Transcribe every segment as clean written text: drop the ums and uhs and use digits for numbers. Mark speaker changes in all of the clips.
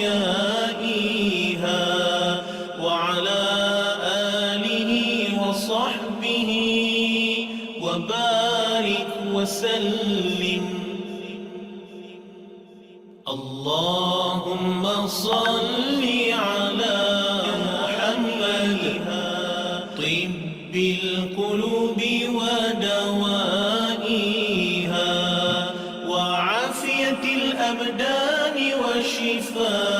Speaker 1: أحيائها وعلى آله وصحبه وبارك وسلم اللهم صل على محمد طب القلوب ودوائها وعافية الأبدان وشفائها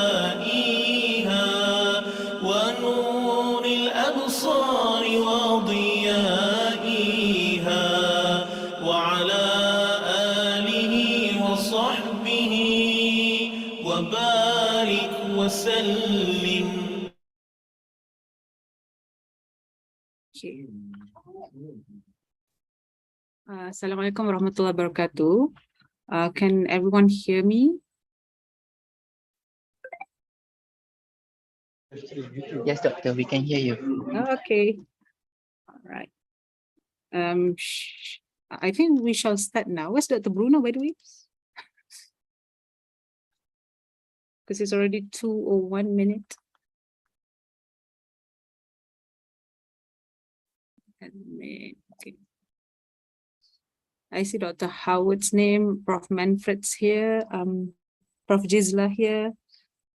Speaker 1: ونور الأبصار وضيائها وعلى آله وصحبه وبارك وسلم.
Speaker 2: Assalamualaikum warahmatullahi wabarakatuh. Can everyone hear me?
Speaker 3: Yes, doctor, we can hear you.
Speaker 2: Okay. All right. I think we shall start now. Where's Dr. Bruno, by the way? Because it's already 2:01 minute. Okay. I see Dr. Howard's name, Prof. Manfred's here, Prof. Gisela here,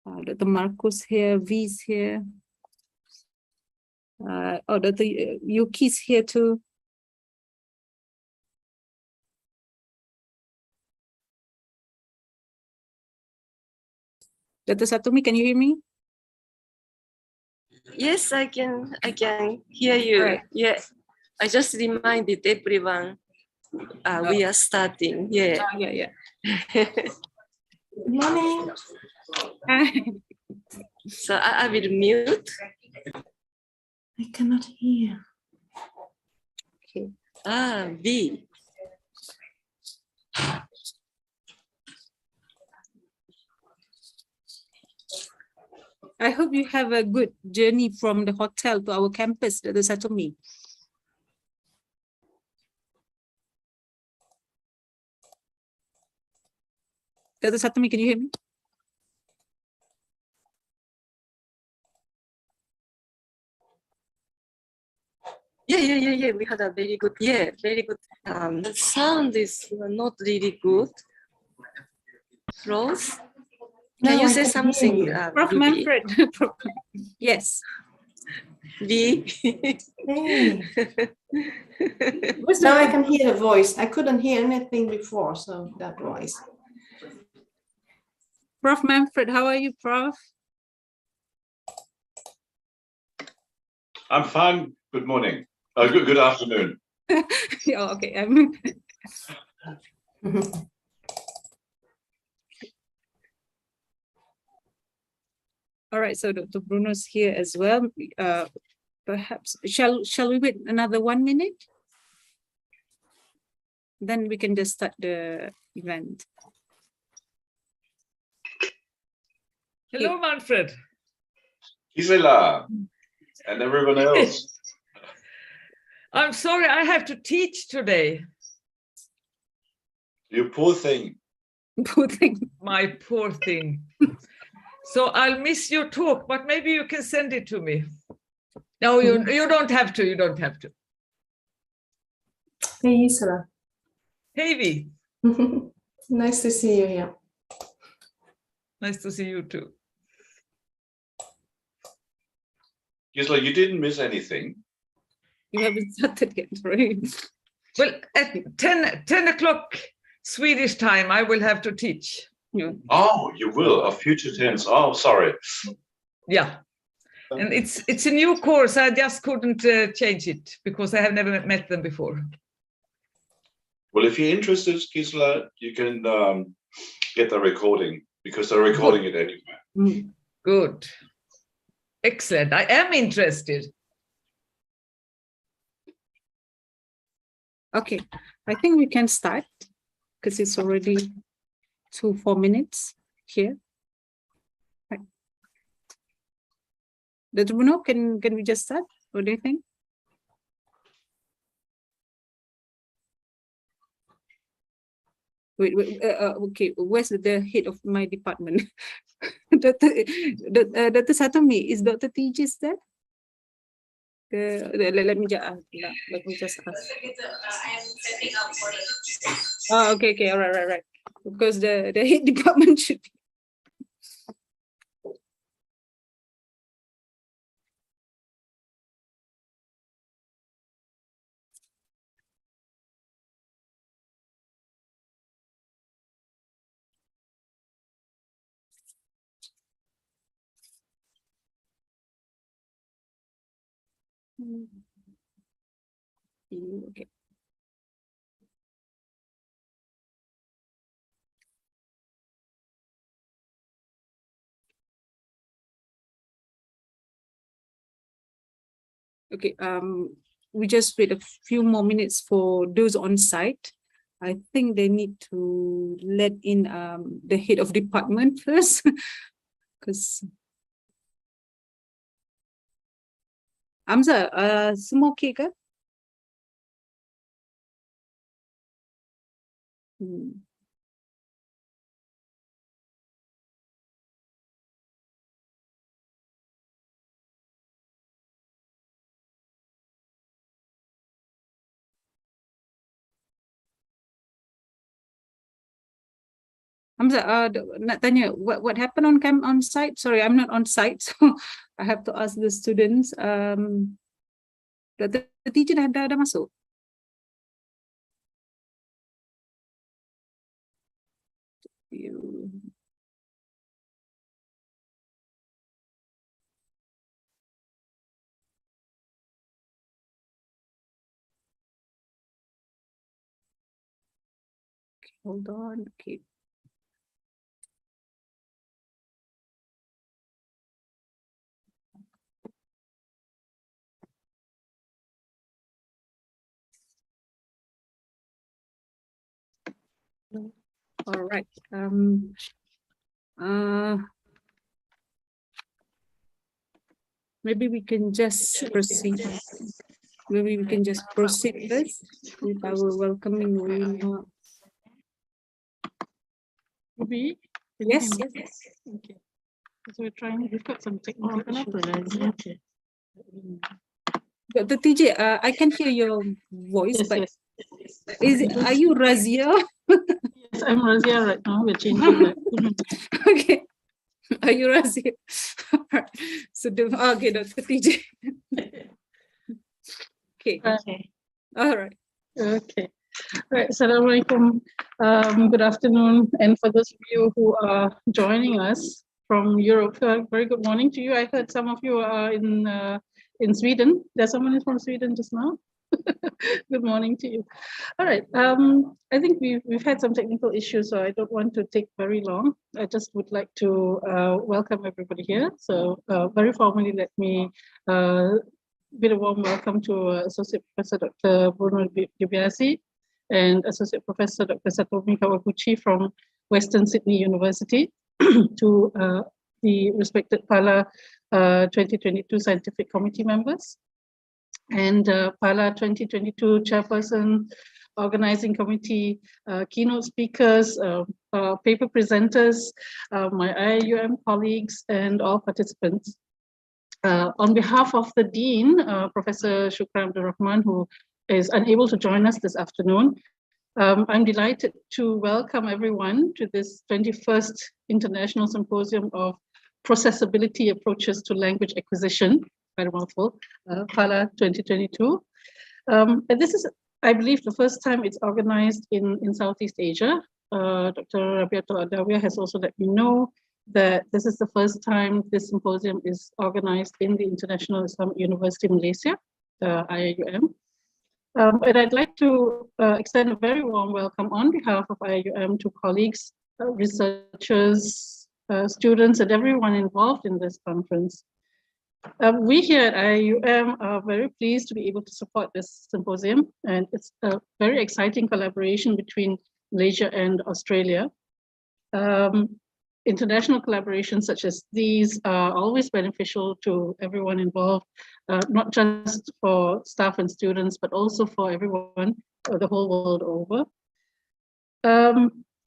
Speaker 2: Dr. Marcus here, V's here. Dr. Yuki's here too. Dr. Satumi, can you hear me?
Speaker 4: Yes, I can hear you.
Speaker 2: Right.
Speaker 4: Yeah, I just reminded everyone we are starting. Yeah.
Speaker 2: Yeah.
Speaker 4: Good morning. So I will mute. I cannot hear.
Speaker 2: Okay.
Speaker 4: B.
Speaker 2: I hope you have a good journey from the hotel to our campus, Dr. Satumi. Dr. Satumi, can you hear me?
Speaker 4: Yeah. We had a very good, very good. The sound is not really good. Rose, can you say something?
Speaker 2: Prof.
Speaker 4: Ruby?
Speaker 2: Manfred. Yes.
Speaker 4: B.
Speaker 5: Hey. Now I can hear the voice. I couldn't hear anything before, so that voice.
Speaker 2: Prof. Manfred, how are you, Prof?
Speaker 6: I'm fine. Good morning. Good afternoon.
Speaker 2: Oh, okay. All right, so Dr. Bruno's here as well. Perhaps shall we wait another 1 minute? Then we can just start the event.
Speaker 7: Hello, Manfred.
Speaker 6: Gisela and everyone else.
Speaker 7: I'm sorry, I have to teach today.
Speaker 6: You poor thing.
Speaker 2: Poor thing.
Speaker 7: My poor thing. So I'll miss your talk, but maybe you can send it to me. No, you don't have to. You don't have to.
Speaker 5: Hey, Isra.
Speaker 7: Hey, V.
Speaker 5: Nice to see you here.
Speaker 7: Nice to see you too.
Speaker 6: Gisela, you didn't miss anything.
Speaker 2: You haven't started yet, right?
Speaker 7: Well, at 10 o'clock Swedish time, I will have to teach.
Speaker 2: Yeah.
Speaker 6: Oh, you will. A future tense. Oh, sorry.
Speaker 7: Yeah. And it's a new course. I just couldn't change it because I have never met them before.
Speaker 6: Well, if you're interested, Gisela, you can get the recording because they're recording it anyway.
Speaker 7: Good. Excellent. I am interested.
Speaker 2: Okay, I think we can start because it's already 4 minutes here. Right. Dr. Bruno, can we just start? What do you think? Okay, where's the head of my department? Dr. Satomi, is Dr. Tejas there? Let me just ask.
Speaker 8: I'm setting up for it.
Speaker 2: Oh, okay, all right. Because the head department should be. Okay. Okay, we just wait a few more minutes for those on site. I think they need to let in the head of department first, because Hamza, semua okay ke? Hamza, nak tanya, what happened on site? Sorry, I'm not on site, so I have to ask the students. The teacher dah masuk? Hold on, okay. All right. Maybe we can just proceed. Maybe we can just proceed first with our welcoming remarks.
Speaker 9: Ruby?
Speaker 2: Yes.
Speaker 9: Okay. So we're trying, we've got some technical issues. Okay.
Speaker 2: Dr. TJ, I can hear your voice,
Speaker 9: Yes,
Speaker 2: but
Speaker 9: yes.
Speaker 2: are you Razia?
Speaker 9: Yes, I'm Razia right now. We're changing that.
Speaker 2: Okay. Are you Razia? So, okay, Dr. TJ. Okay. All right.
Speaker 9: Okay. Right. Assalamualaikum. Good afternoon. And for those of you who are joining us from Europe, very good morning to you. I heard some of you are in Sweden. There's someone who's from Sweden just now. Good morning to you. All right. I think we've had some technical issues, so I don't want to take very long. I just would like to welcome everybody here. So very formally, let me bid a warm welcome to Associate Professor Dr. Bruno Dibiasi and Associate Professor Dr. Satomi Kawaguchi from Western Sydney University to the respected PALA 2022 Scientific Committee members and PALA 2022 Chairperson, Organizing Committee, keynote speakers, paper presenters, my IIUM colleagues, and all participants. On behalf of the Dean, Professor Shukran Abdul Rahman, who is unable to join us this afternoon, I'm delighted to welcome everyone to this 21st International Symposium of Processability Approaches to Language Acquisition, quite a mouthful, PALA 2022. And this is, I believe, the first time it's organized in Southeast Asia. Dr. Rabiatul Adawiyah has also let me know that this is the first time this symposium is organized in the International Islamic University Malaysia, IIUM. And I'd like to extend a very warm welcome on behalf of IIUM to colleagues, researchers, students, and everyone involved in this conference. We here at IIUM are very pleased to be able to support this symposium, and it's a very exciting collaboration between Malaysia and Australia. International collaborations such as these are always beneficial to everyone involved, not just for staff and students, but also for everyone, the whole world over.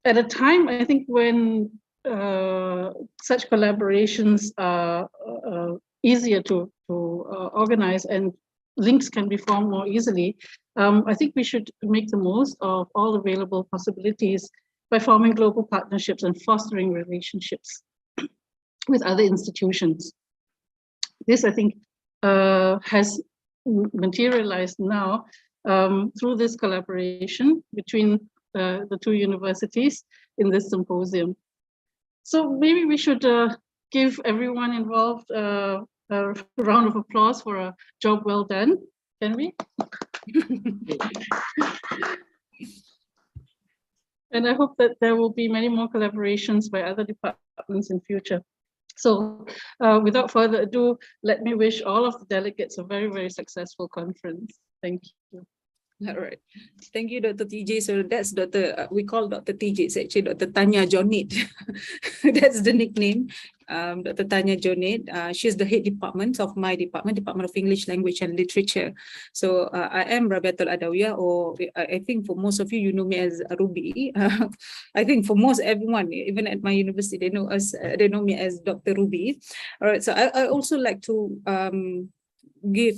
Speaker 9: at a time, I think, when such collaborations are easier to organize and links can be formed more easily, I think we should make the most of all available possibilities by forming global partnerships and fostering relationships with other institutions. This, I think, has materialized now through this collaboration between the two universities in this symposium. So maybe we should give everyone involved a round of applause for a job well done, can we? And I hope that there will be many more collaborations by other departments in future. So without further ado, let me wish all of the delegates a very, very successful conference. Thank you.
Speaker 2: All right. Thank you, Dr. TJ. So that's Dr. We call Dr. TJ. It's actually Dr. Tanya Jonit. That's the nickname. Dr. Tanya Jonit. She's the head department of my department, Department of English Language and Literature. So I am Rabiatul Adawiyah, or I think for most of you, you know me as Ruby. I think for most everyone, even at my university, they know us. They know me as Dr. Ruby. All right. So I also like to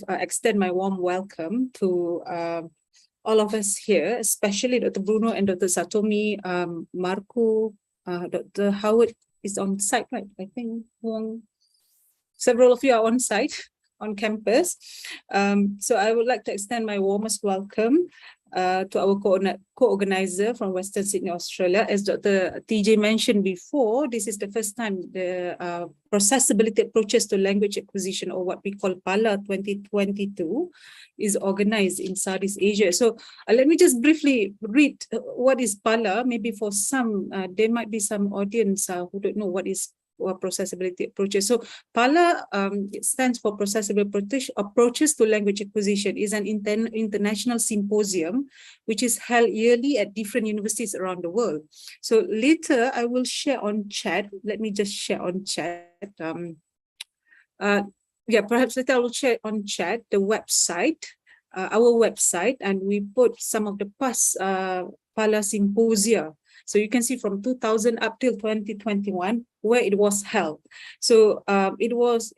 Speaker 2: extend my warm welcome to all of us here, especially Dr. Bruno and Dr. Satomi, Marco, Dr. Howard is on site, right? I think several of you are on site, on campus. So I would like to extend my warmest welcome to our co-organizer from Western Sydney, Australia. As Dr. TJ mentioned before, this is the first time the Processability Approaches to Language Acquisition, or what we call PALA 2022, is organized in Southeast Asia. So let me just briefly read what is PALA. Maybe for some, there might be some audience who don't know what is processability approaches. So PALA, it stands for Processability Approaches to Language Acquisition, is an international symposium which is held yearly at different universities around the world. So later I will share on chat. Let me just share on chat. Yeah, perhaps later I will share on chat the website, our website, and we put some of the past PALA symposia. So you can see from 2000 up till 2021 where it was held. So it was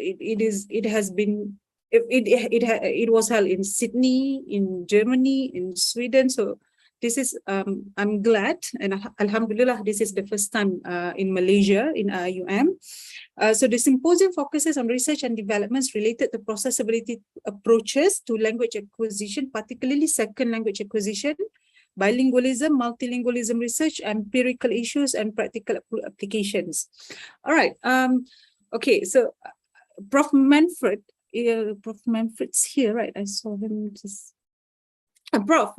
Speaker 2: held in Sydney, in Germany, in Sweden. So this is I'm glad, and Alhamdulillah, this is the first time in Malaysia, in IUM. So the symposium focuses on research and developments related to processability approaches to language acquisition, particularly second language acquisition, bilingualism, multilingualism research, empirical issues, and practical applications. All right. Okay. So, Prof. Manfred, Prof. Manfred's here, right? I saw him just. Prof,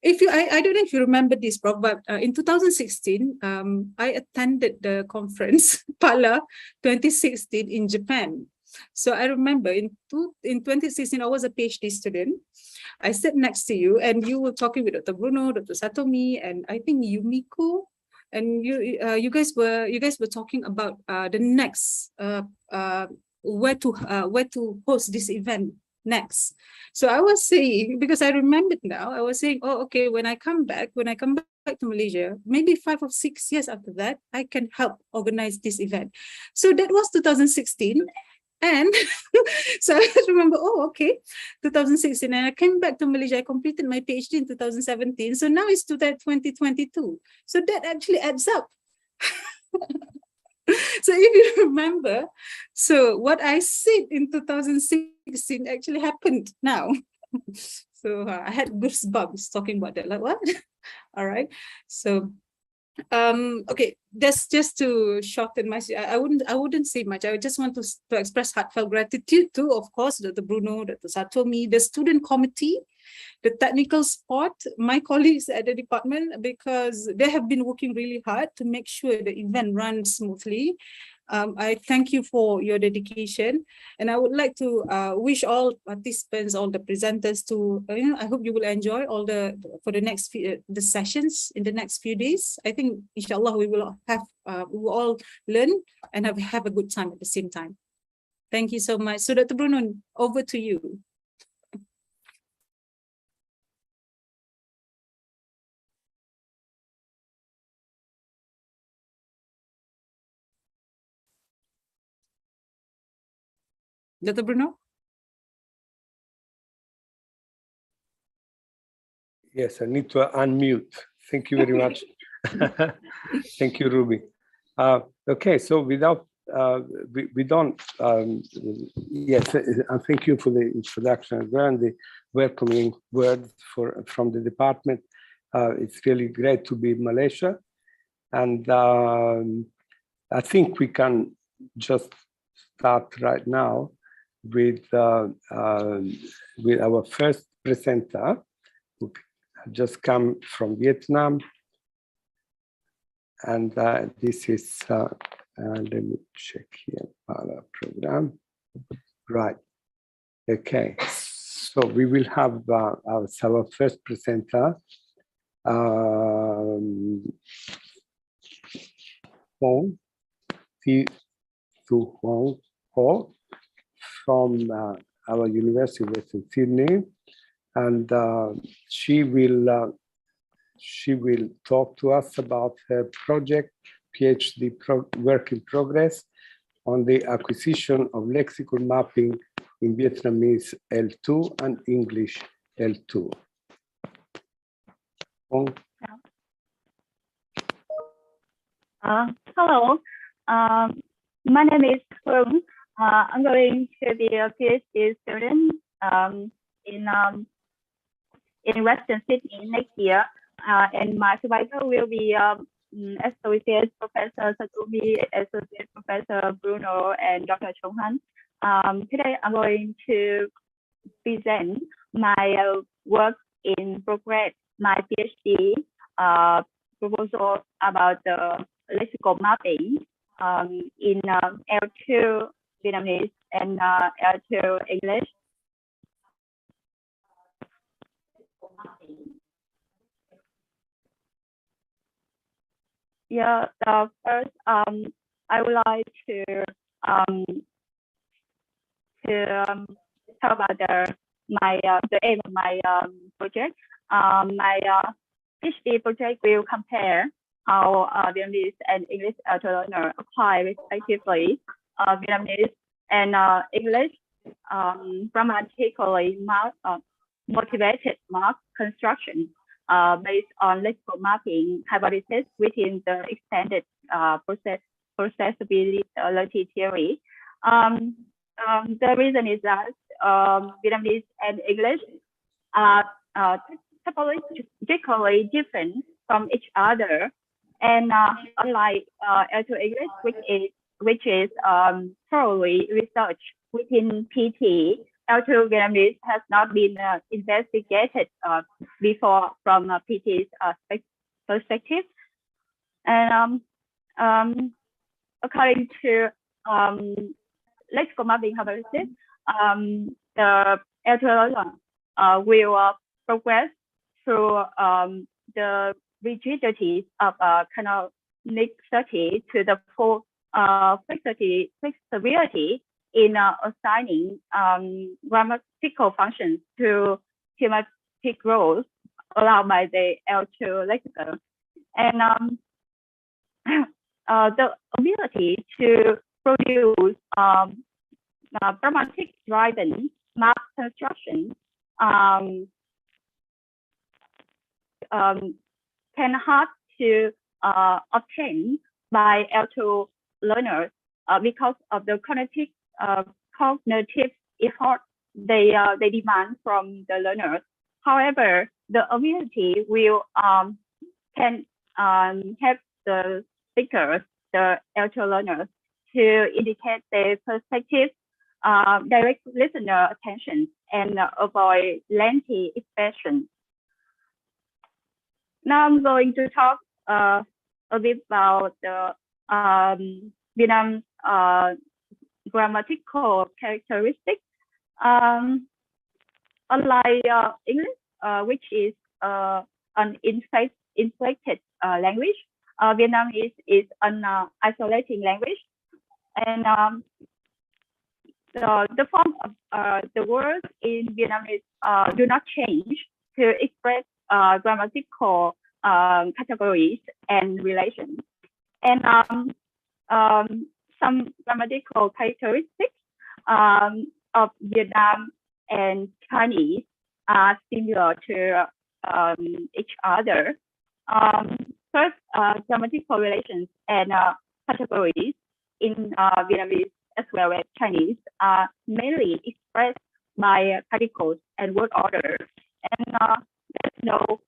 Speaker 2: if you, I don't know if you remember this, Prof, but in 2016, I attended the conference PALA 2016 in Japan. So I remember in 2016, I was a PhD student. I sat next to you and you were talking with Dr. Bruno, Dr. Satomi, and I think Yumiko, and you guys were talking about the next where to host this event next. So I was saying, because I remembered now, I was saying, oh, okay, when I come back to Malaysia, maybe 5 or 6 years after that, I can help organize this event. So that was 2016. And so I remember, oh, okay, 2016, and I came back to Malaysia. I completed my PhD in 2017. So now it's 2022. So that actually adds up. So if you remember, so what I said in 2016 actually happened now. So I had goosebumps talking about that. Like, what? All right. So okay, that's just to shorten my. I wouldn't say much. I just want to express heartfelt gratitude to, of course, Dr. Bruno, Dr. Satomi, the student committee, the technical support, my colleagues at the department, because they have been working really hard to make sure the event runs smoothly. I thank you for your dedication, and I would like to wish all participants, all the presenters to, I hope you will enjoy all the sessions in the next few days. I think, inshallah, we will all learn and have a good time at the same time. Thank you so much. So, Dr. Bruno, over to you. Dr. Bruno?
Speaker 10: Yes, I need to unmute. Thank you very much. Thank you, Ruby. Okay, so without, we don't, yes, and thank you for the introduction as well and the welcoming words from the department. It's really great to be in Malaysia. And I think we can just start right now with our first presenter, who just come from Vietnam. And this is, let me check here, our program. Right, okay. So we will have our first presenter, Hong Thi Thu Huang Ho from our University of Western Sydney. And she will talk to us about her project, PhD work in progress, on the acquisition of lexical mapping in Vietnamese L2 and English L2.
Speaker 11: Hello, my name is Hung. I'm going to be a PhD student in Western Sydney next year, and my supervisor will be Associate Professor Satumi, Associate Professor Bruno, and Dr. Chong Han. Today, I'm going to present my work in progress, my PhD proposal about the lexical mapping in L2 Vietnamese and L2 English. Yeah, first, I would like to talk about the aim of my project. My PhD project will compare how Vietnamese and English L2 learners acquire respectively Vietnamese and English grammatically motivated mark construction based on lexical mapping hypothesis within the extended processability theory. The reason is that Vietnamese and English are topologically different from each other, and unlike L2 English, which is thoroughly researched within PT, L2 Vietnamese has not been investigated before from PT's perspective. And according to lexical mapping hypothesis, the L2 learner will progress through the rigidities of canonicity to the full flexibility in assigning grammatical functions to thematic roles allowed by the L2 lexicon. And the ability to produce grammatic-driven map construction can hard to obtain by L2 learners because of the cognitive effort they demand from the learners. However, the ability will can help the speakers, the L2 learners, to indicate their perspective, direct listener attention, and avoid lengthy expression. Now I'm going to talk a bit about the Vietnam grammatical characteristics. Unlike English, which is an inflected language, Vietnamese is an isolating language, and the form of the words in Vietnamese do not change to express grammatical categories and relations. And some grammatical characteristics of Vietnam and Chinese are similar to each other. First, grammatical relations and categories in Vietnamese as well as Chinese are mainly expressed by particles and word order, and there's no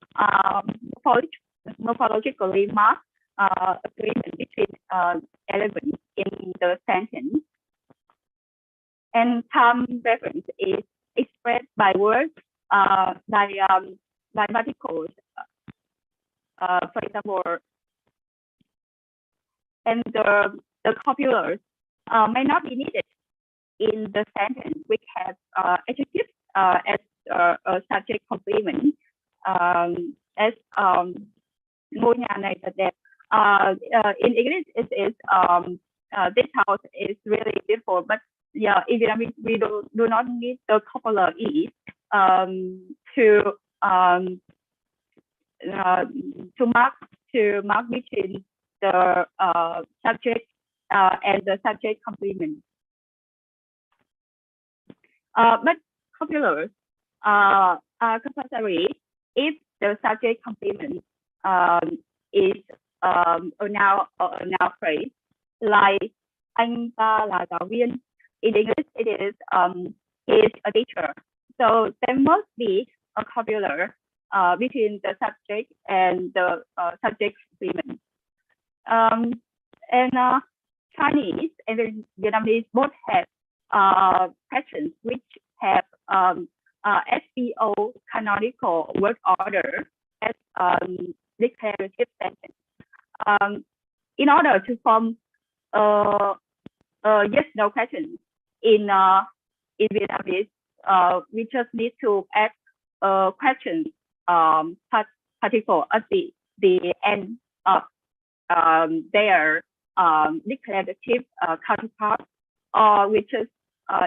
Speaker 11: morphologically marked agreement between elements in the sentence. And time reference is expressed by words, by particles. For example, and the copulars may not be needed in the sentence, which has adjectives as a subject complement, as ngôi nhà này thật đẹp. In English, it is this house is really beautiful, but yeah, in Vietnamese we do not need the copular e to mark between the subject and the subject complement. But copulars are compulsory if the subject complement is a noun or a noun phrase, like anh ta là giáo viên. In English, it is a teacher. So there must be a copular between the subject and the subject complement. And Chinese and Vietnamese both have questions which have SVO canonical word order as declarative sentence. In order to form yes/no question in Vietnamese, we just need to add a question particle at the end of their declarative counterpart, or we just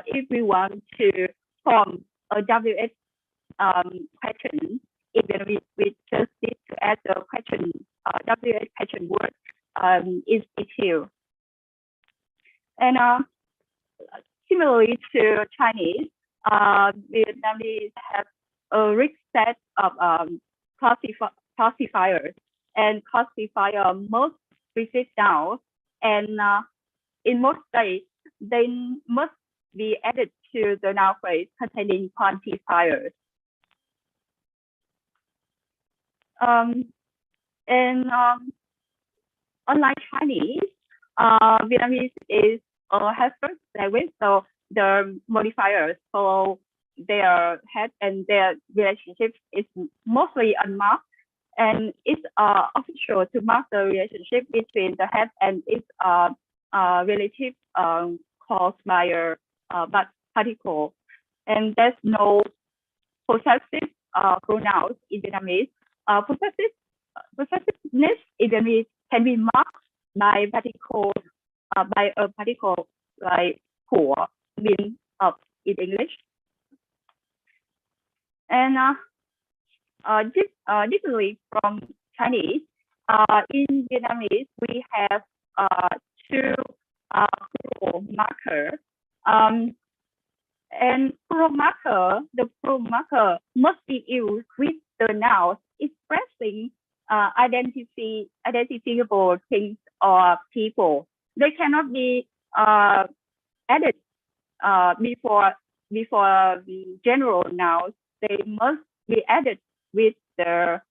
Speaker 11: if we want to form a WH question in Vietnamese, we just need to add the question WH question word is detail. And similarly to Chinese, Vietnamese have a rich set of classifiers, and classifier most precise nouns, and in most states they must be added to the noun phrase containing quantifiers. Unlike Chinese, Vietnamese is a first language, so the modifiers follow their head, and their relationship is mostly unmarked, and it's official to mark the relationship between the head and its relative caused by a particle, and there's no possessive pronouns in Vietnamese. Possessiveness in Vietnamese can be marked by particle by a particle like của, mean of in English. And differently from Chinese, in Vietnamese we have two plural markers. And plural marker, the plural marker must be used with the nouns expressing identifiable things or people. They cannot be added before the general nouns. They must be added with the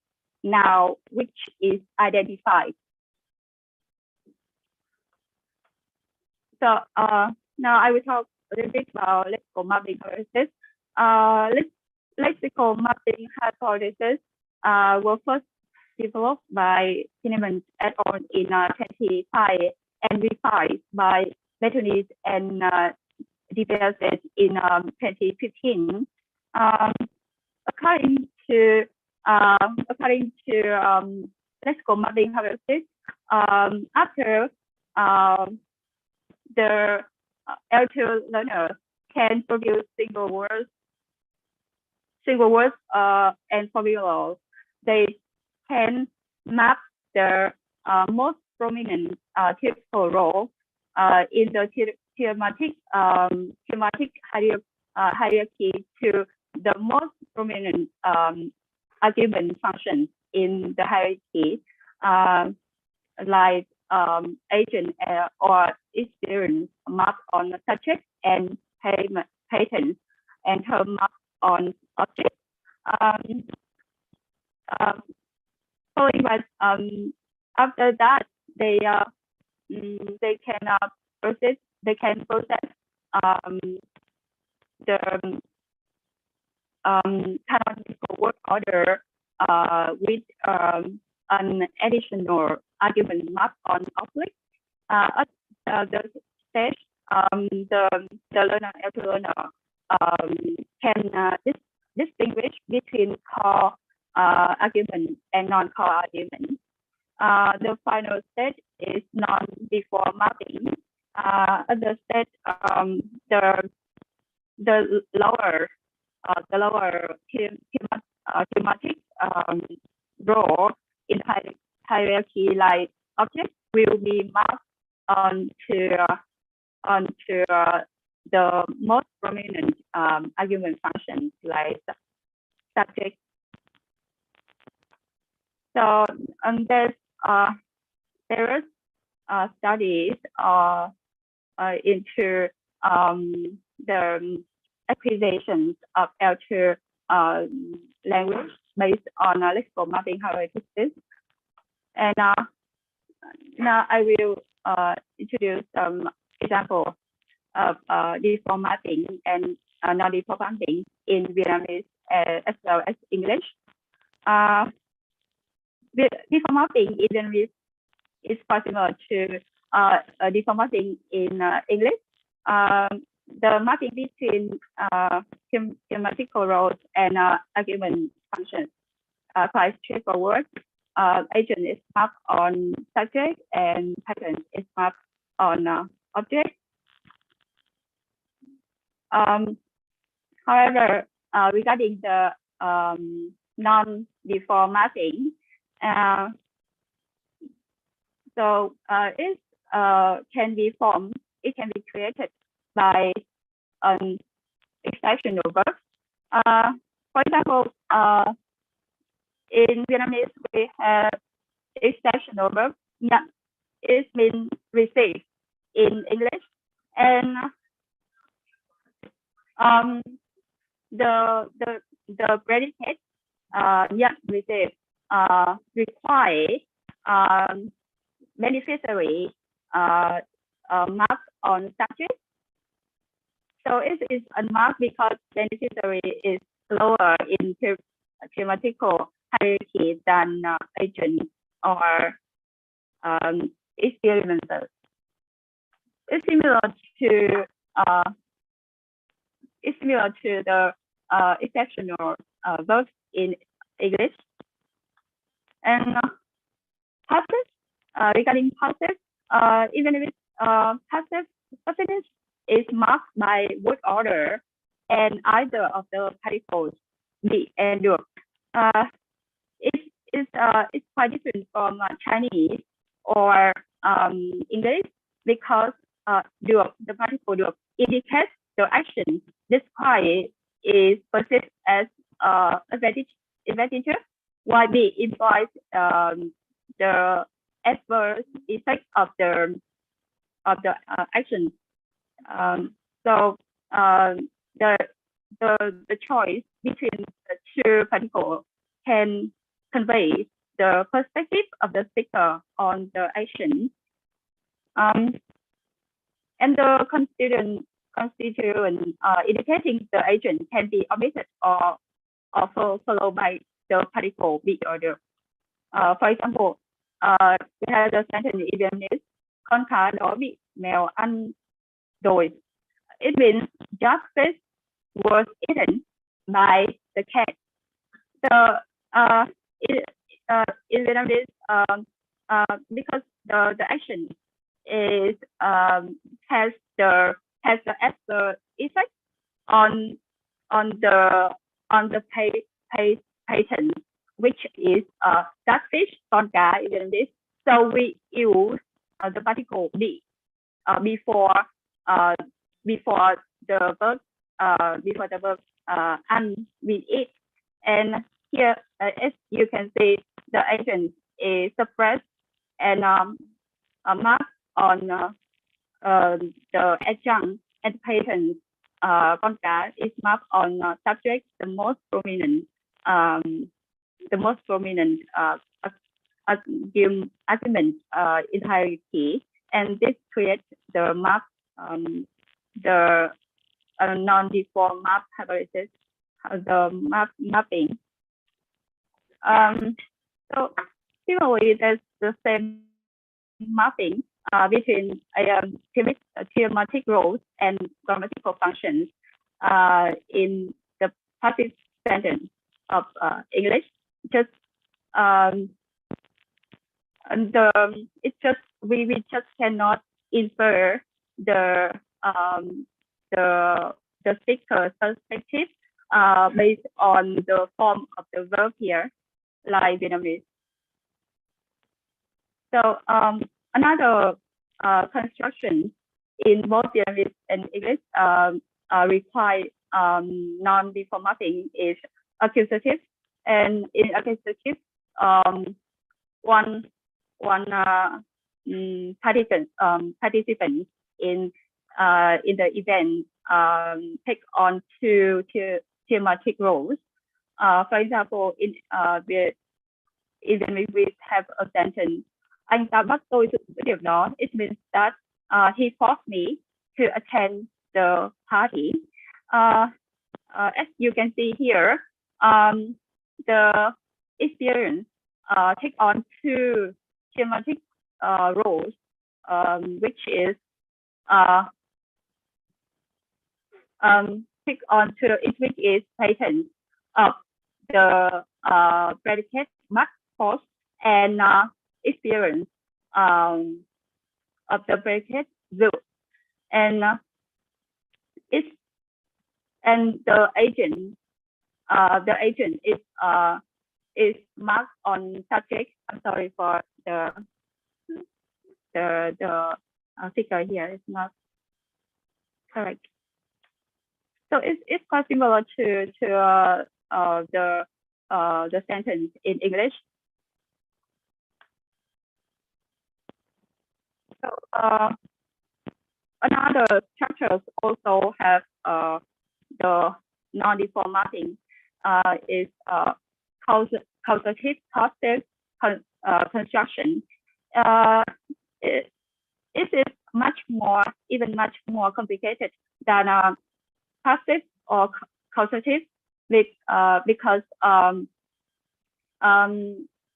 Speaker 11: noun which is identified. So now I will talk a little bit about lexical mapping hypothesis. Lexical mapping hypothesis were first developed by Tineman et al. In 2005 and revised by Betonis and DPSS in 2015. According to lexical mapping hypothesis, after the L2 learner can produce single words and formulas, they can map the most prominent typical role in the thematic hierarchy to the most prominent argument functions in the hierarchy, like agent or experience marked on the subject and patents and term marked on object. Following by after that, they can process the canonical word order with an additional argument marked on object. At the stage, the learner can distinguish between core argument and non-core argument. The final stage is non-before mapping. At the stage, the lower thematic role in hierarchy, like object, will be mapped onto the most prominent argument functions, like subject. So there is studies into the acquisitions of L2 language based on lexical mapping hypothesis. And now I will introduce some examples of default mapping and non-default mapping in Vietnamese as well as English. Default mapping in Vietnamese is possible to default mapping in English. The mapping between thematical roles and argument functions are quite straightforward. Agent is mapped on subject and pattern is mapped on object. However, regarding the non-default mapping, so it can be formed, it can be created by an exceptional verb. For example, in Vietnamese, we have exceptional verb. Yeah, it means receive in English, and the predicate yeah, receive require beneficiary mark on subject. So it is unmarked because beneficiary is lower in thematical hierarchy than agent or experimental. It's similar to the exceptional verbs in English. And passive, regarding passive, even if passive substance is marked by word order and either of the particles be and do. It's quite different from Chinese or English because the particle do indicates the action described is perceived as advantageous, while B implies the adverse effect of the action. So the choice between the two particles can convey the perspective of the speaker on the action. And the constituent indicating the agent can be omitted or followed by the particle B order. For example, we have the sentence in Vietnamese, con cá đó bị mèo ăn rồi. It means justice was eaten by the cat. So in Vietnamese, because the action is has the adverse effect on the patent, which is catfish, con cá in Vietnamese. So we use the particle B before before the verb and with it. And here, as you can see, the agent is suppressed and marked on the adjunct, and patent contrast is marked on subject, the most prominent argument in hierarchy, and this creates the map, the non-deform map hypothesis, the mapping. So similarly, there's the same mapping between thematic roles and grammatical functions in the passive sentence of English. Just it's just we just cannot infer the speaker's perspective based on the form of the verb here, like Vietnamese. So another construction in both Vietnamese and English require non-deform mapping is accusative, and in accusative, one participant in the event take on two thematic roles. For example, even if we have a sentence, anh ta bắt tôi thực cái điều đó, it means that he forced me to attend the party. As you can see here, the experience take on two thematic roles, which is which is patent of the predicate mark force and experience of the predicate will, and the agent is marked on subject. I'm sorry for the figure here is not correct. So it's quite similar to the sentence in English. So another structures also have the non-deform mapping is causative positive construction. It is even much more complicated than passive or causative, because in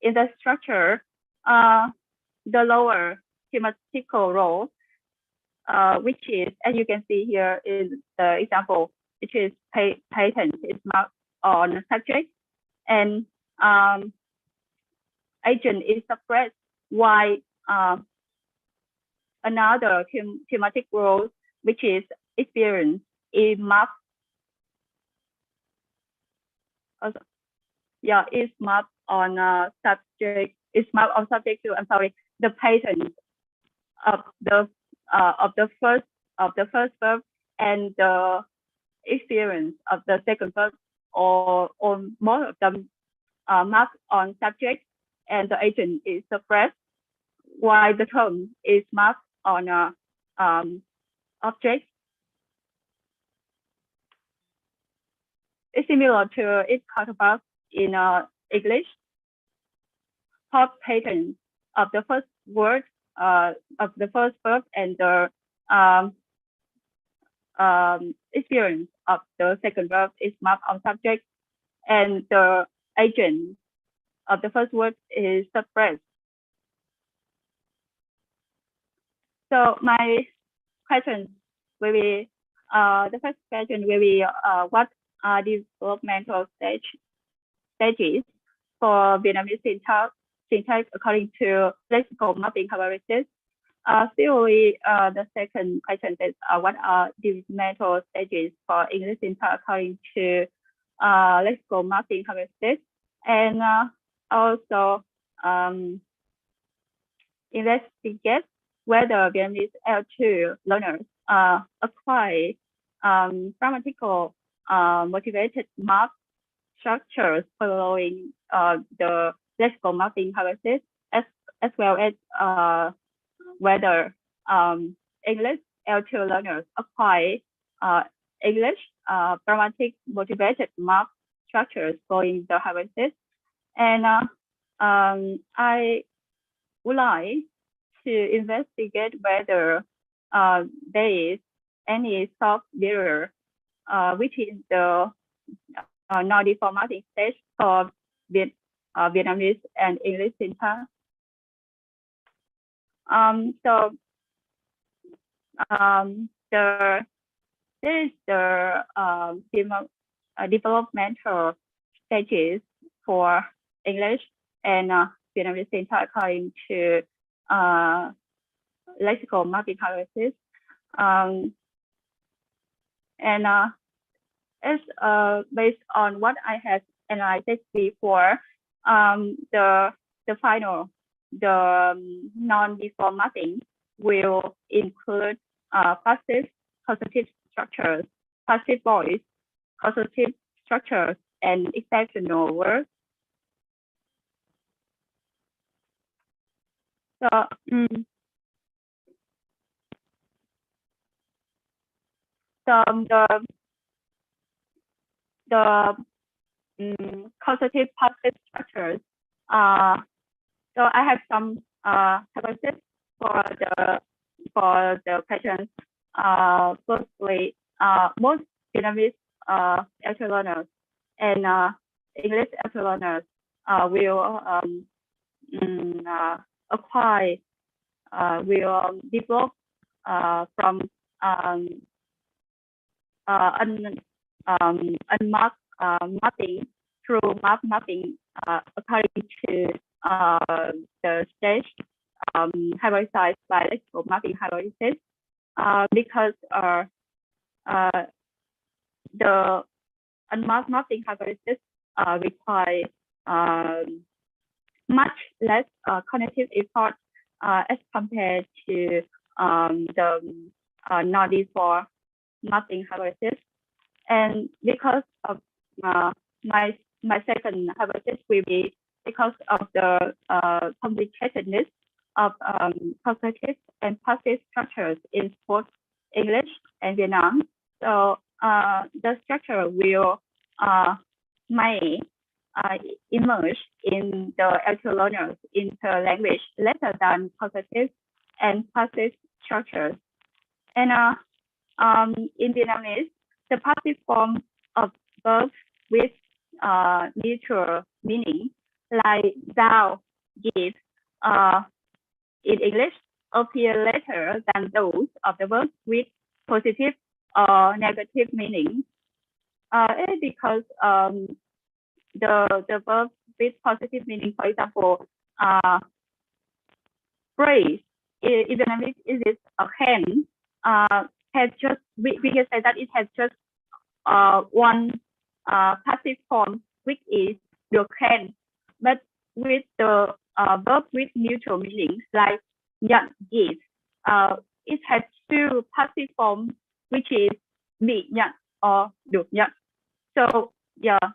Speaker 11: the structure, the lower thematical role, which is, as you can see here in the example, which is patent, is marked on subject, and agent is suppressed, while another thematic role, which is experience, is marked. Is marked on subject. Is marked on subject to. I'm sorry, the patent of the first verb and the experience of the second verb, or most of them marked on subject, and the agent is suppressed, while the term is marked on object. It's similar to its counterpart in English. Pop patent of the first word, of the first verb, and the experience of the second verb is marked on subject, and the agent of the first word is suppressed. So my question will be, the first question will be, what are developmental stages for Vietnamese syntax according to lexical mapping hypothesis? Similarly, the second question is, what are developmental stages for English syntax according to lexical mapping hypothesis? And also investigate whether Vietnamese L2 learners acquire grammatical motivated mark structures following the lexical mapping hypothesis, as well as whether English L2 learners acquire English grammatic motivated mark structures following the hypothesis. And I would like to investigate whether there is any soft barrier within the non-deformating stage for Vietnamese and English syntax. There is the developmental stages for English and Vietnamese syntax according to lexical mapping hypothesis. It's based on what I have analyzed before. The final, the non-deform mapping will include passive causative structures, passive voice, causative structures, and exceptional words. So, the causative passive structures. So I have some hypotheses for the questions. Firstly, most Vietnamese L2 learners and English L2 learners will acquire, will develop from unmarked mapping through mapping according to the stage hypothesized by lexical mapping hypothesis, because the unmarked mapping hypothesis require much less cognitive effort as compared to the non-deform mapping hypothesis. And because of my second hypothesis will be because of the complicatedness of causative and passive structures in both English and Vietnam. So the structure will may emerge in the L2 learners interlanguage later than causative and passive structures. And in Vietnamese, the passive form of verbs with neutral meaning, like thou, give, in English, appear later than those of the verbs with positive or negative meaning. Because the verb with positive meaning, for example, praise, in Vietnamese, it is a hen, has just, we can say that it has just one passive form, which is được khen. But with the verb with neutral meanings, like nhận, give, it has two passive forms, which is bị nhận or được nhận. So yeah,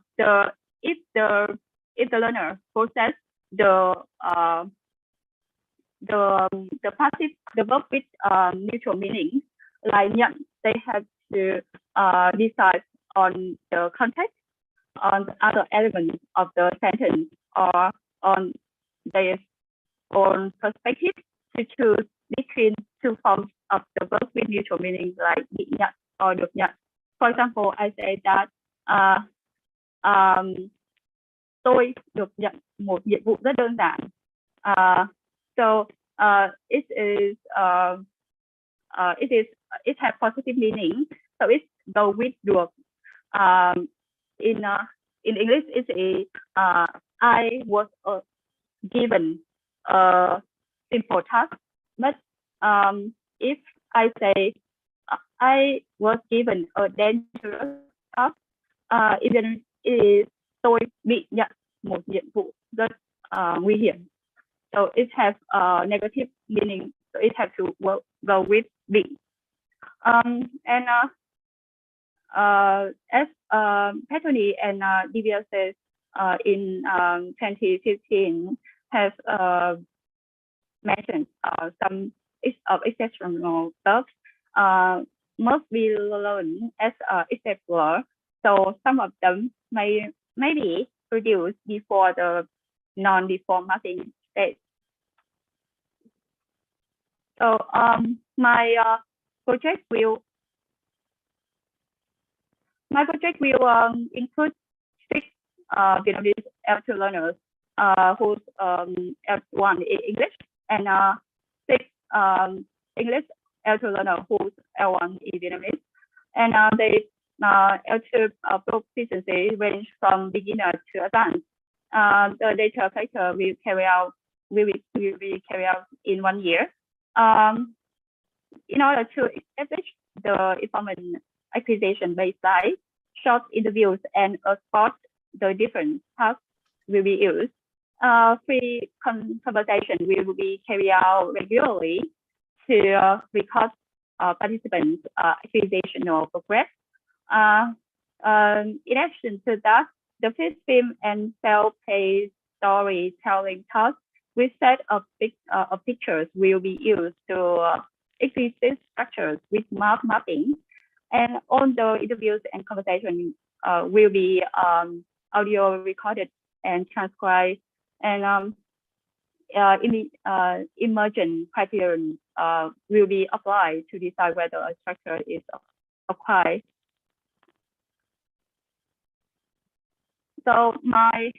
Speaker 11: if the learner possess the verb with neutral meaning, like nhận, they have to decide on the context, on the other elements of the sentence, or on their own perspective to choose between two forms of the verb with neutral meaning, like bị nhận or được nhận. For example, I say that tôi được nhận một nhiệm vụ rất đơn giản. It has positive meaning, so it go with được. In English, it's I was given a simple task, but if I say I was given a dangerous task, it is tôi bị nhận một nhiệm vụ rất nguy hiểm. So it has negative meaning, so it has to go with bị. As Petroni and Divya says, in 2015 have mentioned some exceptional stuff. Must be learned as exceptional. So some of them may be produced before the non-deformating stage. So my project will include 6 Vietnamese L2 learners whose L1 in English and 6 English L2 learners whose L1 in Vietnamese. And they L2 proficiency range from beginner to advanced. The data factor will be carried out in 1 year. In order to establish the information acquisition baseline, short interviews and spot the different tasks will be used. Free conversation will be carried out regularly to record participants' acquisitional progress. In addition to that, the first film and self-paced storytelling tasks with set of pictures will be used to exhibit structures with mapping, and all the interviews and conversations will be audio recorded and transcribed, and emergent criterion will be applied to decide whether a structure is acquired. So my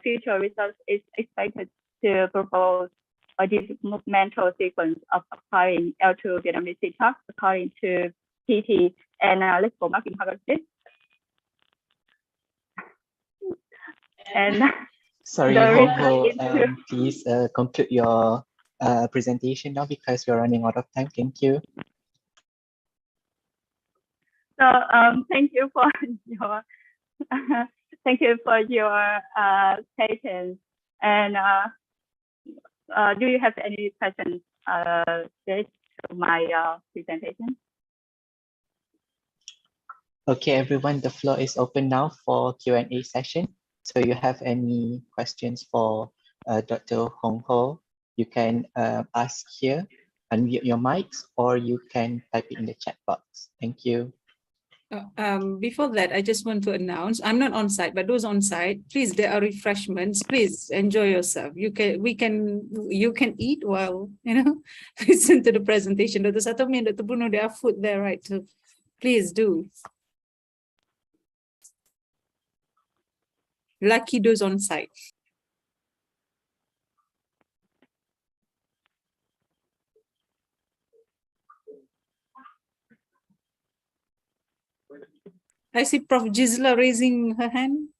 Speaker 11: future research is expected to propose a developmental sequence of applying L2 Vietnamese syntax according to PT and lexical marking hypothesis. And
Speaker 3: sorry, Hong, please conclude your presentation now because we're running out of time. Thank you.
Speaker 11: So thank you for your patience. And do you have any questions related to my presentation?
Speaker 3: Okay, everyone, the floor is open now for Q&A session. So you have any questions for Dr. Hong Ho, you can ask here, unmute your mics, or you can type it in the chat box. Thank you.
Speaker 2: Before that, I just want to announce, I'm not on site, but those on site, please, there are refreshments. Please enjoy yourself. You can eat while, listen to the presentation. Dr. Satomi and Dr. Bruno, there are food there, right? So please do. Lucky those on site. I see Prof. Gisela raising her hand.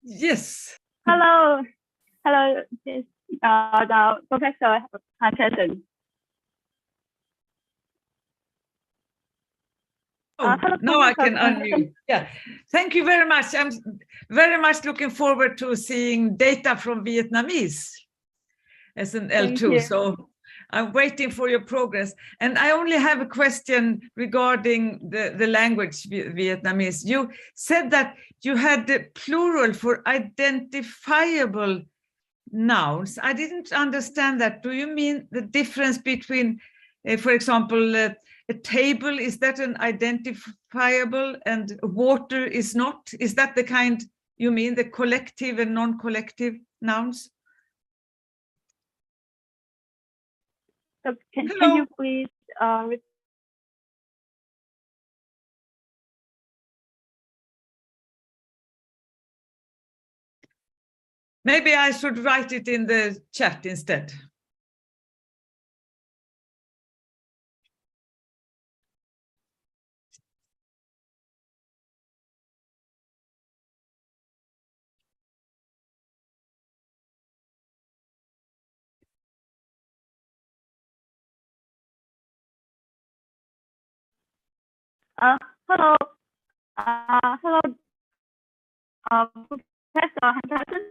Speaker 7: Yes.
Speaker 11: Hello. Hello, this the Professor Hansen.
Speaker 7: Oh, now I can unmute. Yeah, thank you very much. I'm very much looking forward to seeing data from Vietnamese as an L2. So I'm waiting for your progress. And I only have a question regarding the language Vietnamese. You said that you had the plural for identifiable nouns. I didn't understand that. Do you mean the difference between, for example, a table, is that an identifiable and water is not? Is that the kind you mean, the collective and non-collective nouns?
Speaker 11: So can you please
Speaker 7: maybe I should write it in the chat instead.
Speaker 11: hello, hello, Professor Hansen.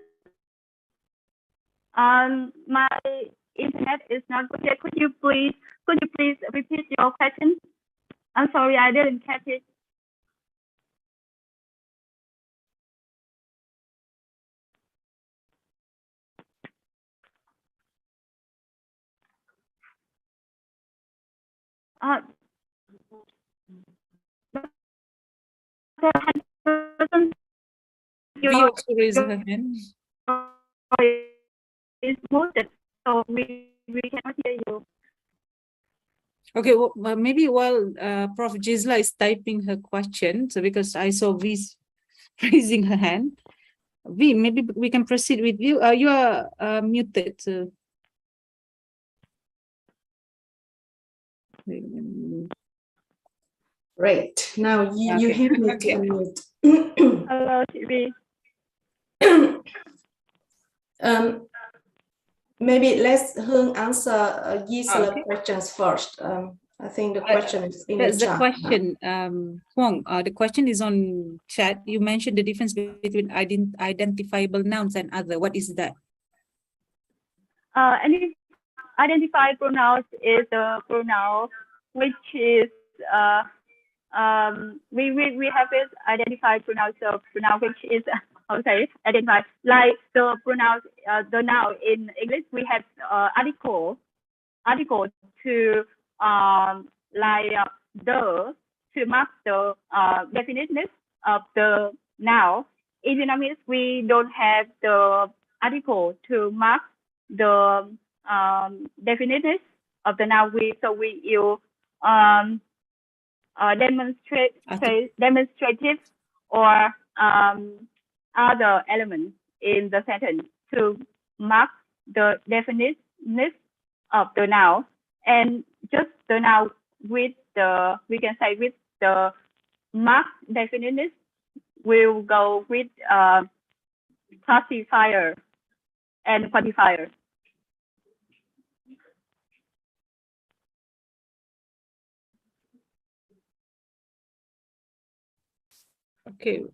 Speaker 11: My internet is not good yet. Could you please repeat your question? I'm sorry, I didn't catch it.
Speaker 2: We also raise her hand.
Speaker 11: It's muted, so we cannot hear you.
Speaker 2: Okay, well, maybe while Prof. Gisela is typing her question, so because I saw V raising her hand, V, maybe we can proceed with you. You are muted. So.
Speaker 5: Great. Now you
Speaker 2: Okay.
Speaker 5: have me
Speaker 2: Okay.
Speaker 5: to unmute.
Speaker 11: Hello, TV.
Speaker 5: Maybe let's Hương answer Gisela's
Speaker 2: Okay.
Speaker 5: questions first. I think the question is in
Speaker 2: That's
Speaker 5: the
Speaker 2: the
Speaker 5: chat.
Speaker 2: question. Huang, the question is on chat. You mentioned the difference between identifiable nouns and other. What is that?
Speaker 11: Any identified pronouns is a pronoun which is we have this identified pronoun, so pronoun which is okay identified, like the pronouns the noun in English we have article to like the to mark the definiteness of the noun. In Vietnamese we don't have the article to mark the definiteness of the noun. We use demonstrative or other elements in the sentence to mark the definiteness of the noun, and just the noun with the, we can say with the mark definiteness will go with classifier and quantifier.
Speaker 2: Okay.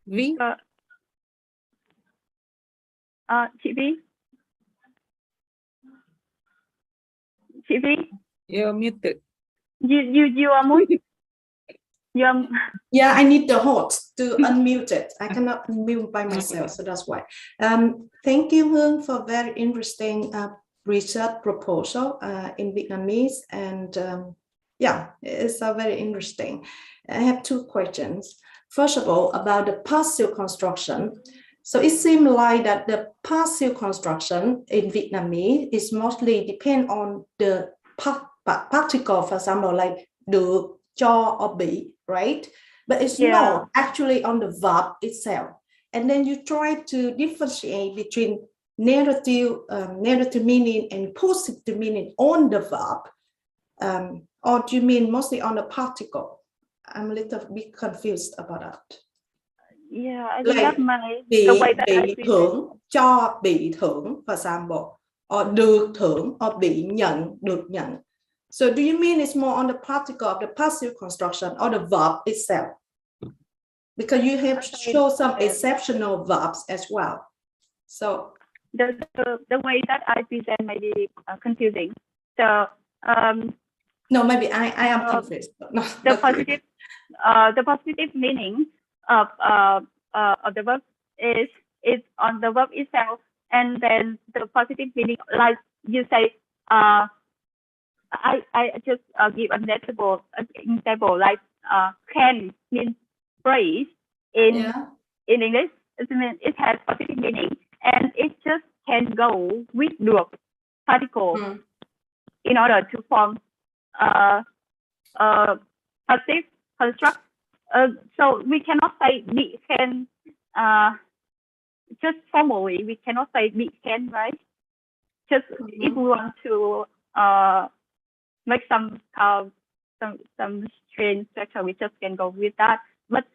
Speaker 2: V.
Speaker 11: Chị V. Chị V.
Speaker 2: You're muted.
Speaker 11: You are muted.
Speaker 5: Yeah, I need the host to unmute it. I cannot unmute by myself, so that's why. Thank you, Hương, for very interesting research proposal in Vietnamese, and yeah, it's very interesting. I have two questions. First of all, about the passive construction. So it seems like that the passive construction in Vietnamese is mostly depend on the particle, for example, like được, cho, or bị, right? But it's not actually on the verb itself. And then you try to differentiate between narrative meaning and positive meaning on the verb. Or do you mean mostly on the particle? I'm a little bit confused about that.
Speaker 11: Yeah, I
Speaker 5: think
Speaker 11: like the way that I
Speaker 5: bị thưởng, cho bị thưởng, for example, or được thưởng, or bị nhận, được nhận. So do you mean it's more on the particle of the passive construction or the verb itself? Because you have shown some exceptional verbs as well. So
Speaker 11: the way that I present may be confusing. So
Speaker 5: no, maybe I am confused. No,
Speaker 11: the positive meaning of the verb is on the verb itself, and then the positive meaning, like you say, I just give an example like can means praise in English. It has positive meaning, and it just can go with được particle in order to form passive construct. So we cannot say bị khen, just formally we cannot say bị khen, right? Just if we want to make some strange structure, we just can go with that. But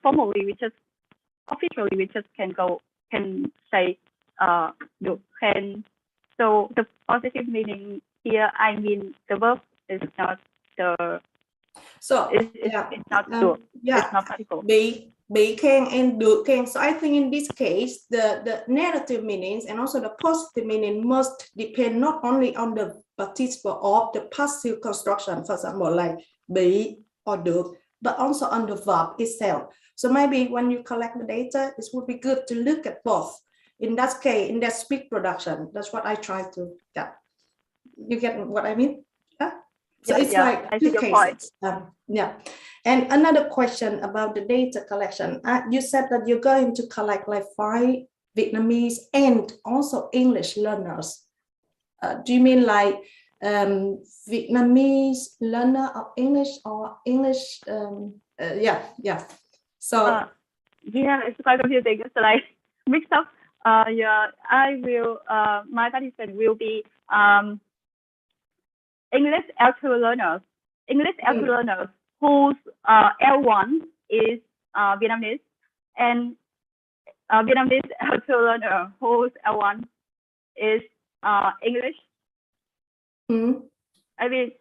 Speaker 11: formally, officially we just can say được khen. So the positive meaning here, I mean the verb is not the
Speaker 5: So
Speaker 11: it's not true. It's not possible.
Speaker 5: Bị can and được can. So I think in this case, the negative meanings and also the positive meaning must depend not only on the participle of the passive construction, for example, like bị or được, but also on the verb itself. So maybe when you collect the data, it would be good to look at both. In that case, in that speech production, that's what I try to get. You get what I mean? Yeah? So it's like two cases. Yeah. And another question about the data collection. You said that you're going to collect like 5 Vietnamese and also English learners. Do you mean like Vietnamese learner of English or English? Yeah. So
Speaker 11: yeah, it's quite confusing. It's like mixed up. Yeah, I will. My participant will be English L2 learners. English L2 learners whose L1 is Vietnamese, and Vietnamese L2 learner whose L1 is English. I mean,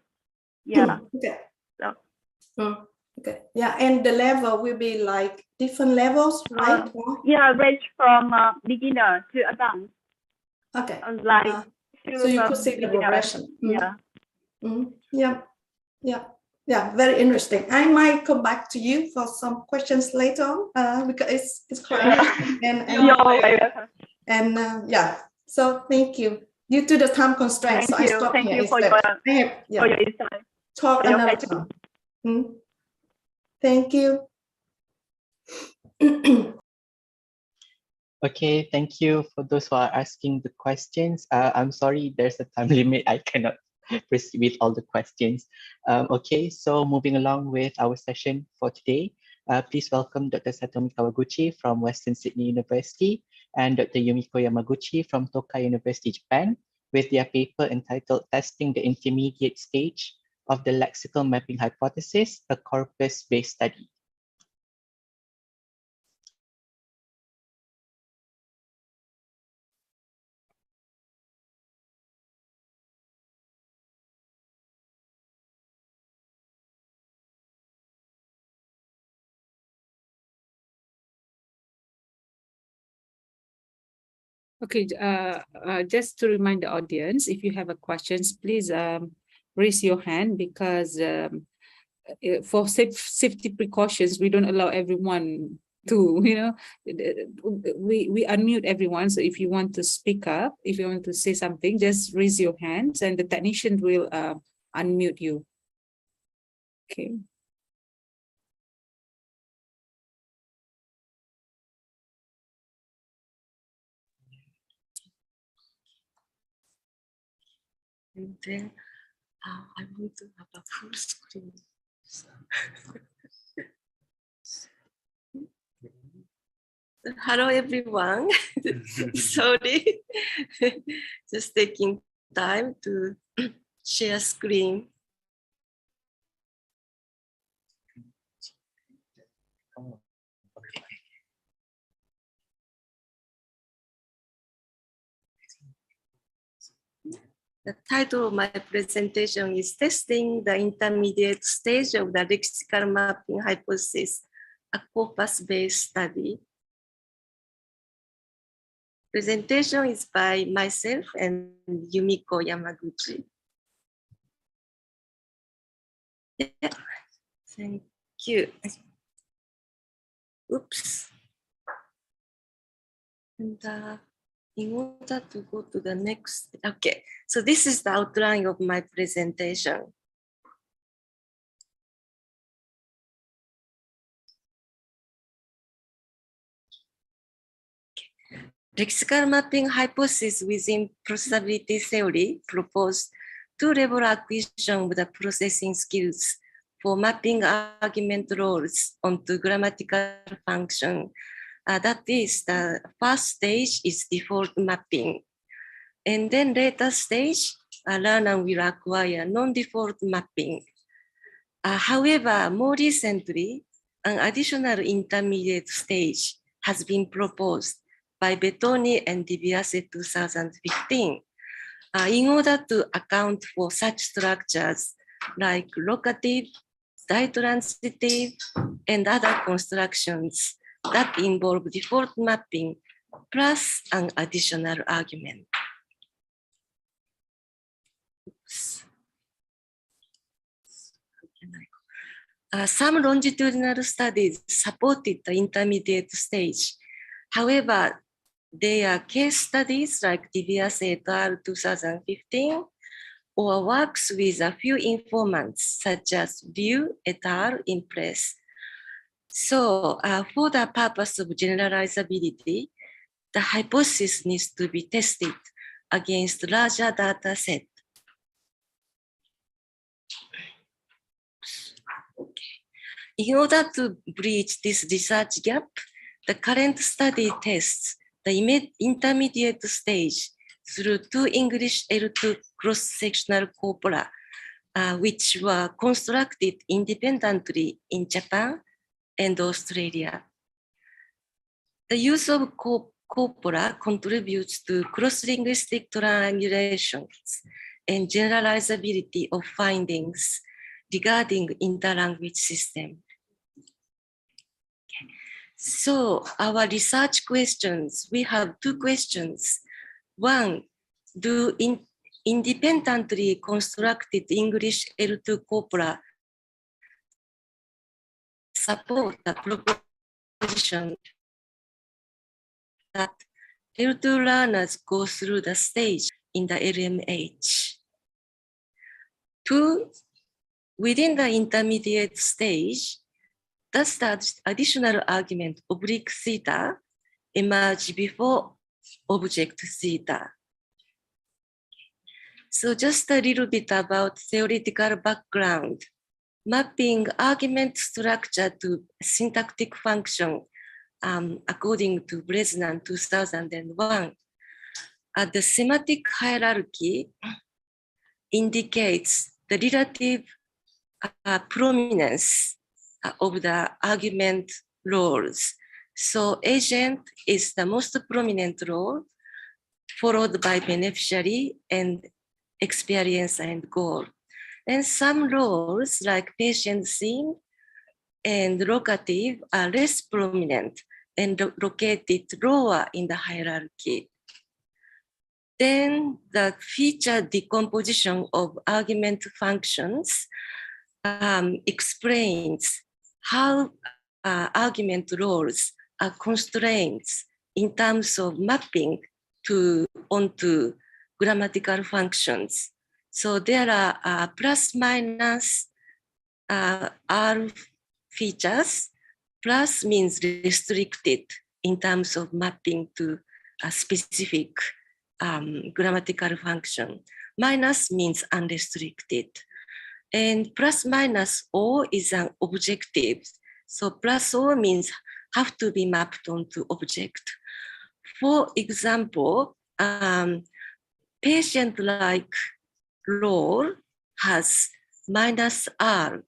Speaker 11: yeah.
Speaker 5: Okay.
Speaker 11: So.
Speaker 5: Okay. Yeah, and the level will be like different levels, right?
Speaker 11: Yeah, range from beginner to advanced.
Speaker 5: Okay.
Speaker 11: Like
Speaker 5: so you could see the progression.
Speaker 11: Yeah.
Speaker 5: Yeah. Very interesting. I might come back to you for some questions later on because it's quite interesting. And yeah. So thank you. Due to the time constraints, so I stop
Speaker 11: Thank
Speaker 5: here.
Speaker 11: You for your insight.
Speaker 5: Talk another time. Thank you.
Speaker 3: Okay, thank you for those who are asking the questions. I'm sorry, there's a time limit. I cannot proceed with all the questions. Okay, so moving along with our session for today, please welcome Dr. Satomi Kawaguchi from Western Sydney University and Dr. Yumiko Yamaguchi from Tokai University, Japan, with their paper entitled Testing the Intermediate Stage of the Lexical Mapping Hypothesis, a corpus-based study.
Speaker 2: Okay, just to remind the audience, if you have a questions, please raise your hand because for safety precautions, we don't allow everyone to, we unmute everyone. So if you want to speak up, if you want to say something, just raise your hands and the technician will unmute you. Okay.
Speaker 4: And then I want to have a full screen. Hello, everyone. Sorry, just taking time to share screen. The title of my presentation is Testing the Intermediate Stage of the Lexical Mapping Hypothesis, a corpus-based study. Presentation is by myself and Yumiko Yamaguchi. Yeah. Thank you. Oops. And in order to go to the next, okay. So this is the outline of my presentation. Lexical mapping hypothesis within processability theory proposed two-level acquisition of the processing skills for mapping argument roles onto grammatical function. That is, the first stage is default mapping. And then later stage, a learner will acquire non-default mapping. However, more recently, an additional intermediate stage has been proposed by Bettoni and DiBiase 2015 in order to account for such structures like locative, ditransitive, and other constructions that involve default mapping plus an additional argument. Some longitudinal studies supported the intermediate stage. However, there are case studies like Divias et al. 2015 or works with a few informants such as Liu et al. In Press. So for the purpose of generalizability, the hypothesis needs to be tested against larger data set. In order to bridge this research gap, the current study tests the intermediate stage through two English L2 cross-sectional corpora, which were constructed independently in Japan and Australia. The use of corpora contributes to cross-linguistic triangulations and generalizability of findings regarding interlanguage system. So our research questions, we have two questions. One, do independently constructed English L2 corpora support the proposition that L2 learners go through the stage in the LMH? Two, within the intermediate stage, does the additional argument oblique theta emerge before object theta? So just a little bit about theoretical background. Mapping argument structure to syntactic function according to Bresnan 2001. The semantic hierarchy indicates the relative prominence of the argument roles. So agent is the most prominent role, followed by beneficiary and experience and goal. And some roles like patient theme and locative are less prominent and located lower in the hierarchy. Then the feature decomposition of argument functions explains how argument roles are constrained in terms of mapping onto grammatical functions. So there are plus minus R features. Plus means restricted in terms of mapping to a specific grammatical function. Minus means unrestricted. And plus minus O is an objective. So plus O means have to be mapped onto object. For example, patient-like role has minus R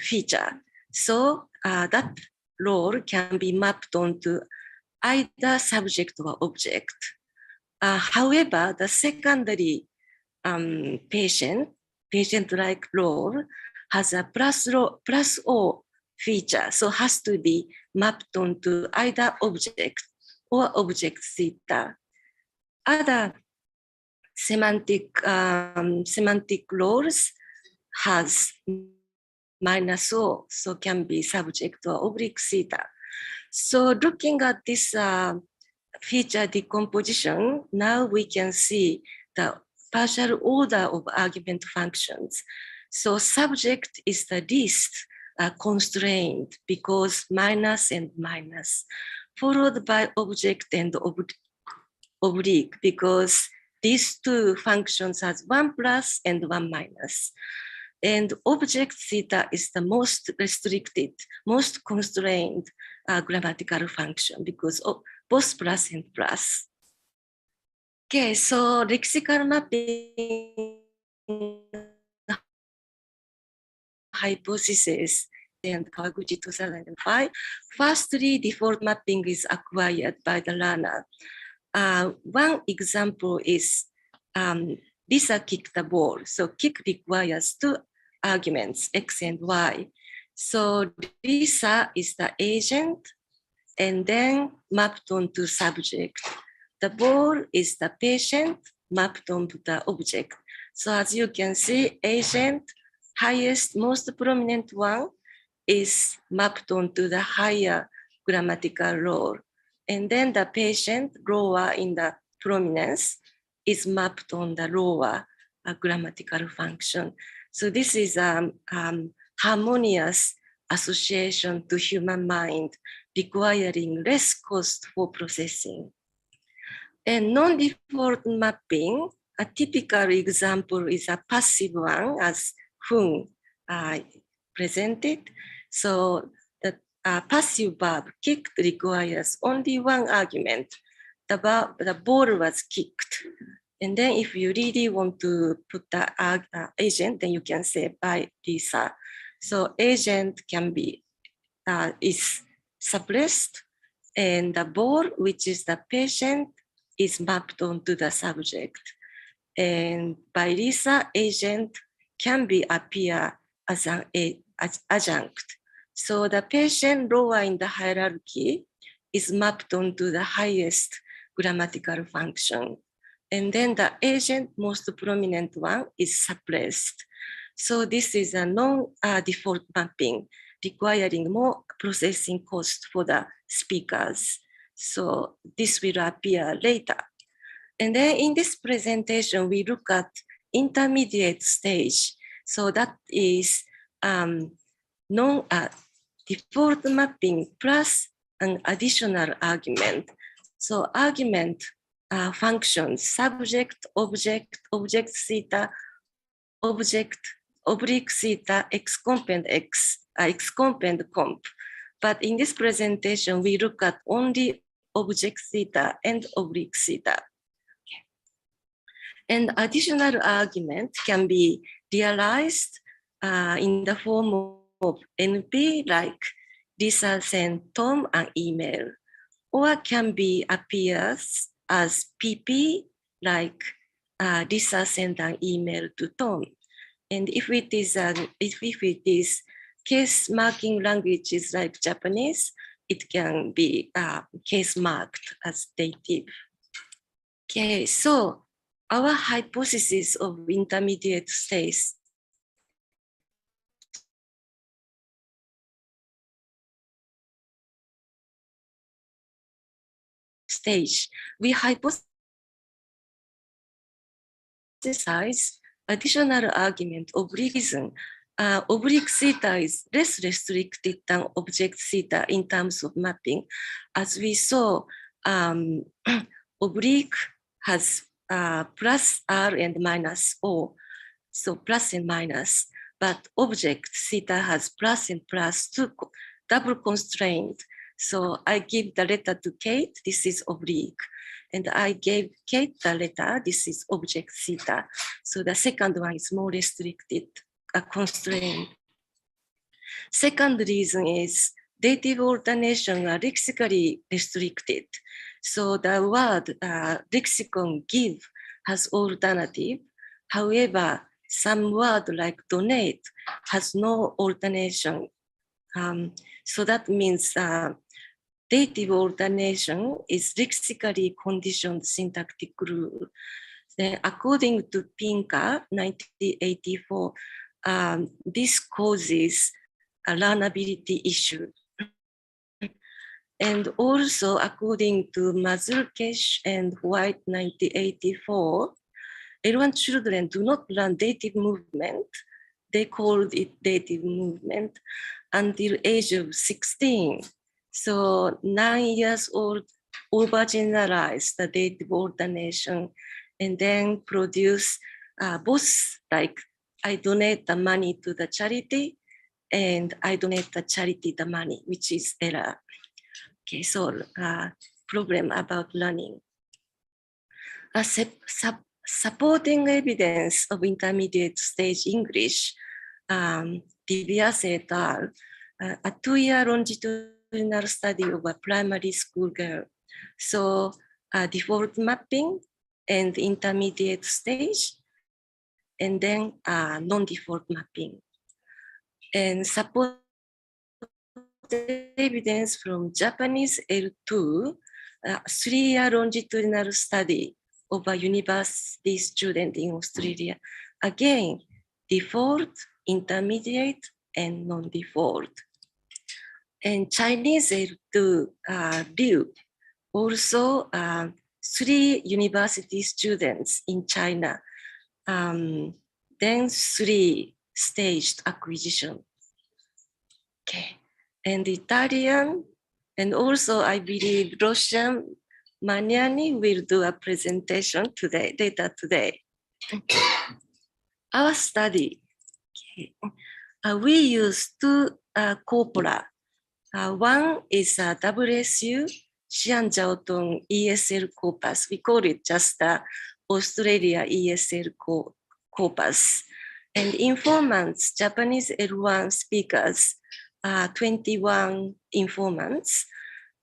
Speaker 4: feature. So that role can be mapped onto either subject or object. However, the secondary patient-like role has a plus O feature, so has to be mapped onto either object or object theta. Other semantic roles has minus O, so can be subject or oblique theta. So looking at this feature decomposition, now we can see the partial order of argument functions. So subject is the least constrained because minus and minus, followed by object and oblique because these two functions has one plus and one minus. And object theta is the most restricted, most constrained grammatical function because of both plus and plus. Okay, so lexical mapping hypothesis and Kawaguchi 2005. Firstly, default mapping is acquired by the learner. One example is Lisa kicked the ball. So kick requires two arguments, X and Y. So Lisa is the agent and then mapped onto subject. The ball is the patient mapped onto the object. So as you can see, agent, highest, most prominent one is mapped onto the higher grammatical role. And then the patient, lower in the prominence, is mapped on the lower grammatical function. So this is harmonious association to human mind, requiring less cost for processing. And non-default mapping, a typical example is a passive one, as Hung presented. So the passive verb kicked requires only one argument. The ball was kicked. And then if you really want to put the agent, then you can say by Lisa. So agent can be, is suppressed, and the ball, which is the patient, is mapped onto the subject. And by Lisa, agent can be appear as an adjunct. So the patient lower in the hierarchy is mapped onto the highest grammatical function. And then the agent, most prominent one, is suppressed. So this is a non-default mapping, requiring more processing cost for the speakers. So this will appear later. And then in this presentation, we look at intermediate stage. So that is non-default mapping plus an additional argument. So argument functions, subject, object, object theta, object, oblique theta, x comp and x comp and comp. But in this presentation, we look at only object theta and oblique theta. And additional argument can be realized in the form of NP, like Lisa sent Tom an email, or can be appears as PP, like Lisa sent an email to Tom. And if it is case marking languages like Japanese, it can be case marked as dative. Okay, so our hypothesis of intermediate stage we hypothesize additional argument oblique reason. Oblique theta is less restricted than object theta in terms of mapping. As we saw, oblique has plus R and minus O, so plus and minus, but object theta has plus and plus, two double constraint. So I give the letter to Kate, this is oblique. And I gave Kate the letter, this is object theta. So the second one is more restricted, a constraint. Second reason is dative alternation are lexically restricted. So the word lexicon give has alternative. However, some word like donate has no alternation. So that means dative alternation is lexically conditioned syntactic rule. Then according to Pinker, 1984, this causes a learnability issue. And also, according to Mazurkesh and White, 1984, L1 children do not learn dative movement. They called it dative movement until age of 16. So 9 years old, overgeneralize the dative alternation and then produce both, like I donate the money to the charity and I donate the charity the money, which is error. Okay, so problem about learning. Supporting evidence of intermediate stage English, DiBiase et al., a 2-year longitudinal study of a primary school girl. So default mapping and intermediate stage, and then non-default mapping. and support evidence from Japanese L2, 3-year longitudinal study of a university student in Australia. Again, default, intermediate, and non-default. And Chinese L2 view, also 3 university students in China, then 3 staged acquisition. Okay, and Italian, and also I believe Russian, Maniani will do a presentation today, later today. Our study, okay. We use 2 corpora. One is a WSU, Xianjiaotong ESL corpus. We call it just Australia ESL corpus. And informants, Japanese L1 speakers, 21 informants.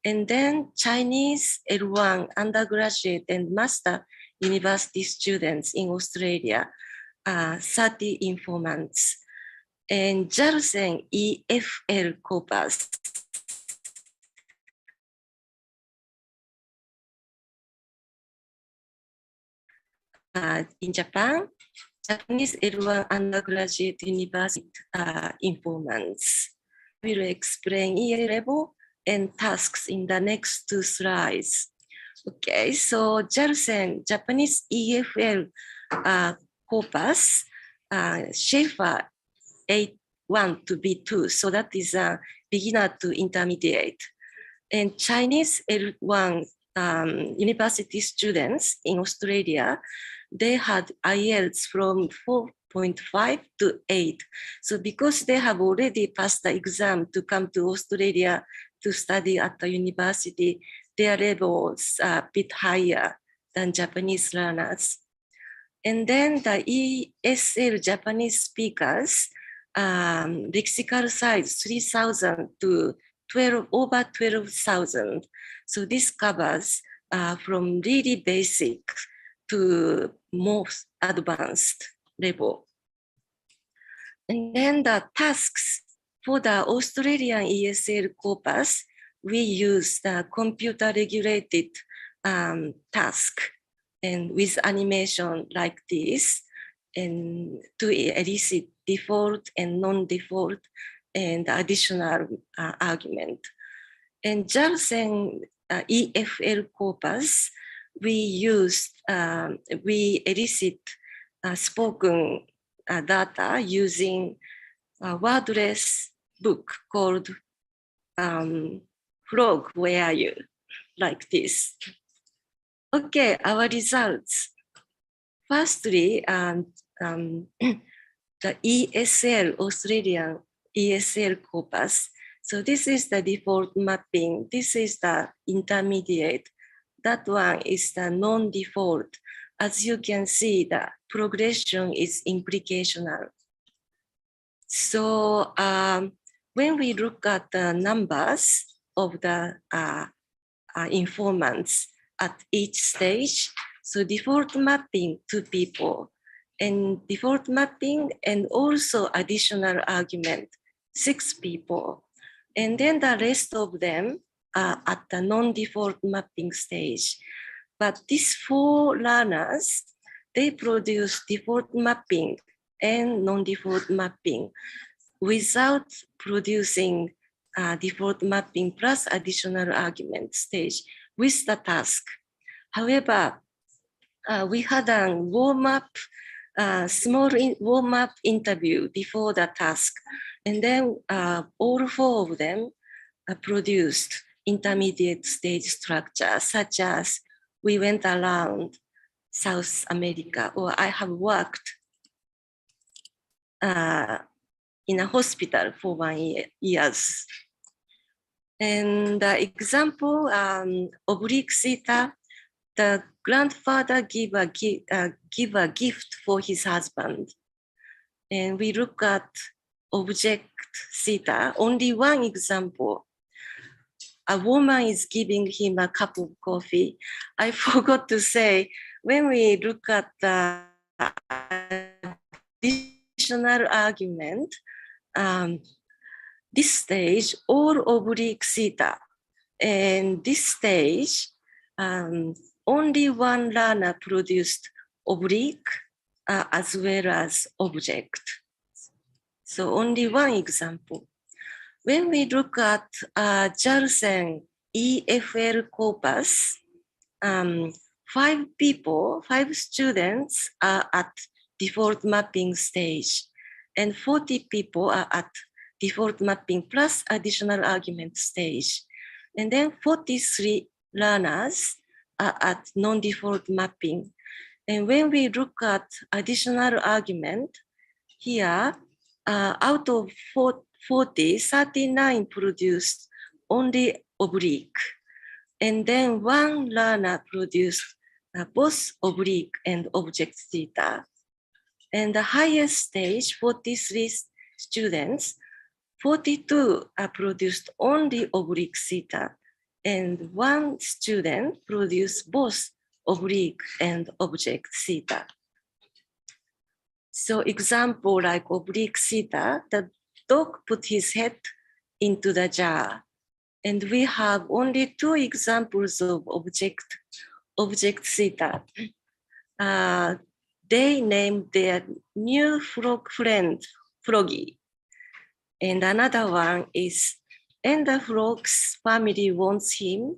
Speaker 4: And then Chinese L1 undergraduate and master university students in Australia, 30 informants. And Jarsen EFL corpus. In Japan, Japanese L1 undergraduate university informants. We will explain EA level and tasks in the next 2 slides. Okay, so Jarsen, Japanese EFL corpus, Schaefer A1 to B2, so that is a beginner to intermediate. And Chinese L1 university students in Australia, they had IELTS from 4.5 to 8. So because they have already passed the exam to come to Australia to study at the university, their levels are a bit higher than Japanese learners. And then the ESL Japanese speakers, lexical size 3,000 to over 12,000. So this covers from really basic to most advanced level. And then the tasks for the Australian ESL corpus, we use the computer regulated task and with animation like this, and to elicit default and non-default and additional argument. And Jarsen EFL corpus, we elicit spoken data using a wordless book called Frog, Where Are You? Like this. Okay, our results. Firstly, the ESL, Australian ESL corpus. So this is the default mapping. This is the intermediate. That one is the non-default. As you can see, the progression is implicational. So when we look at the numbers of the informants at each stage, so default mapping 2 people, and default mapping and also additional argument 6 people. And then the rest of them are at the non-default mapping stage. But these 4 learners, they produce default mapping and non-default mapping without producing default mapping plus additional argument stage with the task. However, we had a warm-up, small warm-up interview before the task. And then all 4 of them produced intermediate stage structure, such as we went around South America, or I have worked in a hospital for 1 year. And the example, oblique theta, the grandfather give a gift for his husband. And we look at object theta, only one example. A woman is giving him a cup of coffee. I forgot to say, when we look at the additional argument, this stage, all oblique theta. And this stage, only one learner produced oblique as well as object. So only one example. When we look at Jarsen EFL corpus, 5 students are at default mapping stage, and 40 people are at default mapping plus additional argument stage. And then 43 learners are at non-default mapping. And when we look at additional argument, here, out of 40, 39 produced only oblique. And then one learner produced both oblique and object theta. And the highest stage, 43 students, 42 are produced only oblique theta, and one student produced both oblique and object theta. So example like oblique theta, the dog put his head into the jar, and we have only 2 examples of object theta. They named their new frog friend Froggy. And another one is, and the frog's family wants him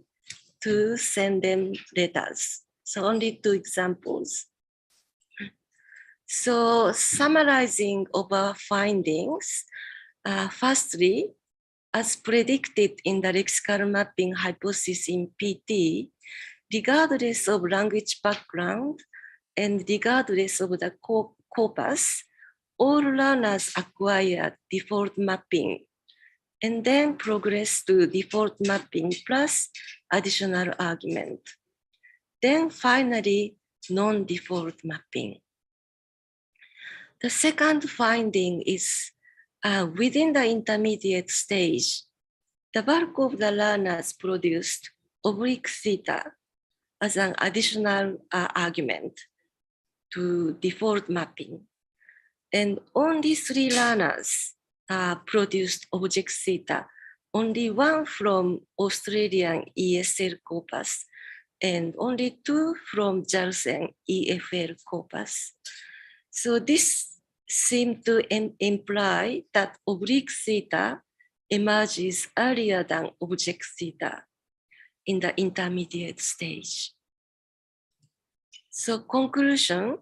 Speaker 4: to send them letters. So only 2 examples. So summarizing our findings, firstly, as predicted in the lexical mapping hypothesis in PT, regardless of language background and regardless of the corpus, all learners acquire default mapping and then progress to default mapping plus additional argument. Then finally, non-default mapping. The second finding is within the intermediate stage, the bulk of the learners produced oblique theta as an additional argument to default mapping. And only 3 learners produced object theta, only 1 from Australian ESL corpus, and only 2 from Jarsen EFL corpus. So this seemed to imply that oblique theta emerges earlier than object theta in the intermediate stage. So conclusion,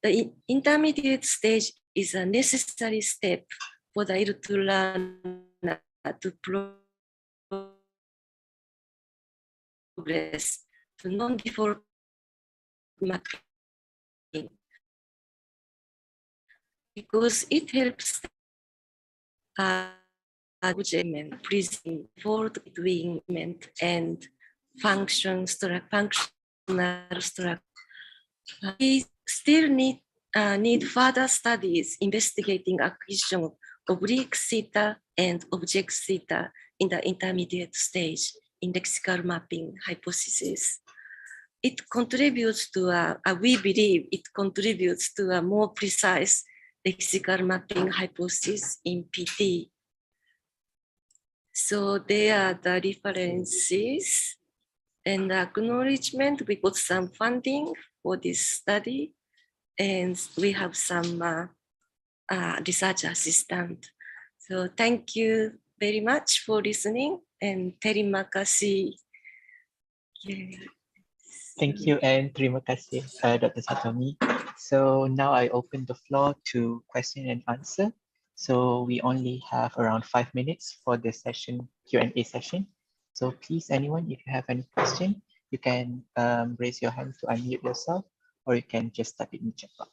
Speaker 4: the intermediate stage is a necessary step for the L2 learner to progress to non-default mapping, because it helps prism for development and functional structure. We still need further studies investigating acquisition of oblique theta and object theta in the intermediate stage in lexical mapping hypothesis. It contributes to we believe it contributes to a more precise lexical mapping hypothesis in PT. So there are the references and acknowledgement. We got some funding for this study, and we have some research assistant. So thank you very much for listening, and terima kasih.
Speaker 3: Thank you and terima kasih, Dr. Satomi. So now I open the floor to question and answer. So we only have around 5 minutes for this session, Q&A session. So please, anyone, if you have any question, you can raise your hand to unmute yourself, or you can just type it in the chat box.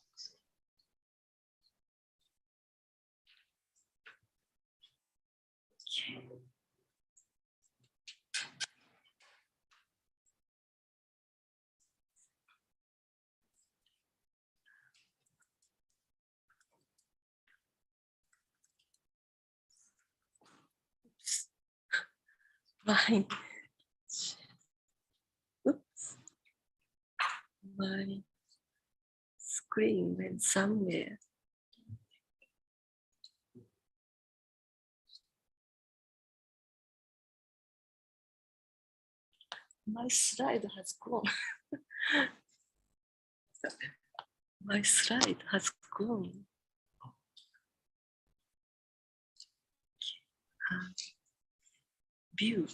Speaker 4: Fine. Oops. My screen went somewhere. My slide has gone. My slide has gone. View.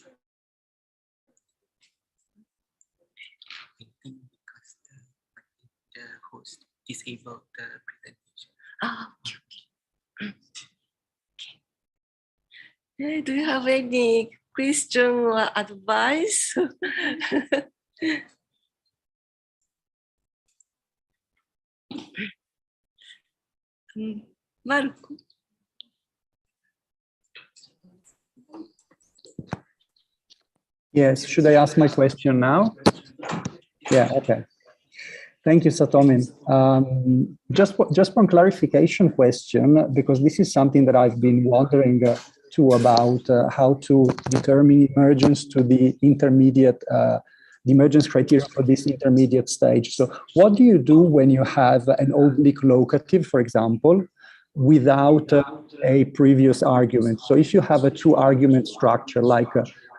Speaker 3: Because the host disabled the presentation.
Speaker 4: Ah, okay. Okay. Do you have any question or advice? Marco.
Speaker 12: Yes, should I ask my question now? Yeah, okay. Thank you, Satomi. Just one clarification question, because this is something that I've been wondering too about how to determine emergence to the intermediate, the emergence criteria for this intermediate stage. So what do you do when you have an oblique locative, for example, without a previous argument? So if you have a two-argument structure, like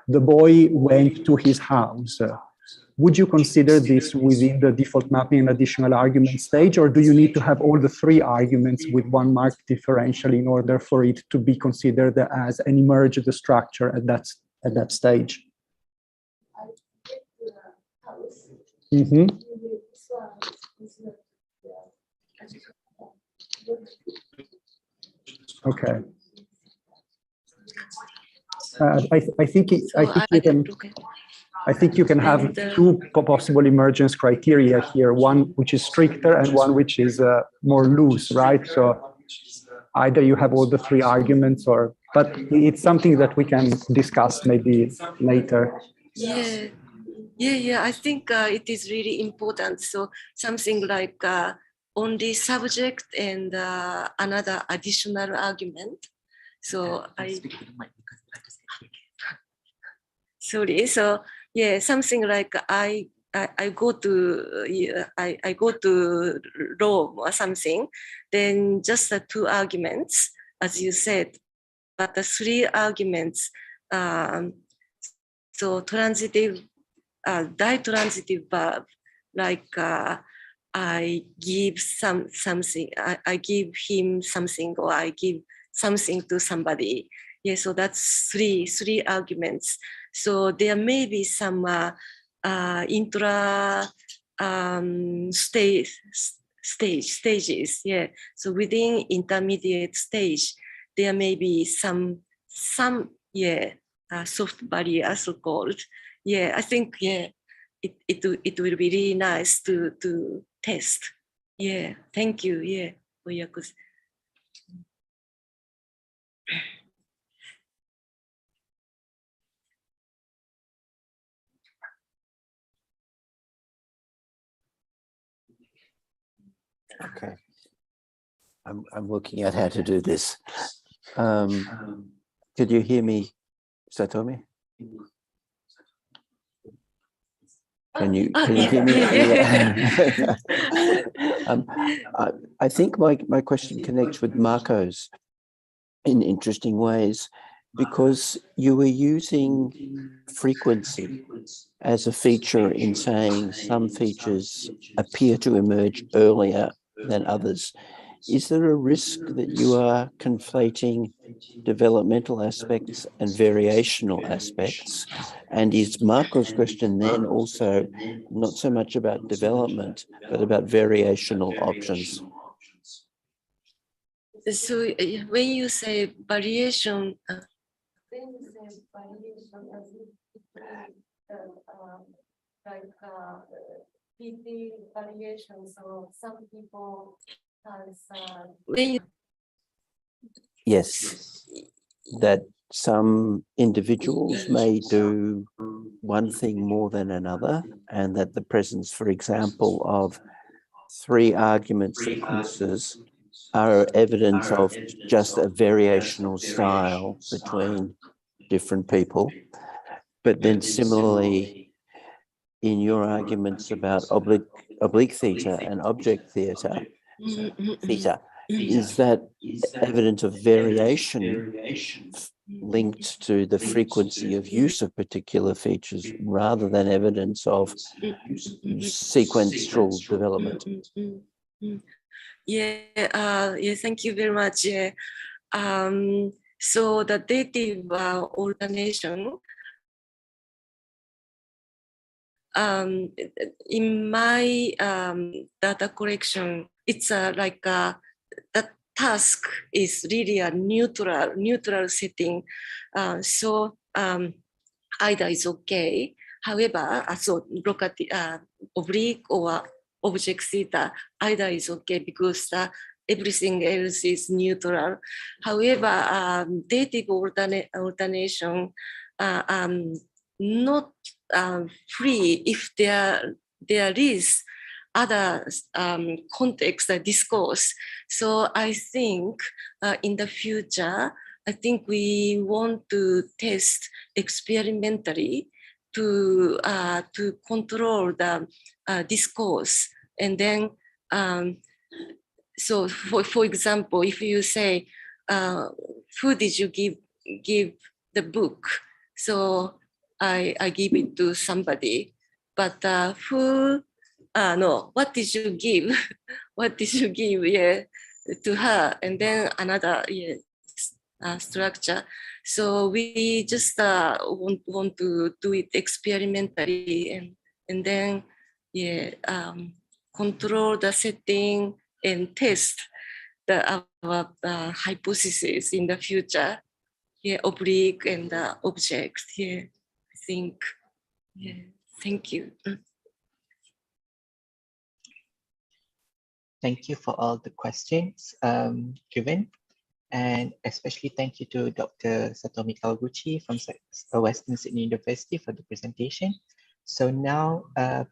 Speaker 12: the boy went to his house, would you consider this within the default mapping and additional argument stage, or do you need to have all the three arguments with one marked differential in order for it to be considered as an emerged structure at that stage? Mm-hmm. Okay. I think you can have two possible emergence criteria here, one which is stricter and one which is more loose, right? So either you have all the three arguments, or, but it's something that we can discuss maybe later.
Speaker 4: Yeah. I think it is really important. So something like only subject and another additional argument. So sorry. So yeah, something like I go to Rome or something, then just the two arguments, as you said, but the three arguments. So transitive, ditransitive verb, like I give something, I give him something, or I give something to somebody. Yeah, so that's three arguments. So there may be some intra stages. Yeah. So within intermediate stage, there may be some soft barrier, so called. Yeah, I think it will be really nice to test. Yeah, thank you. Yeah, for your question.
Speaker 13: Okay, I'm working out how to do this. Could you hear me, Satomi? Can you hear me? I think my question connects with Marco's in interesting ways, because you were using frequency as a feature in saying some features appear to emerge earlier than others. Is there a risk that you are conflating developmental aspects and variational aspects? And is Marco's question then also not so much about development, but about variational options?
Speaker 4: So when you say variation, like PT variation, so some people has
Speaker 13: yes, that some individuals may do one thing more than another, and that the presence, for example, of three argument sequences are evidence of just a variational style between different people. But then similarly, in your arguments about oblique theta and object theta, is that evidence of variation linked to the frequency of use of particular features rather than evidence of sequential development?
Speaker 4: Yeah, thank you very much. So the dative alternation, in my data collection, it's like the task is really a neutral setting. So either is okay. However, so oblique or object theta, either is okay because everything else is neutral. However, dative alternation not free if there is other context discourse. So I think in the future, I think we want to test experimentally to control the discourse, and then so for example, if you say who did you give the book, so I give it to somebody, but who no, what did you give? What did you give? Yeah, to her, and then another structure. So we just want to do it experimentally, and then control the setting and test our hypothesis in the future. Yeah, oblique and objects. Yeah, I think. Yeah, thank you.
Speaker 3: Thank you for all the questions given, and especially thank you to Dr. Satomi Kawaguchi from Western Sydney University for the presentation. So now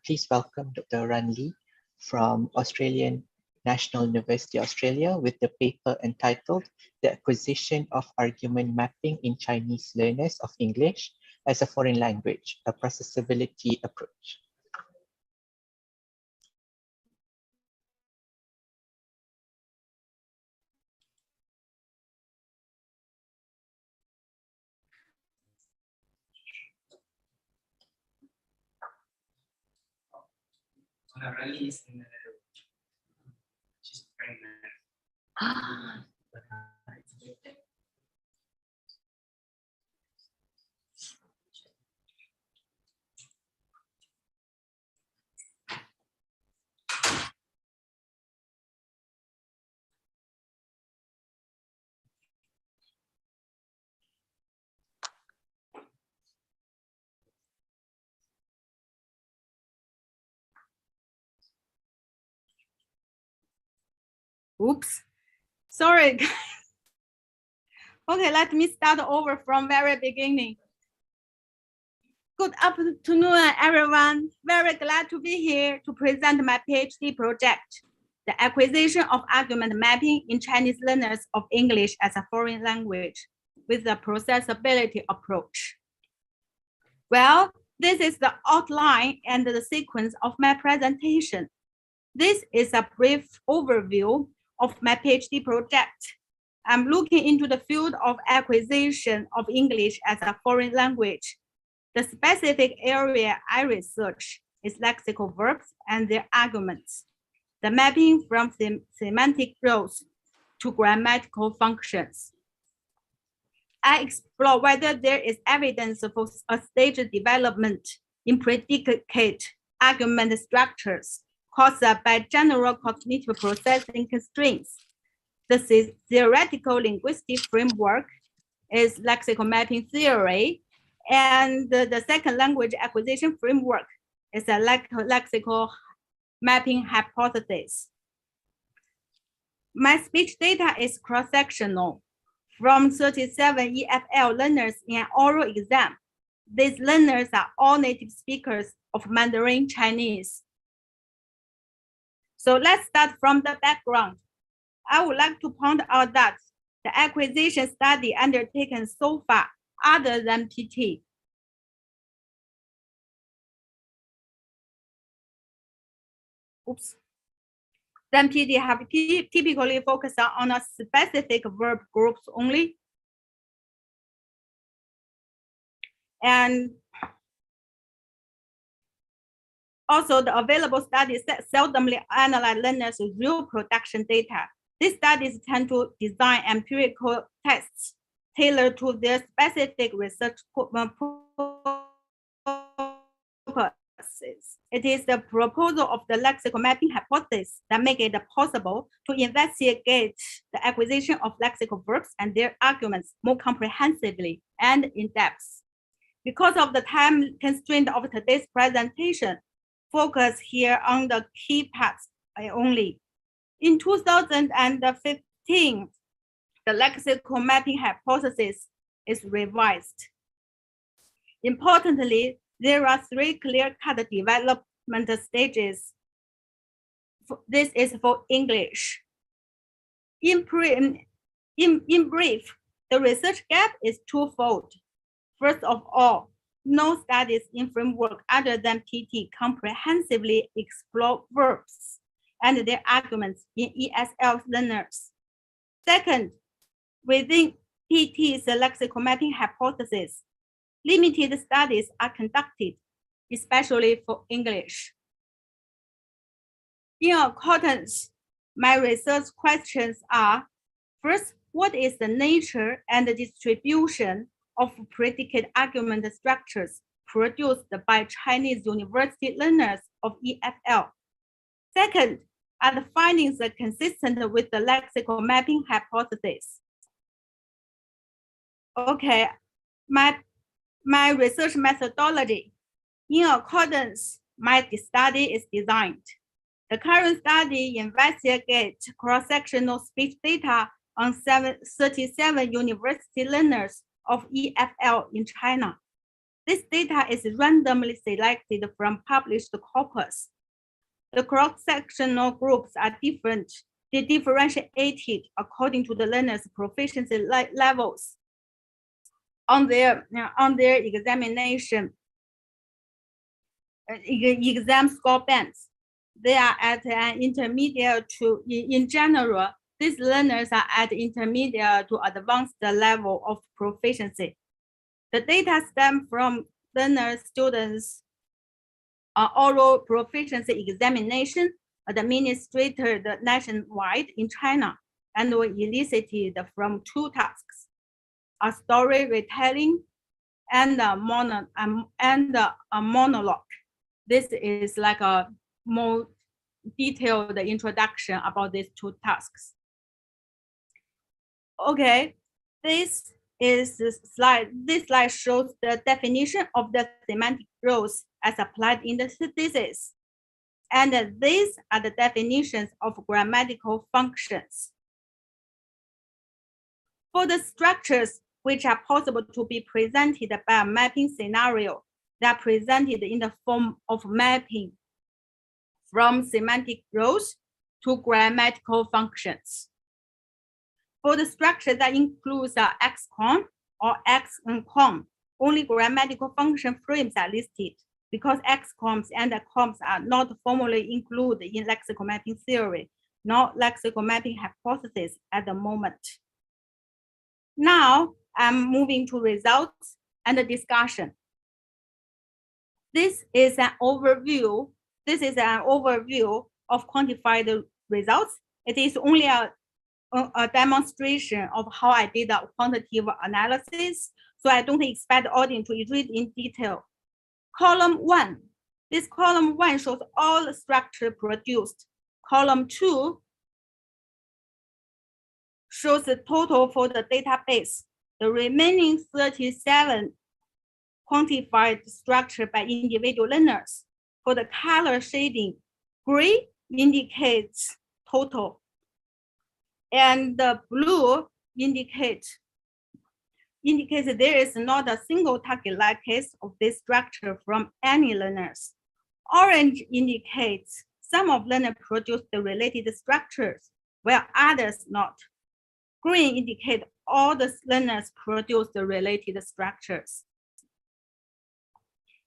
Speaker 3: please welcome Dr. Ran Lee from Australian National University Australia with the paper entitled The Acquisition of Argument Mapping in Chinese Learners of English as a Foreign Language, a Processability Approach.
Speaker 14: Oops, sorry. Okay, let me start over from very beginning. Good afternoon, everyone. Very glad to be here to present my PhD project, The Acquisition of Argument Mapping in Chinese Learners of English as a Foreign Language with the Processability Approach. Well, this is the outline and the sequence of my presentation. This is a brief overview of my PhD project. I'm looking into the field of acquisition of English as a foreign language. The specific area I research is lexical verbs and their arguments, the mapping from semantic roles to grammatical functions. I explore whether there is evidence for a stage development in predicate argument structures caused by general cognitive processing constraints. The theoretical linguistic framework is lexical mapping theory, and the second language acquisition framework is a lexical mapping hypothesis. My speech data is cross-sectional from 37 EFL learners in an oral exam. These learners are all native speakers of Mandarin Chinese. So let's start from the background. I would like to point out that the acquisition study undertaken so far, other than PT, Then PD have typically focused on a specific verb groups only. And also the available studies seldomly analyze learners' real production data. These studies tend to design empirical tests tailored to their specific research purposes. It is the proposal of the lexical mapping hypothesis that make it possible to investigate the acquisition of lexical verbs and their arguments more comprehensively and in depth. Because of the time constraint of today's presentation, focus here on the key parts only. In 2015, the lexical mapping hypothesis is revised. Importantly, there are 3 clear-cut development stages. This is for English. In brief, the research gap is twofold. First of all, no studies in framework other than PT comprehensively explore verbs and their arguments in ESL learners. Second, within PT's lexical mapping hypothesis, limited studies are conducted, especially for English. In accordance, my research questions are, first, what is the nature and the distribution of predicate argument structures produced by Chinese university learners of EFL? Second, are the findings consistent with the lexical mapping hypothesis? Okay, my research methodology. In accordance, my study is designed. The current study investigates cross-sectional speech data on 37 university learners of EFL in China. This data is randomly selected from published corpus. The cross-sectional groups are different. They differentiated according to the learners' proficiency levels on their examination exam score bands. They are at an intermediate to, in general, these learners are at intermediate to advanced level of proficiency. The data stem from learner students' oral proficiency examination administered nationwide in China and were elicited from 2 tasks: a story retelling and a monologue. This is like a more detailed introduction about these 2 tasks. Okay, this is the slide. This slide shows the definition of the semantic roles as applied in the thesis. And these are the definitions of grammatical functions. For the structures which are possible to be presented by a mapping scenario, they are presented in the form of mapping from semantic roles to grammatical functions. For the structure that includes XCOM or XCOM, only grammatical function frames are listed because XCOMs and COMs are not formally included in lexical mapping theory, nor lexical mapping hypothesis at the moment. Now, I'm moving to results and the discussion. This is an overview. This is an overview of quantified results. It is only a demonstration of how I did a quantitative analysis, so I don't expect the audience to read in detail. Column 1. This column 1 shows all the structure produced. Column 2 shows the total for the database. The remaining 37 quantified structure by individual learners. For the color shading, gray indicates total, and the blue indicates there is not a single target-like case of this structure from any learners. Orange indicates some of learners produce the related structures, while others not. Green indicates all the learners produce the related structures.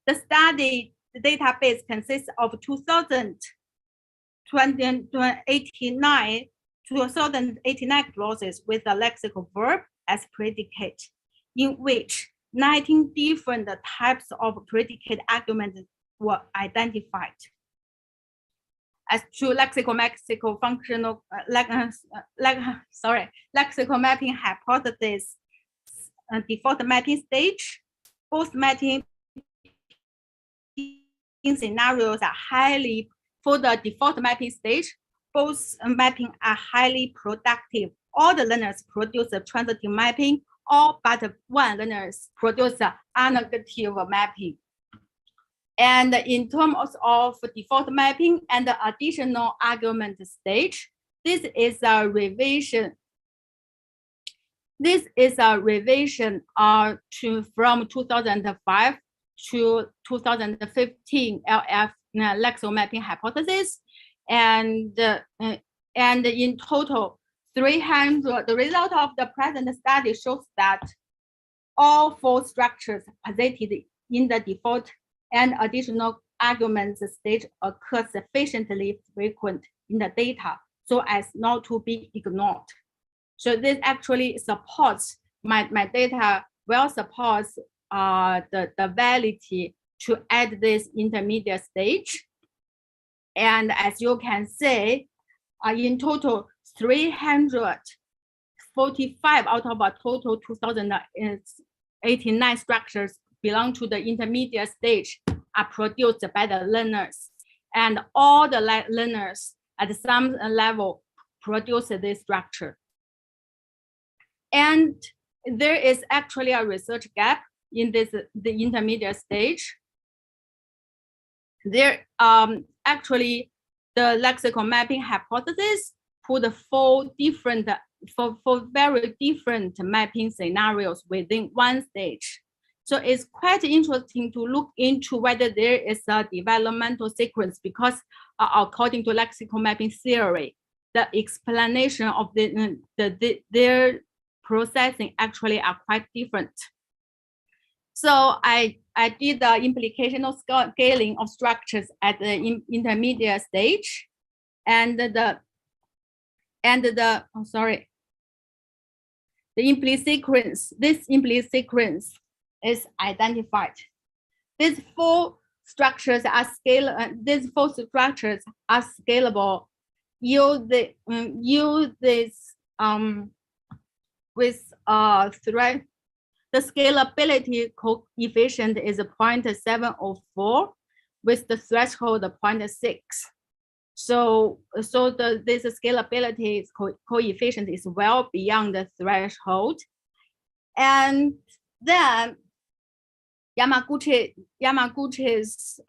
Speaker 14: The study database consists of 2,000 2089 clauses with the lexical verb as predicate, in which 19 different types of predicate arguments were identified. As to lexical functional lexical mapping hypothesis default mapping stage, both mapping scenarios are highly, for the default mapping stage, both mapping are highly productive. All the learners produce a transitive mapping, all but one learners produce a negative mapping. And in terms of default mapping and the additional argument stage, this is a revision. This is a revision from 2005 to 2015 LF lexical mapping hypothesis, and in total 300. The result of the present study shows that all 4 structures posited in the default and additional arguments stage occur sufficiently frequent in the data so as not to be ignored. So this actually supports my data well supports the validity to add this intermediate stage. And as you can see, in total 345 out of a total 2089 structures belong to the intermediate stage are produced by the learners, and all the learners at some level produce this structure. And there is actually a research gap in the intermediate stage. There actually the lexical mapping hypothesis put 4 very different mapping scenarios within one stage. So it's quite interesting to look into whether there is a developmental sequence, because according to lexical mapping theory, the explanation of their processing actually are quite different. So I did the implicational scaling of structures at the intermediate stage, and the implicit sequence. This implicit sequence is identified. These 4 structures are scalable. Use this with thread. The scalability coefficient is 0.704 with the threshold 0.6. So this scalability coefficient is well beyond the threshold. And then Yamaguchi's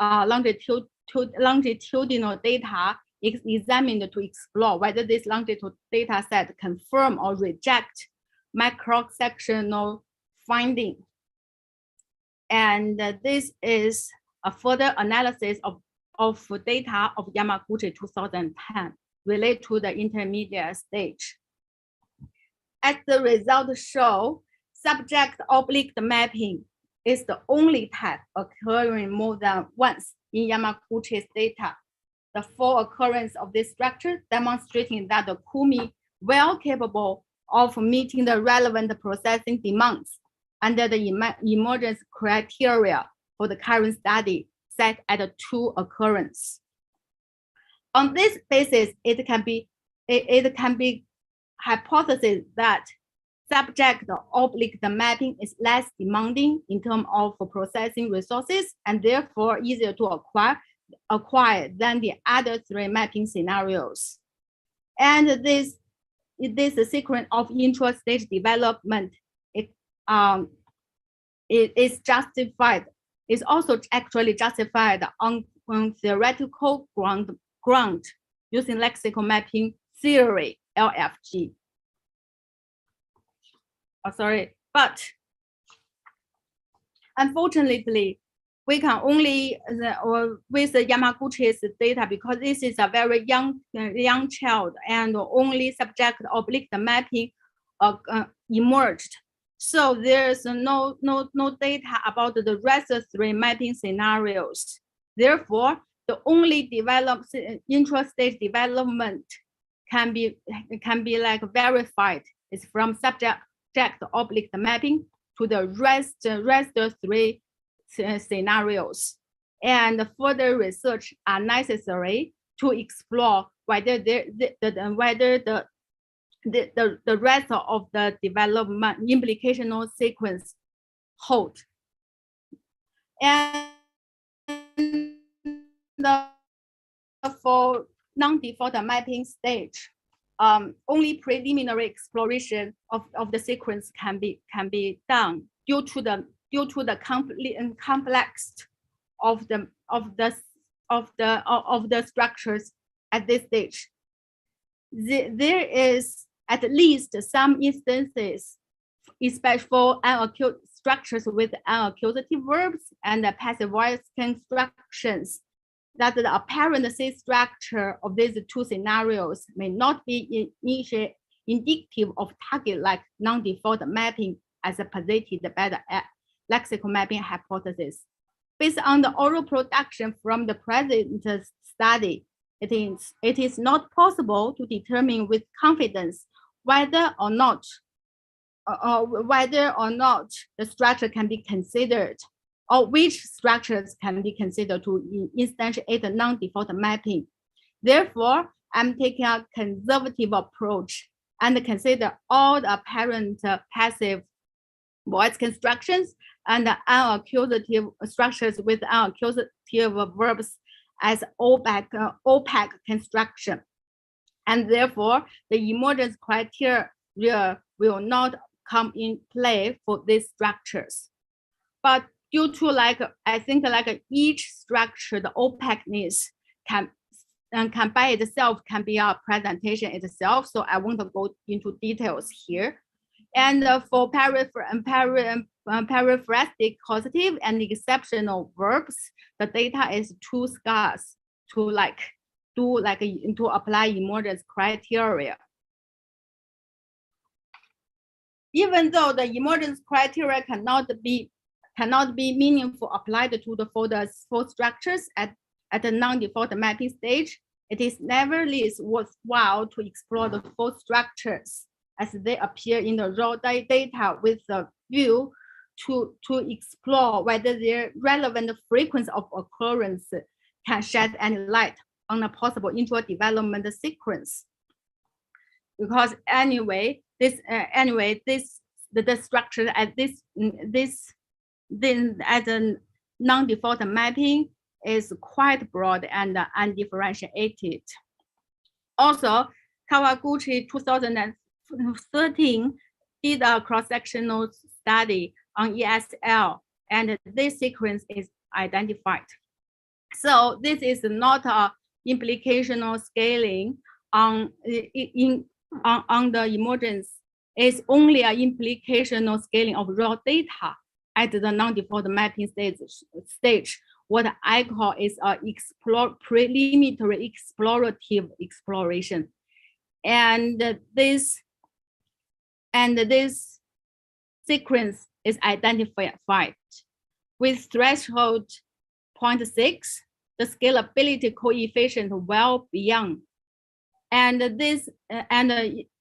Speaker 14: longitudinal data is examined to explore whether this longitudinal data set confirm or reject micro-sectional finding. And this is a further analysis of data of Yamaguchi 2010 related to the intermediate stage. As the results show, subject-object mapping is the only type occurring more than once in Yamaguchi's data. The 4 occurrence of this structure demonstrating that the Kumi well capable of meeting the relevant processing demands under the emergence criteria for the current study set at 2 occurrence. On this basis, it can be hypothesized that subject-object mapping is less demanding in terms of processing resources and therefore easier to acquire than the other 3 mapping scenarios. And this sequence of intra-stage development is justified. It's also actually justified on theoretical ground using lexical mapping theory, LFG. But unfortunately, we can only with the Yamaguchi's data, because this is a very young child and only subject-object mapping emerged. So there's no data about the rest of 3 mapping scenarios. Therefore, the only intra-stage development can be like verified is from subject-object mapping to the rest three scenarios, and further research are necessary to explore whether the rest of the development implicational sequence hold. And for non-default mapping stage, only preliminary exploration of the sequence can be done due to the complex of the structures at this stage. There is at least some instances, especially for structures with unaccusative verbs and passive voice constructions, that the apparent C structure of these two scenarios may not be indicative of target-like non-default mapping as posited by the lexical mapping hypothesis. Based on the oral production from the present study, it is not possible to determine with confidence whether or not the structure can be considered, or which structures can be considered to instantiate the non-default mapping. Therefore, I'm taking a conservative approach and consider all the apparent passive voice constructions and the unaccusative structures with unaccusative verbs as opaque construction. And therefore, the emergence criteria will not come in play for these structures. But due to I think each structure, the opaqueness can by itself can be a presentation itself. So I won't go into details here. And for periphrastic causative and exceptional verbs, the data is too scarce to to apply emergence criteria. Even though the emergence criteria cannot be meaningful applied to the four structures at the non-default mapping stage, it is nevertheless worthwhile to explore the four structures as they appear in the raw data with a view to explore whether their relevant frequency of occurrence can shed any light on a possible intra-development sequence. Because the structure at as a non-default mapping is quite broad and undifferentiated. Also, Kawaguchi 2013 did a cross-sectional study on ESL, and this sequence is identified. So this is not a implicational scaling on the emergence. It's only an implicational scaling of raw data at the non-default mapping stage. What I call is a preliminary explorative exploration. And this sequence is identified with threshold 0.6, the scalability coefficient well beyond. And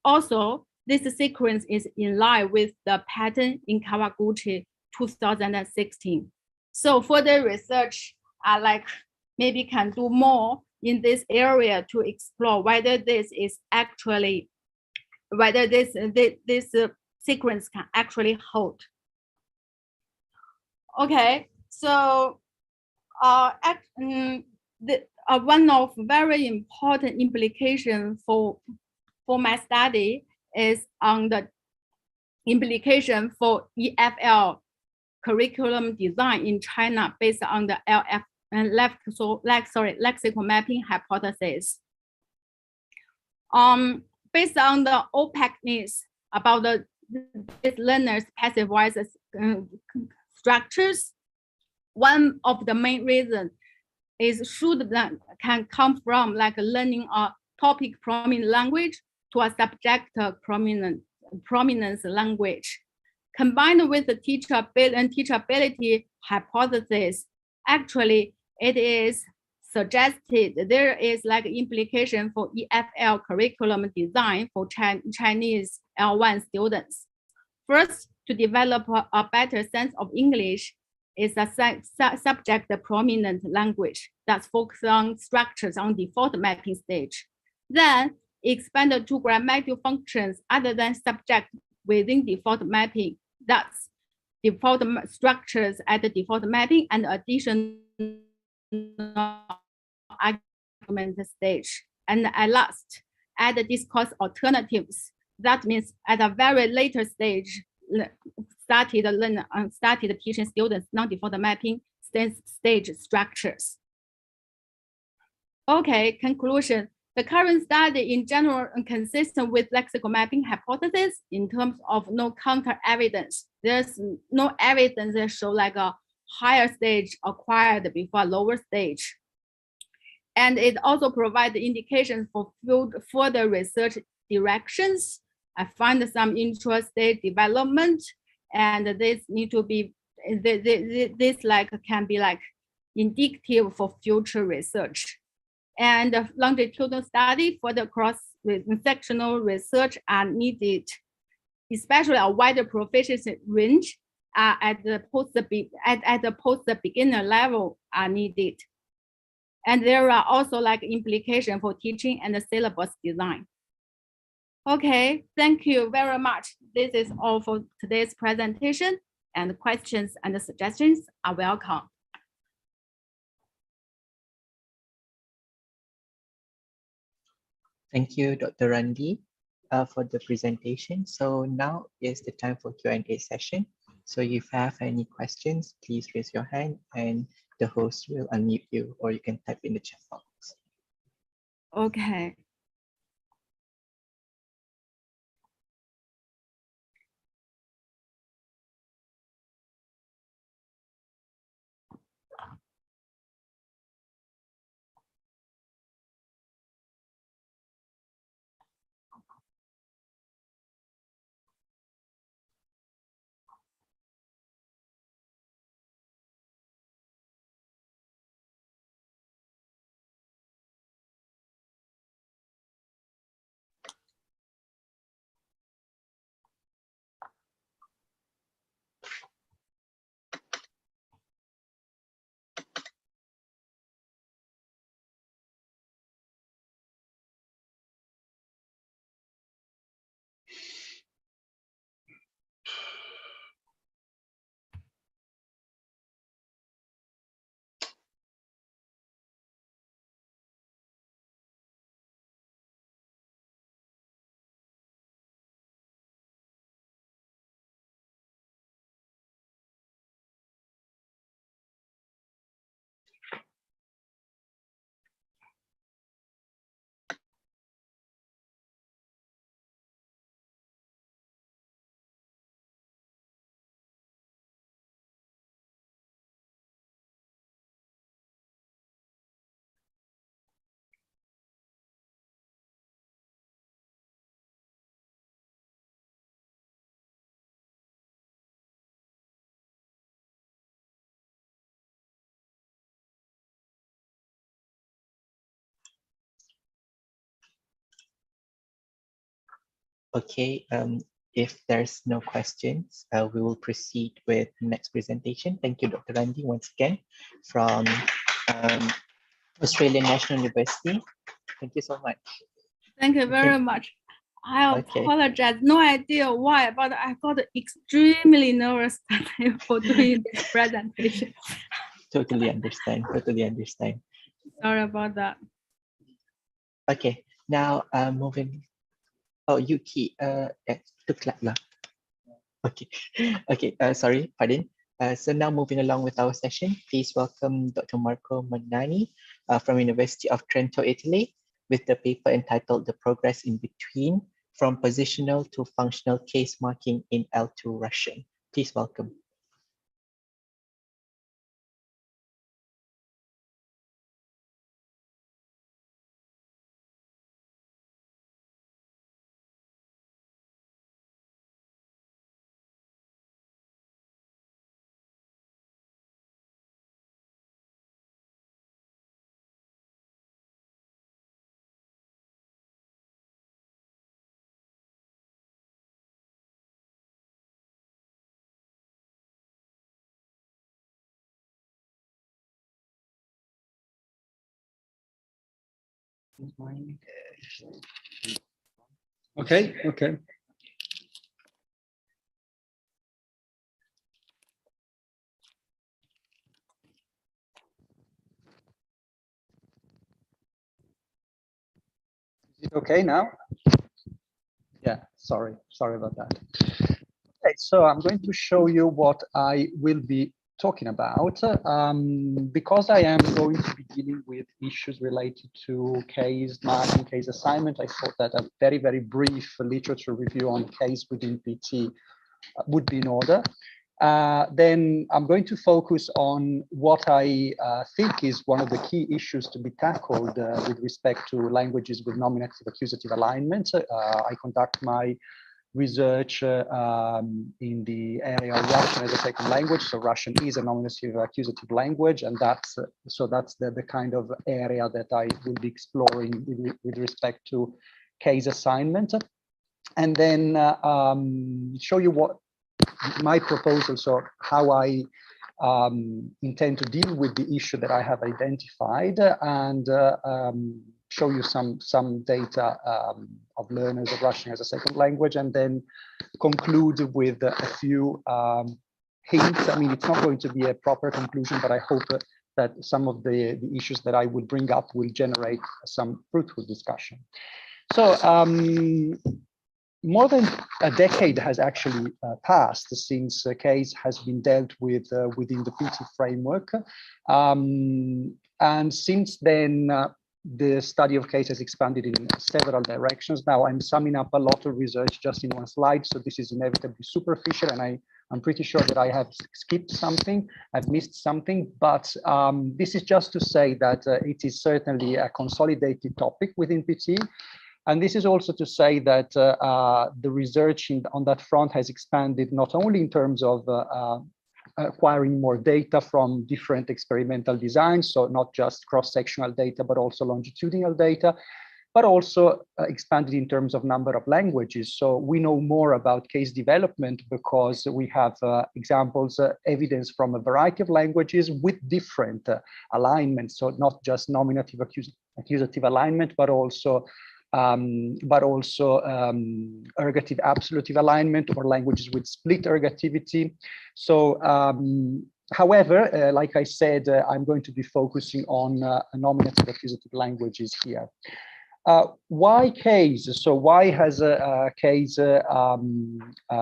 Speaker 14: also this sequence is in line with the pattern in Kawaguchi 2016. So further research maybe can do more in this area to explore whether this is actually, whether this sequence can actually hold. Okay, so one of very important implications for my study is on the implication for EFL curriculum design in China based on the lexical mapping hypothesis. Based on the opaqueness about these learners' passive voice structures, one of the main reasons is can come from learning a topic prominent language to a subject prominence language. Combined with the teachability hypothesis, actually it is suggested there is like implication for EFL curriculum design for Chinese L1 students. First, to develop a better sense of English is a subject prominent language that focuses on structures on default mapping stage. Then expand to grammatical functions other than subject within default mapping. That's default structures at the default mapping and additional argument stage. And at last, add discourse alternatives. That means at a very later stage, started teaching students non-default mapping stage structures. Okay, conclusion. The current study in general consistent with lexical mapping hypothesis in terms of no counter evidence. There's no evidence that show like a higher stage acquired before a lower stage. And it also provides indications for further research directions. I find some intra-stage development, and this need to be this like can be like indicative for future research. And longitudinal study for the cross-sectional research are needed, especially a wider proficiency range at the post-beginner level are needed. And there are also like implications for teaching and the syllabus design. Okay, thank you very much. This is all for today's presentation, and questions and suggestions are welcome.
Speaker 3: Thank you, Dr. Randi, for the presentation. So now is the time for Q&A session. So if you have any questions, please raise your hand and the host will unmute you, or you can type in the chat box.
Speaker 14: Okay.
Speaker 3: Okay, if there's no questions, we will proceed with the next presentation. Thank you, Dr. Randi, once again from Australian National University. Thank you so much.
Speaker 14: Thank you very much. I apologize, no idea why, but I got extremely nervous for doing this presentation.
Speaker 3: Totally understand, totally understand.
Speaker 14: Sorry about that.
Speaker 3: Okay, now moving. Oh, Yuki, to clap lah. Okay, okay, sorry, pardon. So now moving along with our session, please welcome Dr. Marco Magnani from University of Trento, Italy, with the paper entitled The Progress in Between from Positional to Functional Case Marking in L2 Russian. Please welcome.
Speaker 12: Okay, okay. Is it okay now? Yeah, sorry about that. Okay, so I'm going to show you what I will be talking about. Because I am going to be dealing with issues related to case marking, case assignment, I thought that a very, very brief literature review on case within PT would be in order. Then I'm going to focus on what I think is one of the key issues to be tackled with respect to languages with nominative accusative alignment. I conduct my research in the area of Russian as a second language. So Russian is a nominative accusative language, and that's the kind of area that I will be exploring with respect to case assignment. And then show you what my proposals are, how I intend to deal with the issue that I have identified, and show you some data of learners of Russian as a second language, and then conclude with a few hints. I mean, it's not going to be a proper conclusion, but I hope that some of the issues that I will bring up will generate some fruitful discussion. So more than a decade has actually passed since case has been dealt with within the PT framework. And since then, the study of case has expanded in several directions. Now I'm summing up a lot of research just in one slide, so this is inevitably superficial, and I'm pretty sure that I have skipped something, I've missed something, but this is just to say that it is certainly a consolidated topic within PT. And this is also to say that the research on that front has expanded not only in terms of acquiring more data from different experimental designs, so not just cross-sectional data, but also longitudinal data, but also expanded in terms of number of languages. So we know more about case development because we have examples, evidence from a variety of languages with different alignments. So not just nominative accusative alignment, but also ergative absolutive alignment, or languages with split ergativity. So however, like I said, I'm going to be focusing on nominative accusative languages here. Why case? So why has a case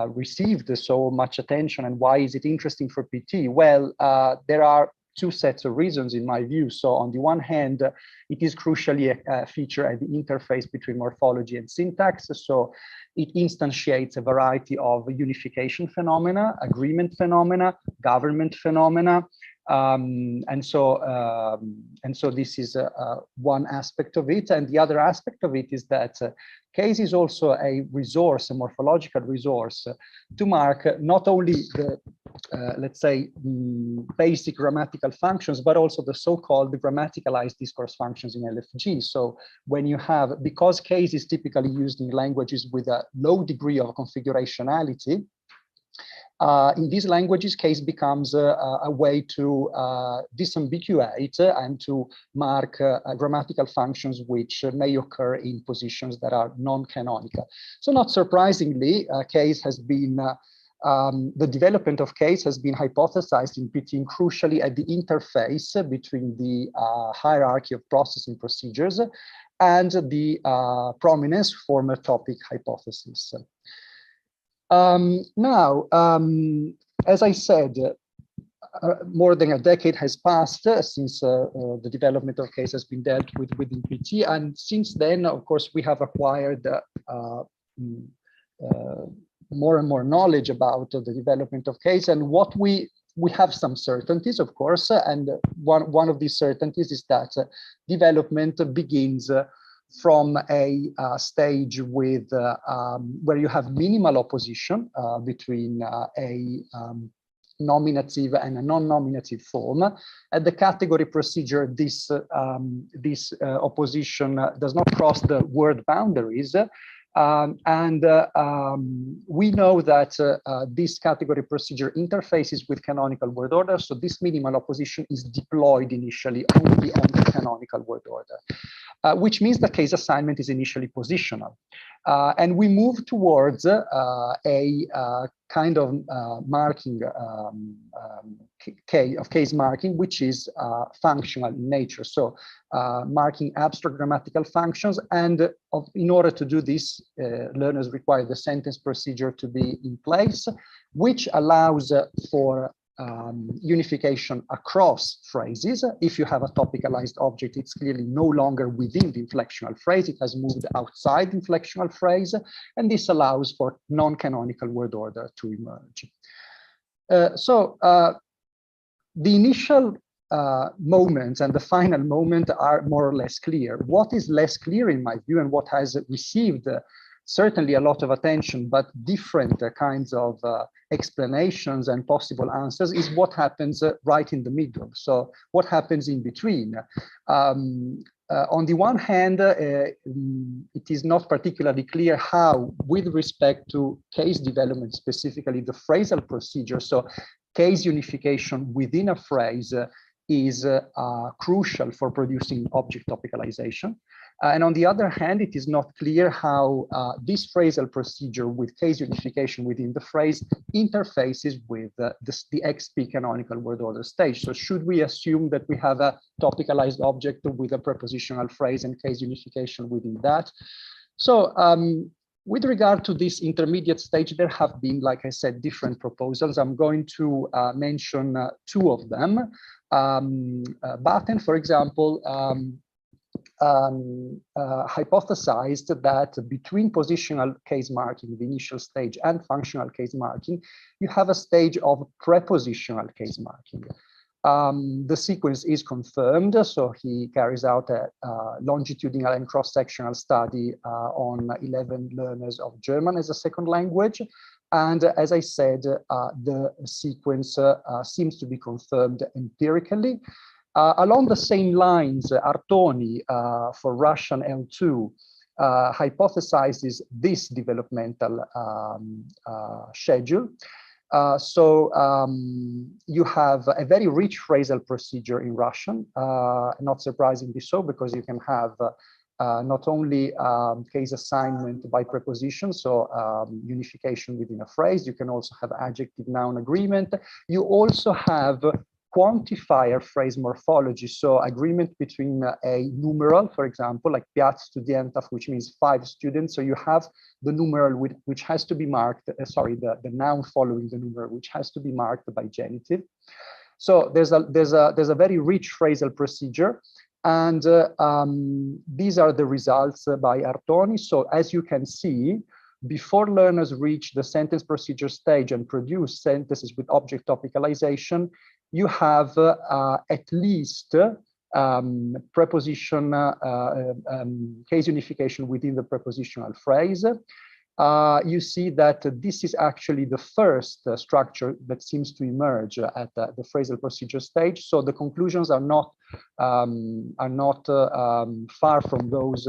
Speaker 12: received so much attention, and why is it interesting for PT? Well, there are two sets of reasons in my view. So on the one hand, it is crucially a feature at the interface between morphology and syntax. So it instantiates a variety of unification phenomena, agreement phenomena, government phenomena. And so this is one aspect of it. And the other aspect of it is that case is also a resource, a morphological resource to mark not only the, let's say, basic grammatical functions, but also the so-called grammaticalized discourse functions in LFG. So when you have, because case is typically used in languages with a low degree of configurationality, in these languages, case becomes a way to disambiguate and to mark grammatical functions which may occur in positions that are non-canonical. So not surprisingly, case has been, the development of case has been hypothesized in PT crucially at the interface between the hierarchy of processing procedures and the prominence former topic hypothesis. Now, as I said, more than a decade has passed since the development of case has been dealt with within PT, and since then, of course, we have acquired more and more knowledge about the development of case, and what we have some certainties, of course, and one of these certainties is that development begins from a stage with where you have minimal opposition between a nominative and a non-nominative form. At the category procedure, this opposition does not cross the word boundaries. We know that this category procedure interfaces with canonical word order, so this minimal opposition is deployed initially only on the canonical word order. which means the case assignment is initially positional. And we move towards a kind of marking case marking, which is functional in nature. So marking abstract grammatical functions, and in order to do this, learners require the sentence procedure to be in place, which allows for unification across phrases. If you have a topicalized object, it's clearly no longer within the inflectional phrase, it has moved outside the inflectional phrase, and this allows for non-canonical word order to emerge. The initial moments and the final moment are more or less clear. What is less clear in my view, and what has received certainly a lot of attention, but different kinds of explanations and possible answers, is what happens right in the middle. So what happens in between? On the one hand, it is not particularly clear how, with respect to case development, specifically the phrasal procedure, so case unification within a phrase is crucial for producing object topicalization. And on the other hand, it is not clear how this phrasal procedure with case unification within the phrase interfaces with the XP canonical word order stage. So should we assume that we have a topicalized object with a prepositional phrase and case unification within that? So with regard to this intermediate stage, there have been, like I said, different proposals. I'm going to mention two of them. Batten, for example, hypothesized that between positional case marking, the initial stage, and functional case marking, you have a stage of prepositional case marking. The sequence is confirmed, so he carries out a longitudinal and cross-sectional study on 11 learners of German as a second language. And as I said, the sequence seems to be confirmed empirically. Along the same lines, Artoni for Russian L2 hypothesizes this developmental schedule. You have a very rich phrasal procedure in Russian, not surprisingly so, because you can have not only case assignment by preposition, so unification within a phrase, you can also have adjective-noun agreement. You also have quantifier phrase morphology, so agreement between a numeral, for example, like piat studentov, which means 5 students. So you have the numeral which has to be marked, the noun following the numeral, which has to be marked by genitive. So there's a very rich phrasal procedure, and these are the results by Artoni. So as you can see, before learners reach the sentence procedure stage and produce sentences with object topicalization, you have at least preposition case unification within the prepositional phrase. You see that this is actually the first structure that seems to emerge at the phrasal procedure stage. So the conclusions are not far from those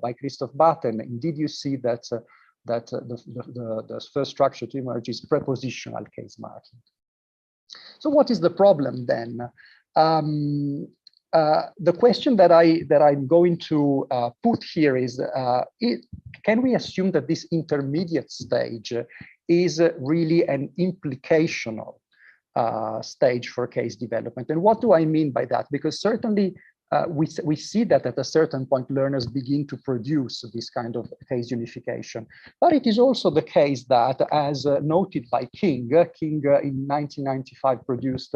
Speaker 12: by Christoph Batten. Indeed, you see that the first structure to emerge is prepositional case marking. So what is the problem then? The question that I'm going to put here is, can we assume that this intermediate stage is really an implicational stage for case development? And what do I mean by that? Because certainly we see that at a certain point learners begin to produce this kind of case unification. But it is also the case that, as noted by King in 1995 produced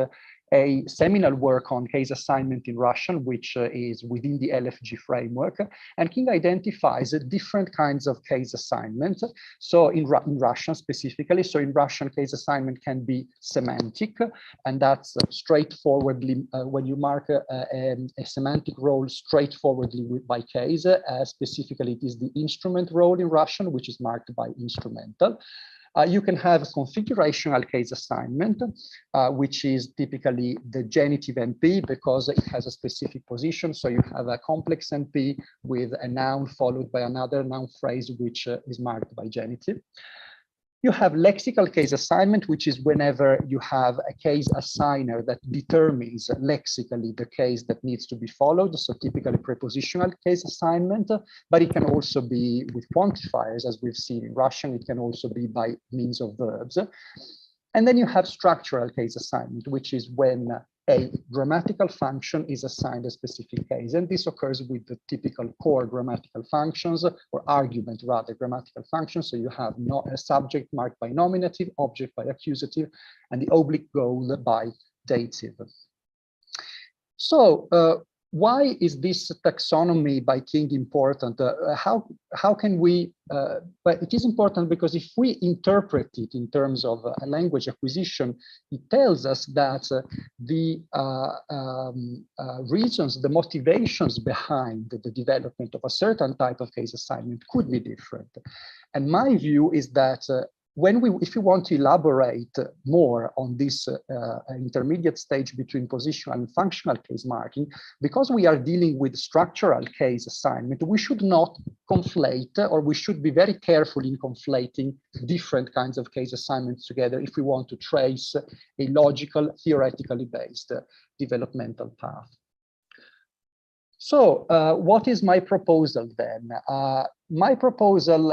Speaker 12: a seminal work on case assignment in Russian, which is within the LFG framework. And King identifies different kinds of case assignment. So in Russian specifically, so in Russian case assignment can be semantic, and that's straightforwardly, when you mark a semantic role straightforwardly by case, specifically it is the instrument role in Russian, which is marked by instrumental. You can have configurational case assignment, which is typically the genitive NP because it has a specific position. So you have a complex NP with a noun followed by another noun phrase, which is marked by genitive. You have lexical case assignment, which is whenever you have a case assigner that determines lexically the case that needs to be followed. So typically prepositional case assignment, but it can also be with quantifiers, as we've seen in Russian. It can also be by means of verbs. And then you have structural case assignment, which is when a grammatical function is assigned a specific case. And this occurs with the typical core grammatical functions, or argument rather, grammatical functions. So you have a subject marked by nominative, object by accusative, and the oblique goal by dative. So why is this taxonomy by King important? How can we, but it is important because if we interpret it in terms of a language acquisition, it tells us that the reasons, the motivations behind the development of a certain type of case assignment could be different. And my view is that if you want to elaborate more on this intermediate stage between positional and functional case marking, because we are dealing with structural case assignment, we should not conflate, or we should be very careful in conflating different kinds of case assignments together if we want to trace a logical, theoretically based developmental path. So what is my proposal then? My proposal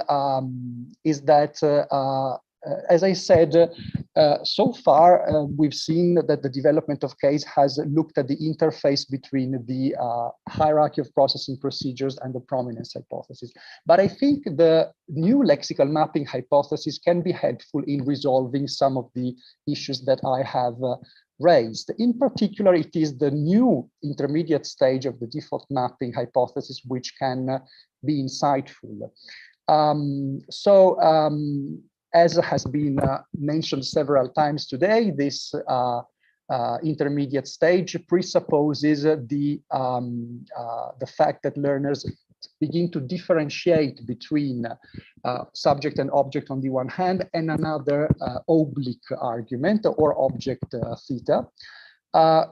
Speaker 12: is that, as I said, so far we've seen that the development of case has looked at the interface between the hierarchy of processing procedures and the prominence hypothesis. But I think the new lexical mapping hypothesis can be helpful in resolving some of the issues that I have raised. In particular, it is the new intermediate stage of the default mapping hypothesis which can be insightful. As has been mentioned several times today, this intermediate stage presupposes the fact that learners begin to differentiate between subject and object on the one hand and another oblique argument or object theta,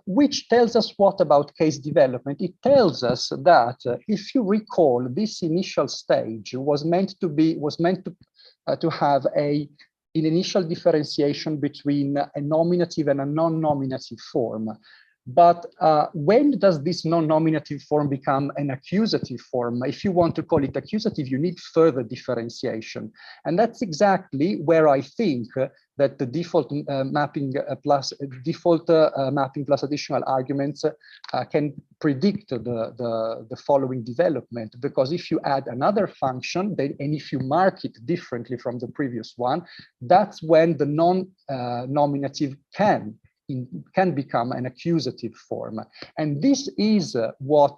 Speaker 12: which tells us what about case development? It tells us that if you recall, this initial stage was meant to have an initial differentiation between a nominative and a non-nominative form. But when does this non-nominative form become an accusative form? If you want to call it accusative, you need further differentiation. And that's exactly where I think that the default mapping plus additional arguments can predict the following development. Because if you add another function, and if you mark it differently from the previous one, that's when the non-nominative can become an accusative form. And this is what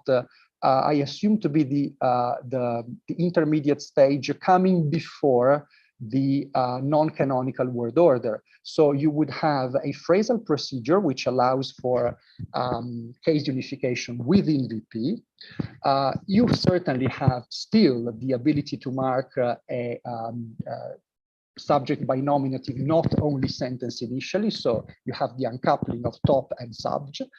Speaker 12: I assume to be the intermediate stage coming before the non-canonical word order. So you would have a phrasal procedure which allows for case unification within VP. You certainly have still the ability to mark a subject by nominative, not only sentence initially, so you have the uncoupling of top and subject,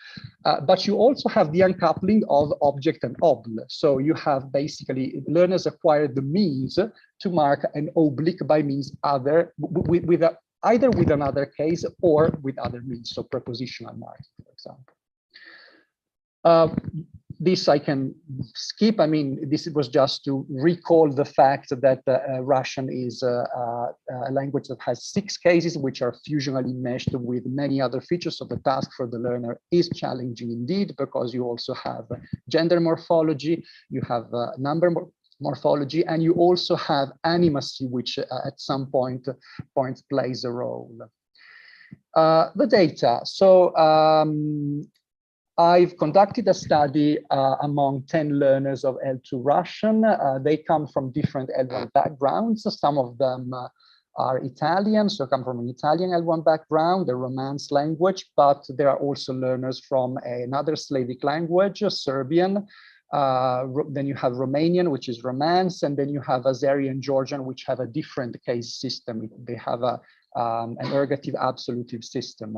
Speaker 12: but you also have the uncoupling of object and obl. So you have basically learners acquire the means to mark an oblique by means other, either with another case or with other means, so prepositional marking, for example. This I can skip. I mean, this was just to recall the fact that Russian is a language that has 6 cases, which are fusionally meshed with many other features. So the task for the learner is challenging indeed, because you also have gender morphology, you have number morphology, and you also have animacy, which at some point plays a role. The data. So I've conducted a study among 10 learners of L2 Russian. They come from different L1 backgrounds. Some of them are Italian, so come from an Italian L1 background, a Romance language, but there are also learners from another Slavic language, Serbian. Then you have Romanian, which is Romance, and then you have Azeri, Georgian, which have a different case system. They have an ergative absolutive system.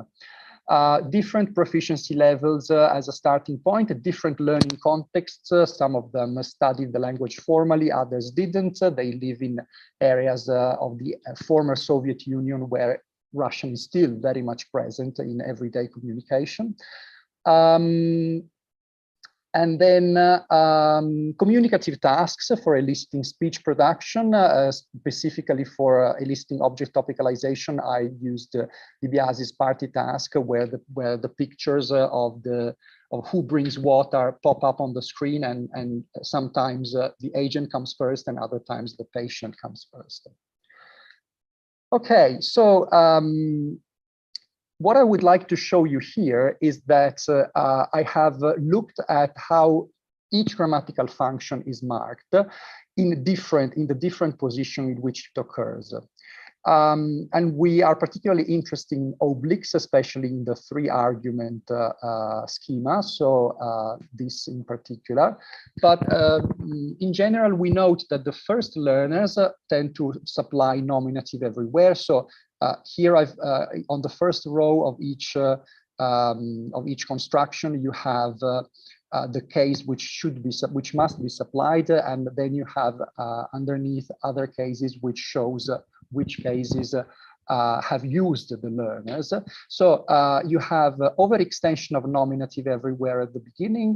Speaker 12: different proficiency levels as a starting point, different learning contexts. Some of them studied the language formally, others didn't. They live in areas of the former Soviet Union where Russian is still very much present in everyday communication. And then communicative tasks for eliciting speech production, specifically for eliciting object topicalization. I used DiBiase's party task, where the pictures of who brings water pop up on the screen, and sometimes the agent comes first, and other times the patient comes first. Okay, so what I would like to show you here is that I have looked at how each grammatical function is marked in the different position in which it occurs. And we are particularly interested in obliques, especially in the three argument schema. So this in particular, but in general, we note that the first learners tend to supply nominative everywhere. So here I've on the first row of each construction, you have the case which must be supplied, and then you have underneath other cases which shows which cases have used the learners. So you have overextension of nominative everywhere at the beginning,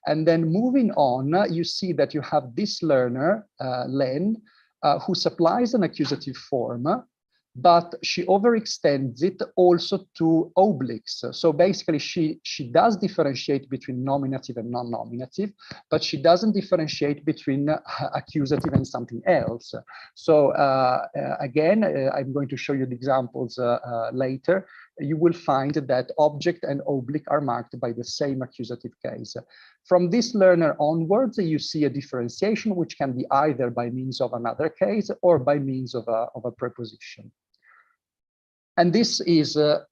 Speaker 12: and then moving on, you see that you have this learner, Len, who supplies an accusative form, but she overextends it also to obliques. So basically, she does differentiate between nominative and non-nominative, but she doesn't differentiate between accusative and something else. So again, I'm going to show you the examples later. You will find that object and oblique are marked by the same accusative case. From this learner onwards, you see a differentiation, which can be either by means of another case or by means of a preposition. And this is the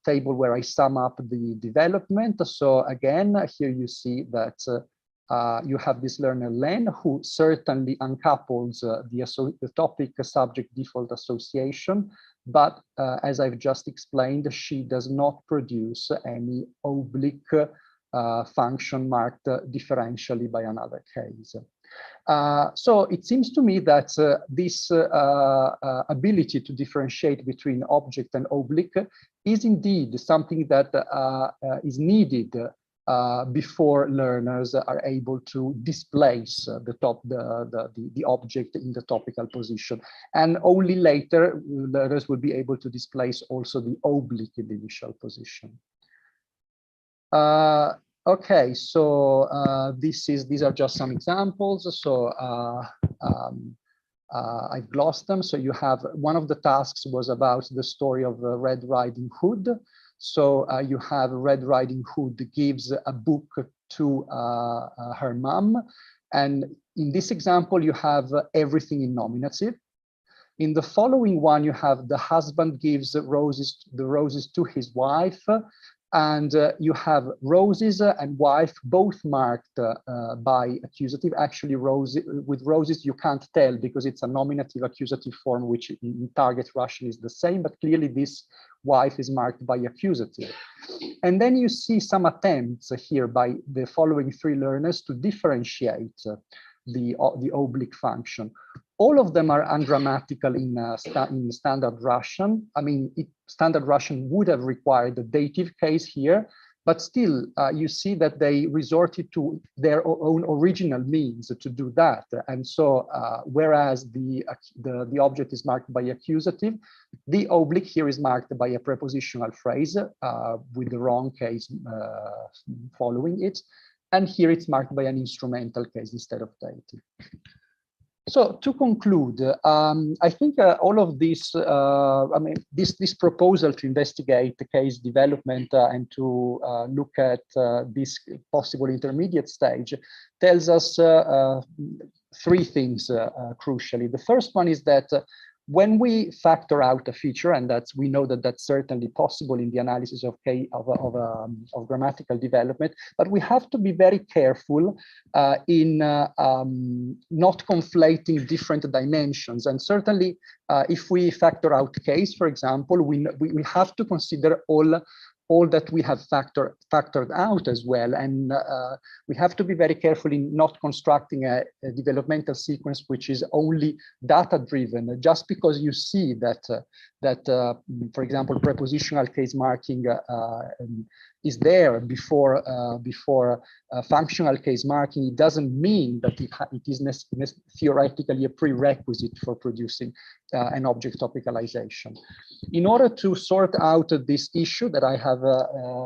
Speaker 12: table where I sum up the development. So again, here you see that you have this learner Len, who certainly uncouples the topic subject default association, but as I've just explained, she does not produce any oblique function marked differentially by another case. So it seems to me that this ability to differentiate between object and oblique is indeed something that is needed before learners are able to displace the object in the topical position. And only later, learners will be able to displace also the oblique in the initial position. Okay, so these are just some examples. So I've glossed them. So you have one of the tasks was about the story of Red Riding Hood. So you have Red Riding Hood gives a book to her mom, and in this example you have everything in nominative. In the following one, you have the husband gives the roses to his wife. And you have roses and wife both marked by accusative. Actually, with roses, you can't tell because it's a nominative accusative form, which in target Russian is the same, but clearly this wife is marked by accusative. And then you see some attempts here by the following three learners to differentiate the oblique function. All of them are ungrammatical in standard Russian. I mean, standard Russian would have required a dative case here, but still you see that they resorted to their own original means to do that. And so whereas the object is marked by accusative, the oblique here is marked by a prepositional phrase with the wrong case following it. And here it's marked by an instrumental case instead of dative. So to conclude, I think all of this, I mean, this proposal to investigate the case development and to look at this possible intermediate stage tells us three things crucially. The first one is that when we factor out a feature, and we know that that's certainly possible in the analysis of grammatical development, but we have to be very careful in not conflating different dimensions. And certainly, if we factor out case, for example, we have to consider all that we have factored out as well. And we have to be very careful in not constructing a developmental sequence which is only data-driven, just because you see that, for example, prepositional case marking is there before functional case marking. It doesn't mean that it is theoretically a prerequisite for producing an object topicalization. In order to sort out this issue that I have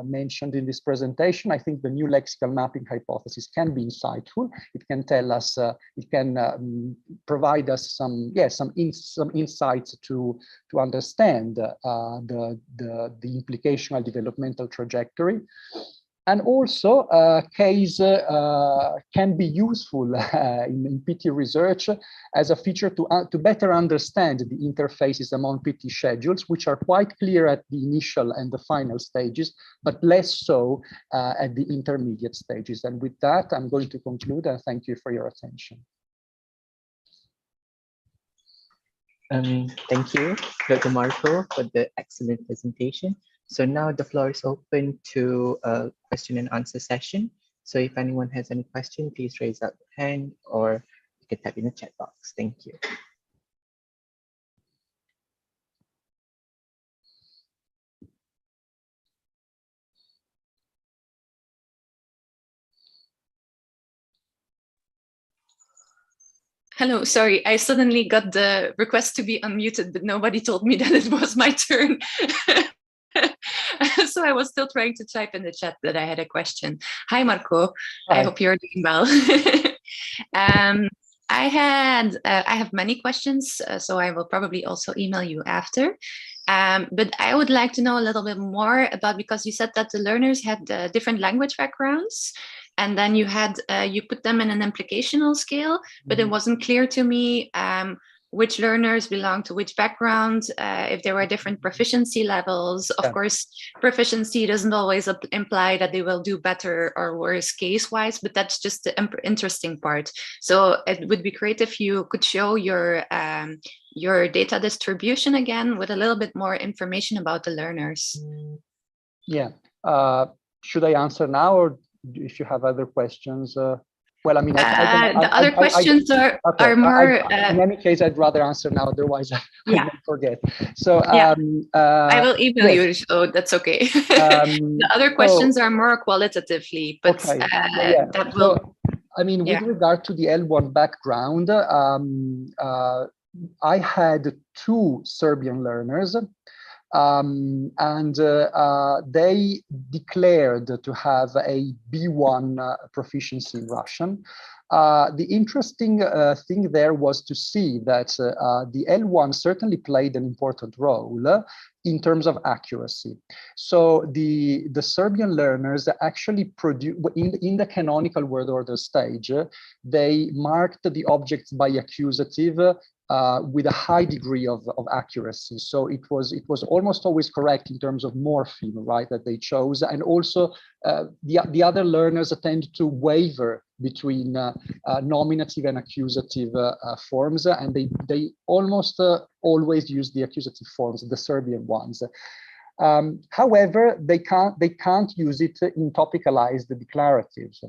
Speaker 12: mentioned in this presentation, I think the new lexical mapping hypothesis can be insightful. It can tell us, it can provide us some insights to understand the implicational developmental trajectory. And also, case can be useful in PT research as a feature to better understand the interfaces among PT schedules, which are quite clear at the initial and the final stages, but less so at the intermediate stages. And with that, I'm going to conclude, and thank you for your attention.
Speaker 3: Thank you, Dr. Marco, for the excellent presentation. So now the floor is open to a question and answer session. So if anyone has any question, please raise up your hand or you can type in the chat box. Thank you.
Speaker 15: Hello, sorry, I suddenly got the request to be unmuted, but nobody told me that it was my turn. So I was still trying to type in the chat that I had a question. Hi, Marco. Hi. I hope you're doing well. I have many questions, so I will probably also email you after. But I would like to know a little bit more about, because you said that the learners had different language backgrounds, and then you had you put them in an implicational scale, but it wasn't clear to me which learners belong to which background, if there were different proficiency levels. Of course, proficiency doesn't always imply that they will do better or worse case-wise, but that's just the interesting part. So it would be great if you could show your data distribution again with a little bit more information about the learners.
Speaker 12: Yeah, should I answer now, or if you have other questions? Well, I mean,
Speaker 15: the other questions are more.
Speaker 12: In any case, I'd rather answer now. Otherwise, I might forget. So
Speaker 15: yeah. I will email you, so that's okay. The other questions are more qualitatively, but that will.
Speaker 12: So, I mean, with regard to the L1 background, I had 2 Serbian learners. And they declared to have a B1 proficiency in Russian. The interesting thing there was to see that the L1 certainly played an important role in terms of accuracy. So the Serbian learners actually produced, in the canonical word order stage, they marked the objects by accusative with a high degree of accuracy. So it was almost always correct in terms of morpheme, right, that they chose. And also the other learners tend to waver between nominative and accusative forms, and they almost always use the accusative forms, the Serbian ones. However, they can't use it in topicalized declaratives.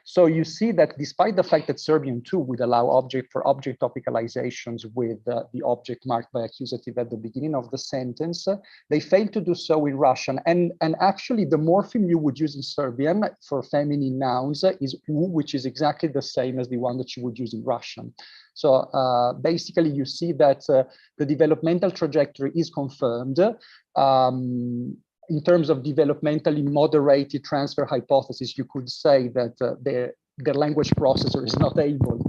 Speaker 12: So you see that despite the fact that Serbian 2 would allow object topicalizations with the object marked by accusative at the beginning of the sentence, they fail to do so in Russian. And actually the morpheme you would use in Serbian for feminine nouns is u, which is exactly the same as the one that you would use in Russian. So basically you see that the developmental trajectory is confirmed. In terms of developmentally moderated transfer hypothesis, you could say that their language processor is not able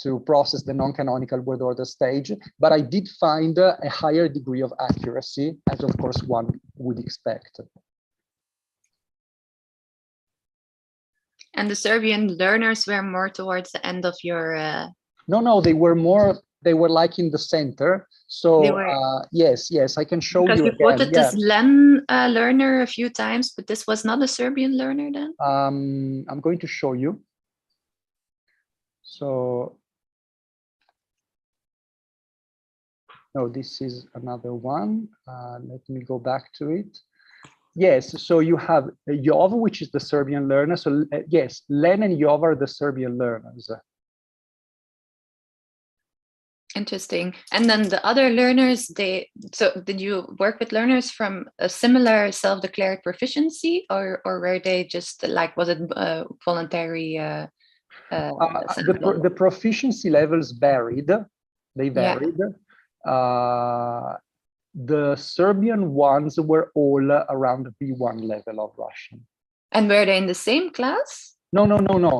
Speaker 12: to process the non-canonical word order stage, but I did find a higher degree of accuracy, as of course one would expect.
Speaker 15: And the Serbian learners were more towards the end of your...
Speaker 12: No, they were more they were like in the center. So yes, I can show
Speaker 15: because
Speaker 12: you
Speaker 15: you
Speaker 12: again.
Speaker 15: quoted this Len learner a few times, but this was not a Serbian learner then?
Speaker 12: I'm going to show you. So, no, this is another one. Let me go back to it. Yes, so you have Jov, which is the Serbian learner. So yes, Len and Jov are the Serbian learners.
Speaker 15: Interesting. And then the other learners, so did you work with learners from a similar self-declared proficiency, or were they just like, was it voluntary?
Speaker 12: The proficiency levels varied. They varied. The Serbian ones were all around B1 level of Russian.
Speaker 15: And were they in the same class?
Speaker 12: No.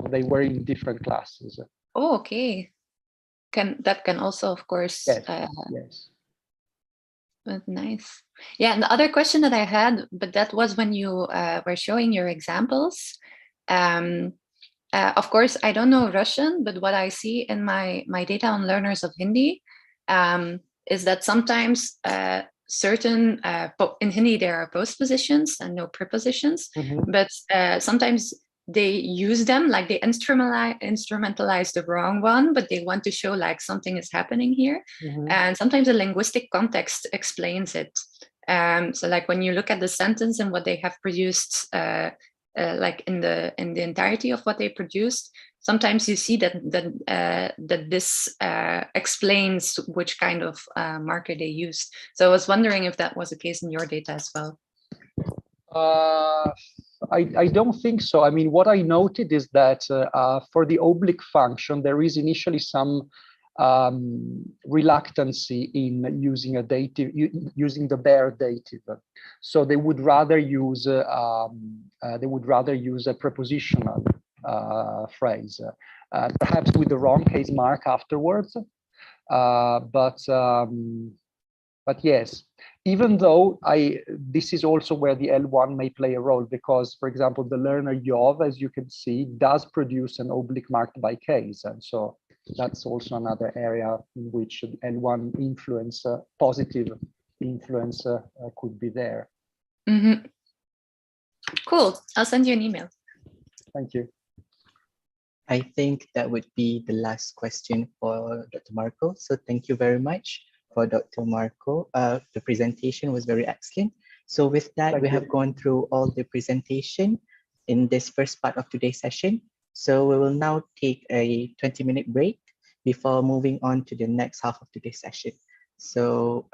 Speaker 12: They were in different classes.
Speaker 15: Oh, okay. That can also, of course.
Speaker 12: Yes.
Speaker 15: But nice. Yeah, and the other question that I had, but that was when you were showing your examples. Of course, I don't know Russian, but what I see in my data on learners of Hindi is that sometimes certain, in Hindi there are postpositions and no prepositions, but sometimes they use them, like they instrumentalize the wrong one, but they want to show like something is happening here. And sometimes the linguistic context explains it. So like when you look at the sentence and what they have produced, like in the entirety of what they produced, sometimes you see that this explains which kind of marker they used. So I was wondering if that was the case in your data as well.
Speaker 12: I don't think so. I mean, what I noted is that for the oblique function, there is initially some reluctancy in using a dative, using the bare dative. So they would rather use a prepositional phrase, perhaps with the wrong case mark afterwards. But yes, even though this is also where the L1 may play a role, because, for example, the learner Jov, as you can see, does produce an oblique marked by case. And so that's also another area in which L1 influence, positive influence could be there.
Speaker 15: Cool. I'll send you an email.
Speaker 12: Thank you.
Speaker 3: I think that would be the last question for Dr. Marco. So thank you very much for Dr. Marco. The presentation was very excellent. So with that, we have gone through all the presentation in this first part of today's session. So we will now take a 20-minute break before moving on to the next half of today's session. So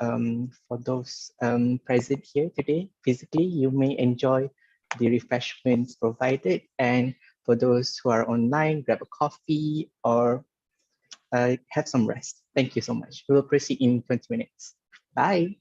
Speaker 3: for those present here today, physically, you may enjoy the refreshments provided. And for those who are online, grab a coffee or have some rest. Thank you so much. We will proceed in 20 minutes. Bye.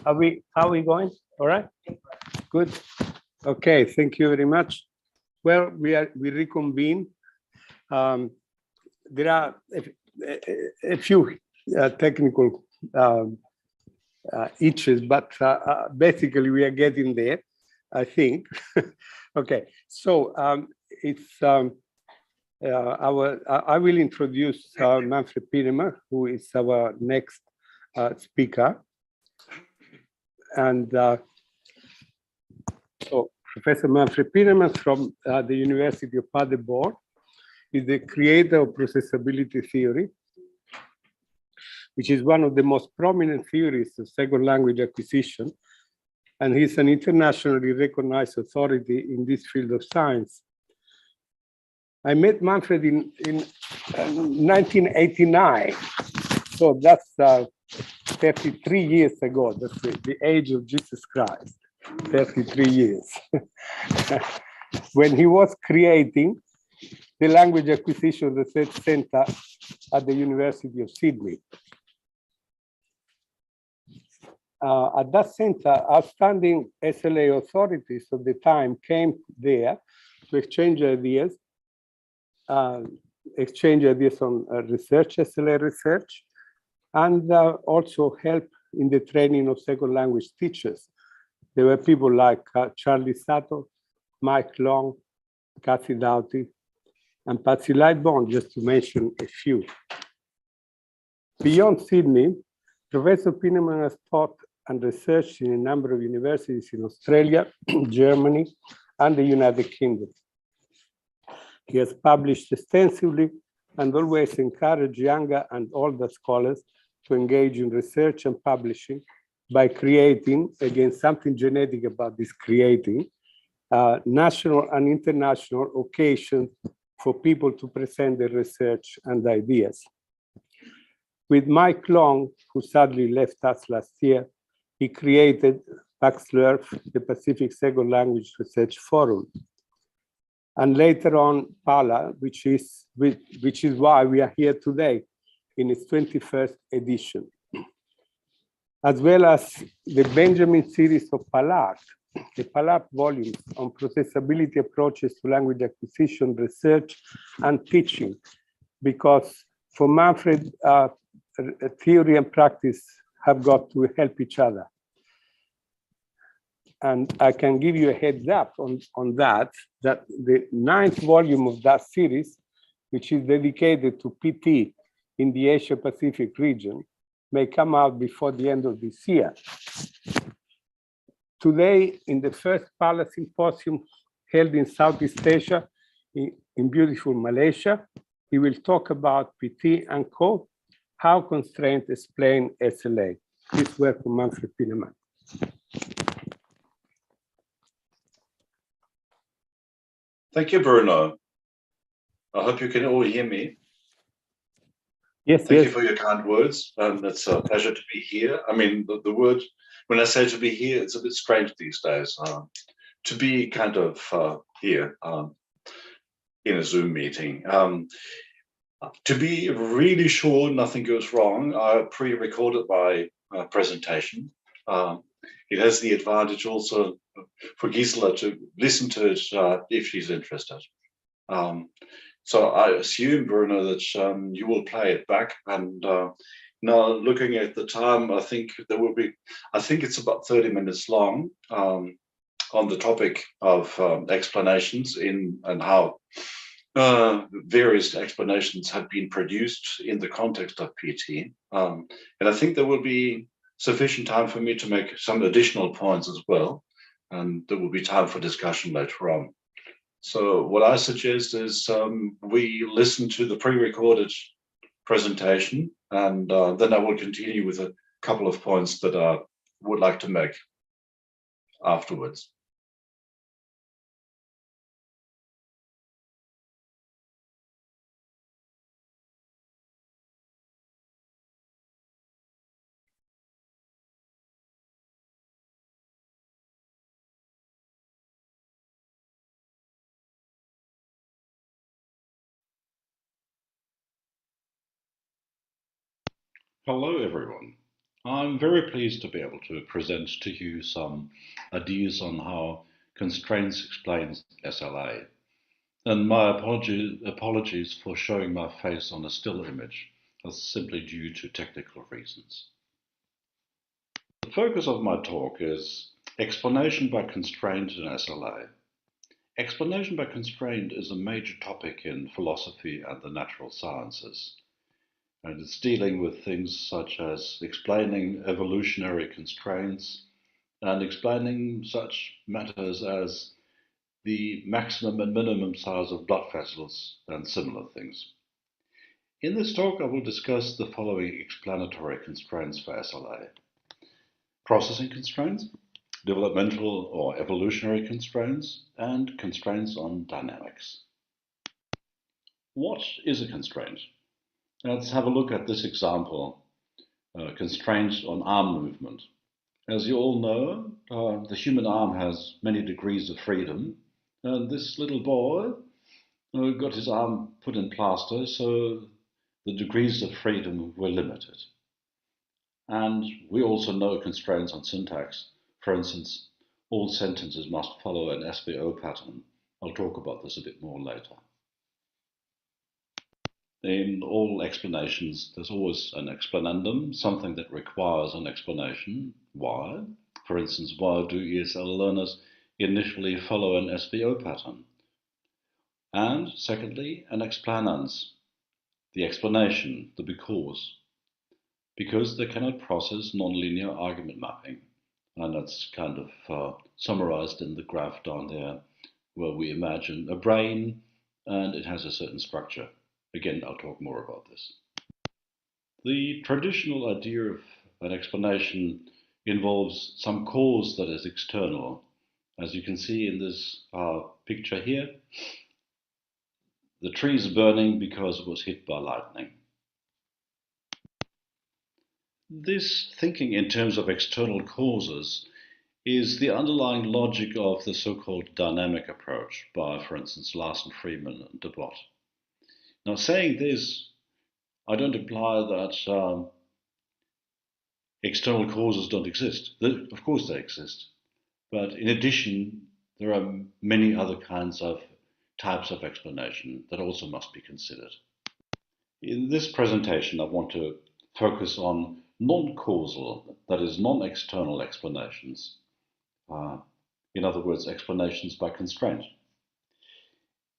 Speaker 10: Are we going? All right. Good. Okay. Thank you very much. Well, we reconvene. There are a few technical issues, but basically we are getting there, I think. Okay. So it's I will introduce Manfred Pinemer, who is our next speaker. And so Professor Manfred Pinemer from the University of Paderborn is the creator of processability theory, which is one of the most prominent theories of second language acquisition. And he's an internationally recognized authority in this field of science. I met Manfred in 1989. So that's 33 years ago. That's the age of Jesus Christ, 33 years. When he was creating the Language Acquisition Research Center at the University of Sydney. At that center, outstanding SLA authorities of the time came there to exchange ideas on research, SLA research, and also help in the training of second language teachers. There were people like Charlie Sato, Mike Long, Kathy Doughty, and Patsy Lightbourne, just to mention a few. Beyond Sydney, Professor Pinemer has taught and researched in a number of universities in Australia, Germany, and the United Kingdom. He has published extensively and always encouraged younger and older scholars to engage in research and publishing by creating, again, something genetic about this creating, national and international occasions for people to present their research and ideas. With Mike Long, who sadly left us last year, he created PACSLRF, the Pacific Second Language Research Forum. And later on, PALA, which is why we are here today in its 21st edition. As well as the Benjamin series of PALARC, the PALARC volumes on processability approaches to language acquisition, research, and teaching. Because for Manfred, theory and practice have got to help each other. And I can give you a heads up on that the 9th volume of that series, which is dedicated to PT in the Asia Pacific region, may come out before the end of this year. Today, in the first PALA Symposium held in Southeast Asia, in beautiful Malaysia, he will talk about PT and Co, how constraints explain SLA. This work from Manfred Pinemer.
Speaker 6: Thank you, Bruno. I hope you can all hear me.
Speaker 10: Yes,
Speaker 6: Thank you for your kind words. It's a pleasure to be here. I mean, the word, when I say to be here, it's a bit strange these days. To be kind of here in a Zoom meeting. To be really sure nothing goes wrong, I pre-recorded my presentation. It has the advantage also for Gisela to listen to it if she's interested. So I assume, Bruno, that you will play it back. And now looking at the time, I think it's about 30 minutes long on the topic of explanations and how various explanations have been produced in the context of PT. And I think there will be sufficient time for me to make some additional points as well. And there will be time for discussion later on. So what I suggest is we listen to the pre-recorded presentation, and then I will continue with a couple of points that I would like to make afterwards.
Speaker 16: Hello, everyone. I'm very pleased to be able to present to you some ideas on how constraints explains SLA. And my apologies for showing my face on a still image. That's simply due to technical reasons. The focus of my talk is explanation by constraint in SLA. Explanation by constraint is a major topic in philosophy and the natural sciences. And it's dealing with things such as explaining evolutionary constraints and explaining such matters as the maximum and minimum size of blood vessels and similar things. In this talk, I will discuss the following explanatory constraints for SLA. Processing constraints, developmental or evolutionary constraints, and constraints on dynamics. What is a constraint? Let's have a look at this example, constraints on arm movement. As you all know, the human arm has many degrees of freedom, and this little boy got his arm put in plaster, so the degrees of freedom were limited. And we also know constraints on syntax. For instance, all sentences must follow an SVO pattern. I'll talk about this a bit more later. In all explanations, there's always an explanandum, something that requires an explanation. Why? For instance, why do ESL learners initially follow an SVO pattern? And secondly, an explanans, the explanation, the because they cannot process nonlinear argument mapping. And that's kind of summarized in the graph down there, where we imagine a brain and it has a certain structure. Again, I'll talk more about this. The traditional idea of an explanation involves some cause that is external. As you can see in this picture here, the tree is burning because it was hit by lightning. This thinking in terms of external causes is the underlying logic of the so-called dynamic approach by, for instance, Larson, Freeman, and Debott. Now, saying this, I don't imply that external causes don't exist. Of course they exist. But in addition, there are many other kinds of types of explanation that also must be considered. In this presentation, I want to focus on non-causal, that is, non-external explanations. In other words, explanations by constraint.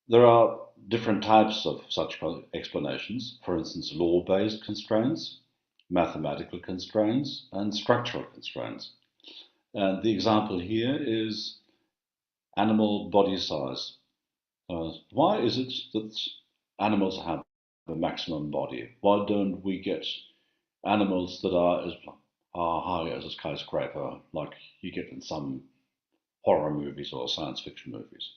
Speaker 16: There are different types of such explanations, for instance, law-based constraints, mathematical constraints, and structural constraints. And the example here is animal body size. Why is it that animals have a maximum body? Why don't we get animals that are as high as a skyscraper, like you get in some horror movies or science fiction movies?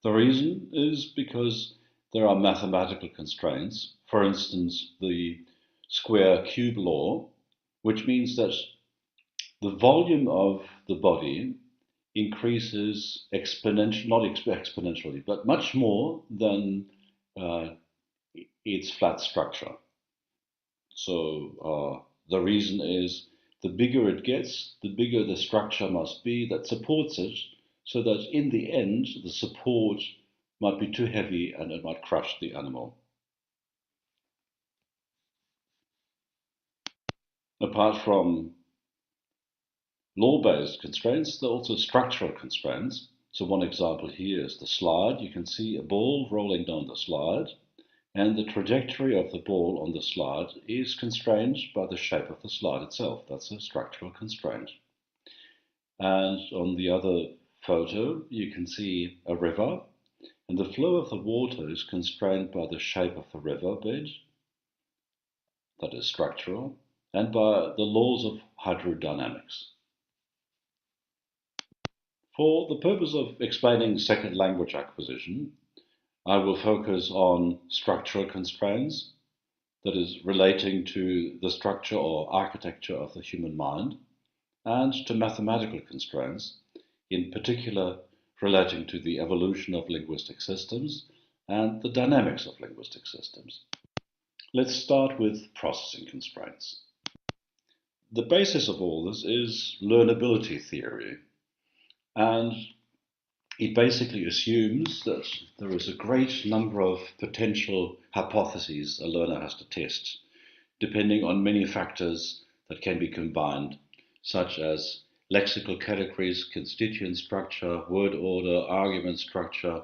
Speaker 16: The reason is because there are mathematical constraints. For instance, the square cube law, which means that the volume of the body increases exponentially, not exponentially, but much more than its flat structure. So the reason is the bigger it gets, the bigger the structure must be that supports it, so that in the end, the support might be too heavy and it might crush the animal. Apart from law-based constraints, there are also structural constraints. So one example here is the slide. You can see a ball rolling down the slide, and the trajectory of the ball on the slide is constrained by the shape of the slide itself. That's a structural constraint. And on the other photo, you can see a river, and the flow of the water is constrained by the shape of the riverbed, that is structural, and by the laws of hydrodynamics. For the purpose of explaining second language acquisition, I will focus on structural constraints, that is, relating to the structure or architecture of the human mind, and to mathematical constraints, in particular relating to the evolution of linguistic systems and the dynamics of linguistic systems. Let's start with processing constraints. The basis of all this is learnability theory, and it basically assumes that there is a great number of potential hypotheses a learner has to test, depending on many factors that can be combined, such as lexical categories, constituent structure, word order, argument structure,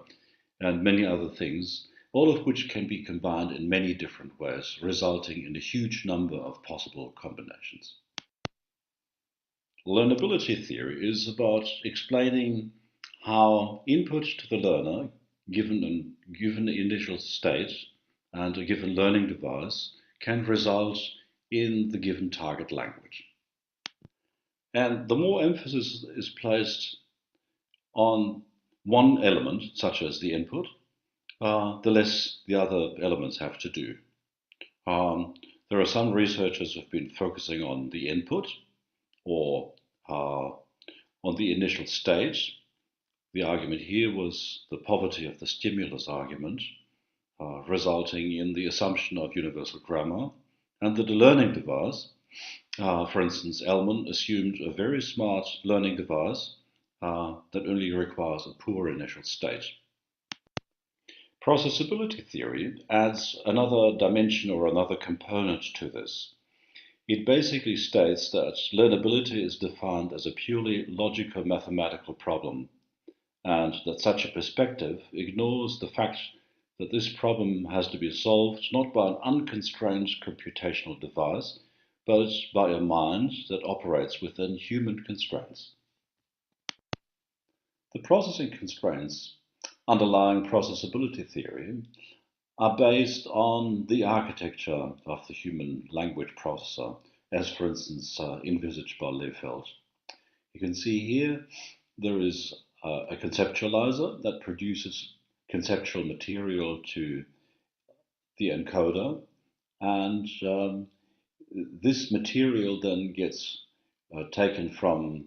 Speaker 16: and many other things, all of which can be combined in many different ways, resulting in a huge number of possible combinations. Learnability theory is about explaining how input to the learner, given an initial state and a given learning device, can result in the given target language. And the more emphasis is placed on one element, such as the input, the less the other elements have to do. There are some researchers who have been focusing on the input or on the initial state. The argument here was the poverty of the stimulus argument, resulting in the assumption of universal grammar, and the learning device. For instance, Elman assumed a very smart learning device that only requires a poor initial state. Processability theory adds another dimension or another component to this. It basically states that learnability is defined as a purely logical mathematical problem, and that such a perspective ignores the fact that this problem has to be solved not by an unconstrained computational device, but by a mind that operates within human constraints. The processing constraints underlying processability theory are based on the architecture of the human language processor, as for instance envisaged by Lefeld. You can see here there is a conceptualizer that produces conceptual material to the encoder, and this material then gets taken from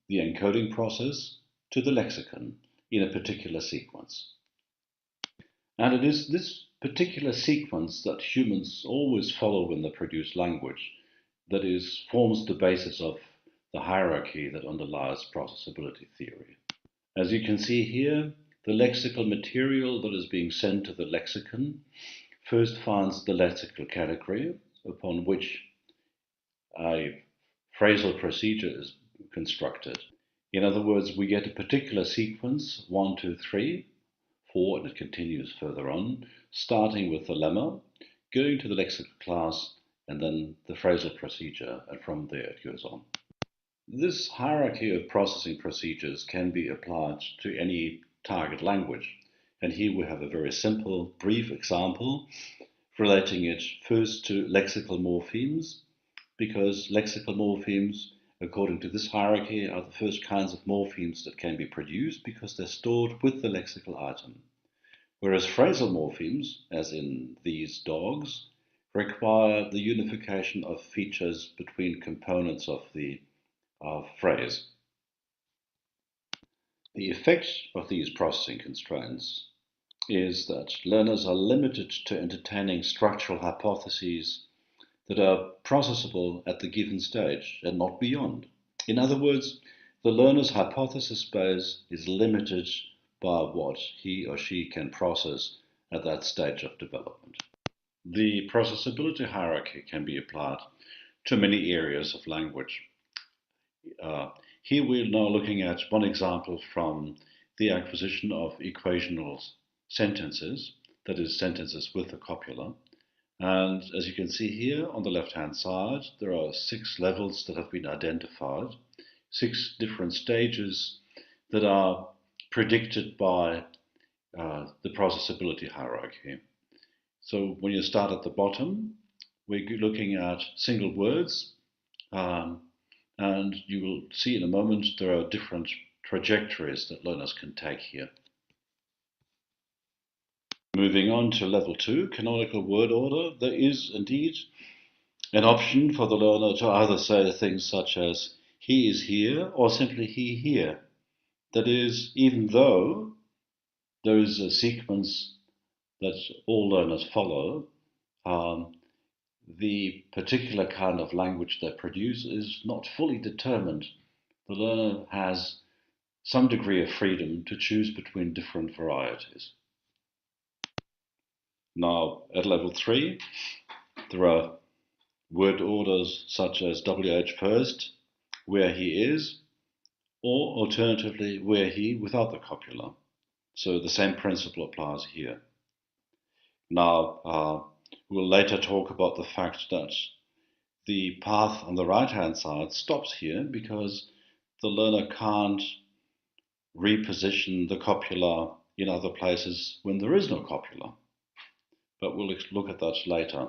Speaker 16: the encoding process to the lexicon in a particular sequence. And it is this particular sequence that humans always follow when they produce language that forms the basis of the hierarchy that underlies processability theory. As you can see here, the lexical material that is being sent to the lexicon first finds the lexical category upon which a phrasal procedure is constructed. In other words, we get a particular sequence, 1, 2, 3, 4, and it continues further on, starting with the lemma, going to the lexical class, and then the phrasal procedure, and from there it goes on. This hierarchy of processing procedures can be applied to any target language, and here we have a very simple, brief example relating it first to lexical morphemes, because lexical morphemes, according to this hierarchy, are the first kinds of morphemes that can be produced because they're stored with the lexical item. Whereas phrasal morphemes, as in these dogs, require the unification of features between components of the phrase. The effect of these processing constraints is that learners are limited to entertaining structural hypotheses that are processable at the given stage and not beyond. In other words, the learner's hypothesis space is limited by what he or she can process at that stage of development. The processability hierarchy can be applied to many areas of language. Here we're now looking at one example from the acquisition of equational sentences, that is, sentences with a copula. And as you can see here on the left-hand side, there are 6 levels that have been identified, 6 different stages that are predicted by the processability hierarchy. So when you start at the bottom, we're looking at single words, and you will see in a moment there are different trajectories that learners can take here. Moving on to level 2, canonical word order, there is indeed an option for the learner to either say things such as he is here or simply he here. That is, even though there is a sequence that all learners follow, the particular kind of language they produce is not fully determined. The learner has some degree of freedom to choose between different varieties. Now, at level 3, there are word orders such as WH first, where he is, or alternatively, where he without the copula. So the same principle applies here. Now, we'll later talk about the fact that the path on the right-hand side stops here because the learner can't reposition the copula in other places when there is no copula. But we'll look at that later.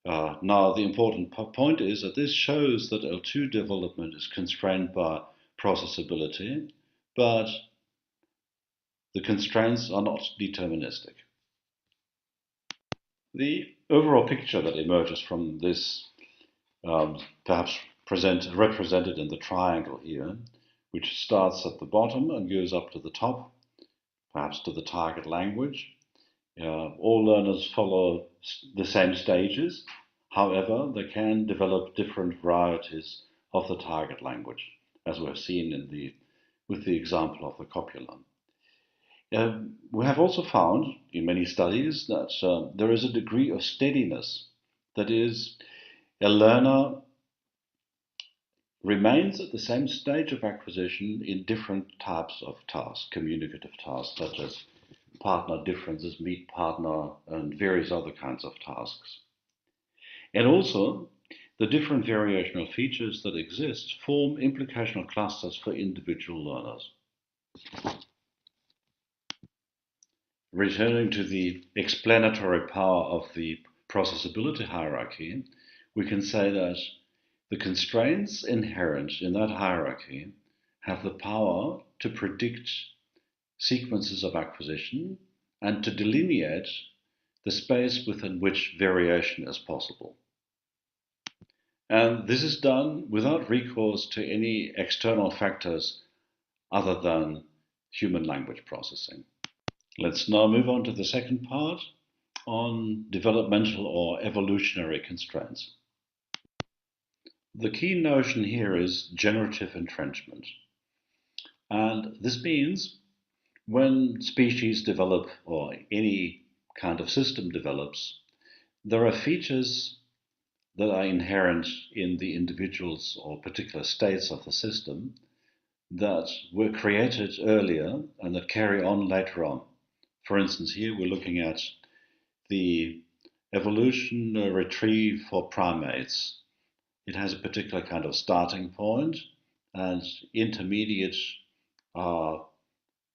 Speaker 16: Now, the important point is that this shows that L2 development is constrained by processability, but the constraints are not deterministic. The overall picture that emerges from this, perhaps represented in the triangle here, which starts at the bottom and goes up to the top, perhaps to the target language. All learners follow the same stages. However, they can develop different varieties of the target language, as we've seen with the example of the copula. We have also found in many studies that there is a degree of steadiness. That is, a learner remains at the same stage of acquisition in different types of tasks, communicative tasks, such as partner differences, meet partner, and various other kinds of tasks. And also, the different variational features that exist form implicational clusters for individual learners. Returning to the explanatory power of the processability hierarchy, we can say that the constraints inherent in that hierarchy have the power to predict sequences of acquisition and to delineate the space within which variation is possible. And this is done without recourse to any external factors other than human language processing. Let's now move on to the second part on developmental or evolutionary constraints. The key notion here is generative entrenchment. And this means when species develop or any kind of system develops, there are features that are inherent in the individuals or particular states of the system that were created earlier and that carry on later on. For instance, here we're looking at the evolutionary tree for primates. It has a particular kind of starting point and intermediate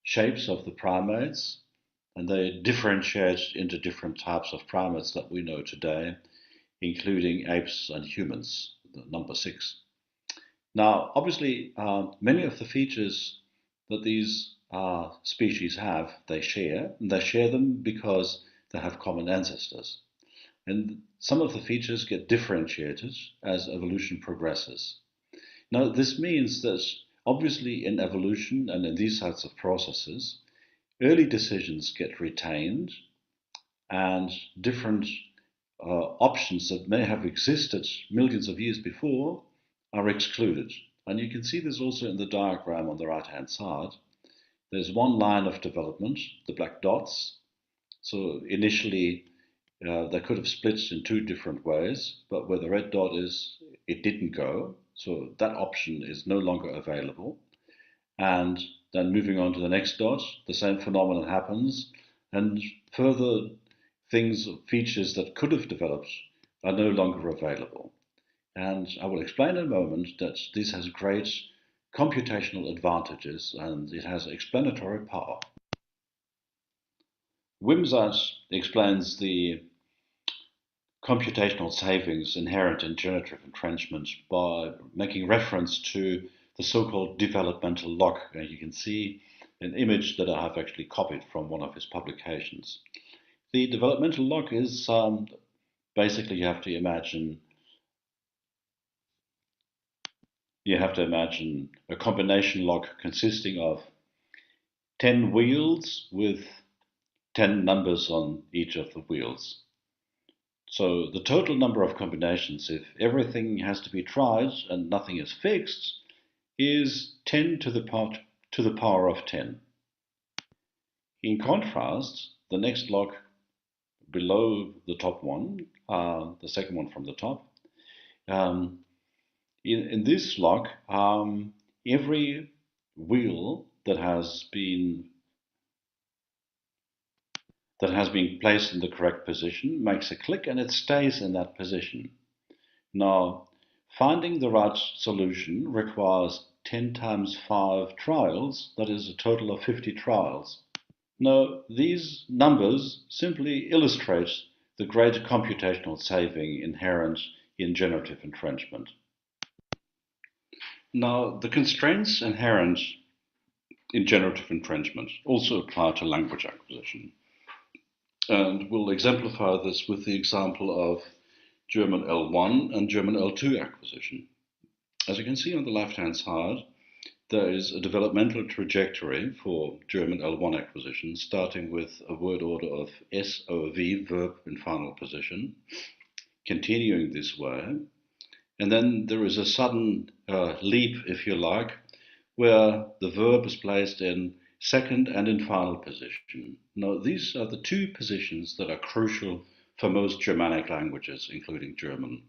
Speaker 16: shapes of the primates, and they differentiate into different types of primates that we know today, including apes and humans, the number 6. Now, obviously, many of the features that these species have, they share, and they share them because they have common ancestors. And some of the features get differentiated as evolution progresses. Now, this means that obviously in evolution and in these types of processes, early decisions get retained and different options that may have existed millions of years before are excluded. And you can see this also in the diagram on the right-hand side. There's one line of development, the black dots. So initially, they could have split in 2 different ways, but where the red dot is, it didn't go. So that option is no longer available. And then moving on to the next dot, the same phenomenon happens, and further features that could have developed are no longer available. And I will explain in a moment that this has great computational advantages and it has explanatory power. Wimsatt explains the computational savings inherent in generative entrenchment by making reference to the so-called developmental lock. You can see an image that I have actually copied from one of his publications. The developmental lock is basically you have to imagine a combination lock consisting of 10 wheels with 10 numbers on each of the wheels. So the total number of combinations, if everything has to be tried and nothing is fixed, is 10 to the power of 10. In contrast, the next log below the top one, the second one from the top, in this log, every wheel that has been placed in the correct position makes a click and it stays in that position. Now, finding the right solution requires 10 times 5 trials, that is a total of 50 trials. Now, these numbers simply illustrate the great computational saving inherent in generative entrenchment. Now, the constraints inherent in generative entrenchment also apply to language acquisition. And we'll exemplify this with the example of German L1 and German L2 acquisition. As you can see on the left-hand side, there is a developmental trajectory for German L1 acquisition, starting with a word order of SOV, verb in final position, continuing this way. And then there is a sudden leap, if you like, where the verb is placed in second and in final position. Now, these are the two positions that are crucial for most Germanic languages, including German.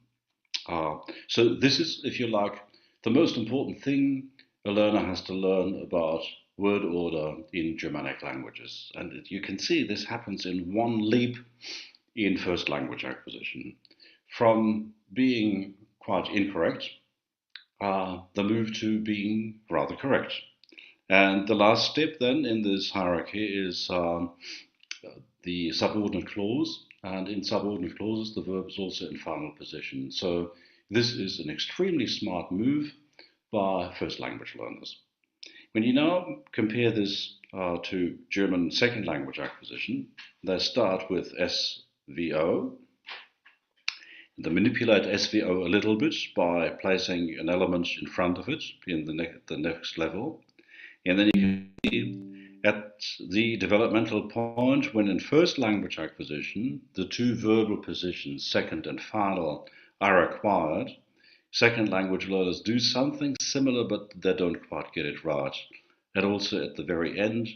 Speaker 16: So this is, if you like, the most important thing a learner has to learn about word order in Germanic languages. And you can see this happens in one leap in first language acquisition. From being quite incorrect, the move to being rather correct. And the last step then in this hierarchy is the subordinate clause. And in subordinate clauses, the verb is also in final position. So this is an extremely smart move by first language learners. When you now compare this to German second language acquisition, they start with SVO. They manipulate SVO a little bit by placing an element in front of it in the next level. And then you can see at the developmental point when in first language acquisition, the two verbal positions, second and final, are required. Second language learners do something similar, but they don't quite get it right. And also at the very end,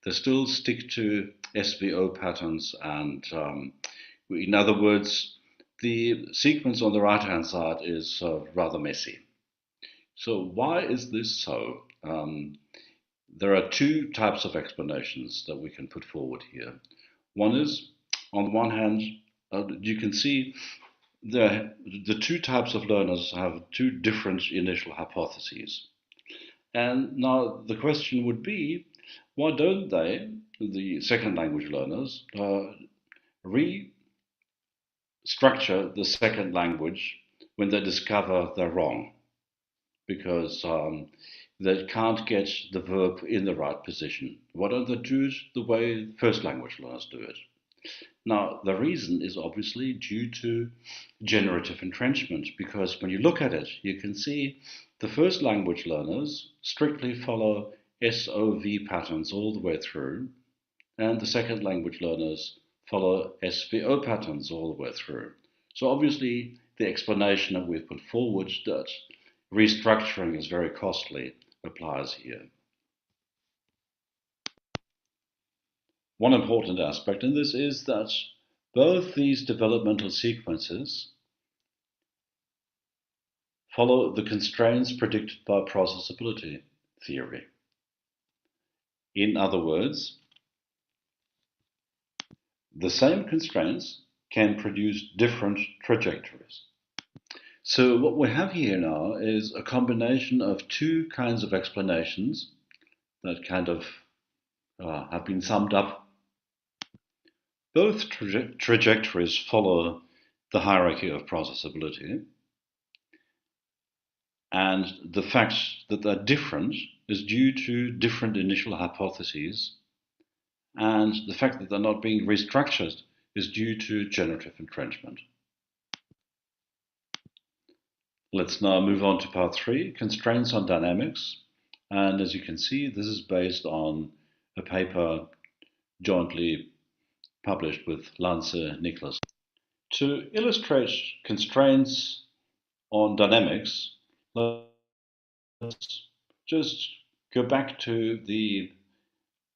Speaker 16: they still stick to SVO patterns. And in other words, the sequence on the right-hand side is rather messy. So why is this so? There are two types of explanations that we can put forward here. One is, on the one hand, you can see the two types of learners have two different initial hypotheses. And now the question would be, why don't they, the second language learners, restructure the second language when they discover they're wrong? Because they can't get the verb in the right position. Why don't they do it the way first language learners do it? Now, the reason is obviously due to generative entrenchment, because when you look at it, you can see the first language learners strictly follow SOV patterns all the way through, and the second language learners follow SVO patterns all the way through. So obviously, the explanation that we've put forward that restructuring is very costly applies here. One important aspect in this is that both these developmental sequences follow the constraints predicted by processability theory. In other words, the same constraints can produce different trajectories. So what we have here now is a combination of two kinds of explanations that kind of have been summed up. Both trajectories follow the hierarchy of processability, and the fact that they're different is due to different initial hypotheses, and the fact that they're not being restructured is due to generative entrenchment. Let's now move on to part 3, constraints on dynamics. And as you can see, this is based on a paper jointly published with Lance Niklas. To illustrate constraints on dynamics, let's just go back to the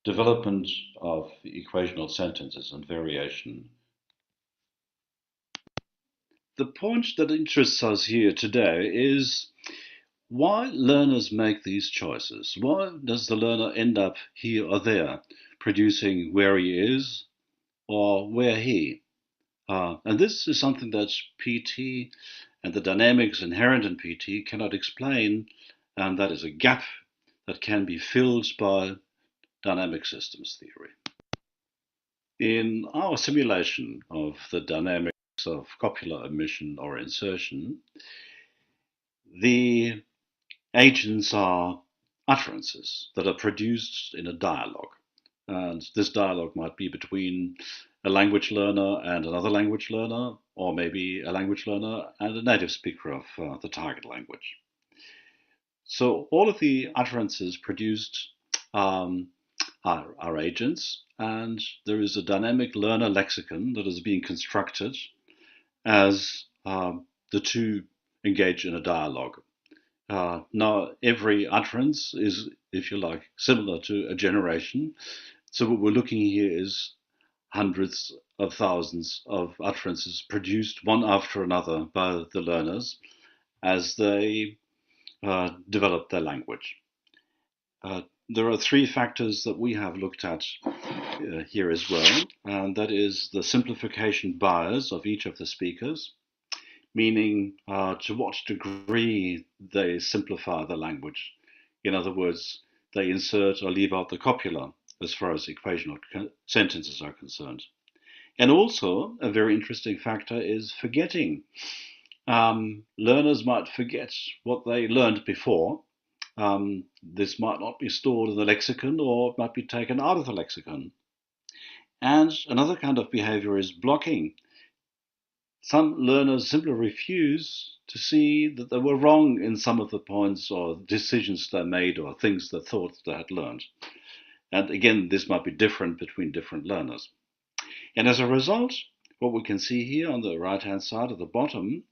Speaker 16: development of equational sentences and variation. The point that interests us here today is why learners make these choices. Why does the learner end up here or there, producing where he is or where he? And this is something that PT and the dynamics inherent in PT cannot explain, and that is a gap that can be filled by dynamic systems theory. In our simulation of the dynamics of copular emission or insertion, the agents are utterances that are produced in a dialogue. And this dialogue might be between a language learner and another language learner, or maybe a language learner and a native speaker of the target language. So all of the utterances produced are agents, and there is a dynamic learner lexicon that is being constructed as the two engage in a dialogue. Now, every utterance is, if you like, similar to a generation. So what we're looking here is hundreds of thousands of utterances produced one after another by the learners as they develop their language. There are three factors that we have looked at here as well, and that is the simplification bias of each of the speakers, meaning to what degree they simplify the language. In other words, they insert or leave out the copula as far as equational sentences are concerned. And also, a very interesting factor is forgetting. Learners might forget what they learned before. This might not be stored in the lexicon, or it might be taken out of the lexicon. And another kind of behavior is blocking. Some learners simply refuse to see that they were wrong in some of the points or decisions they made or things they thought they had learned. And again, this might be different between different learners. And as a result, what we can see here on the right-hand side at the bottom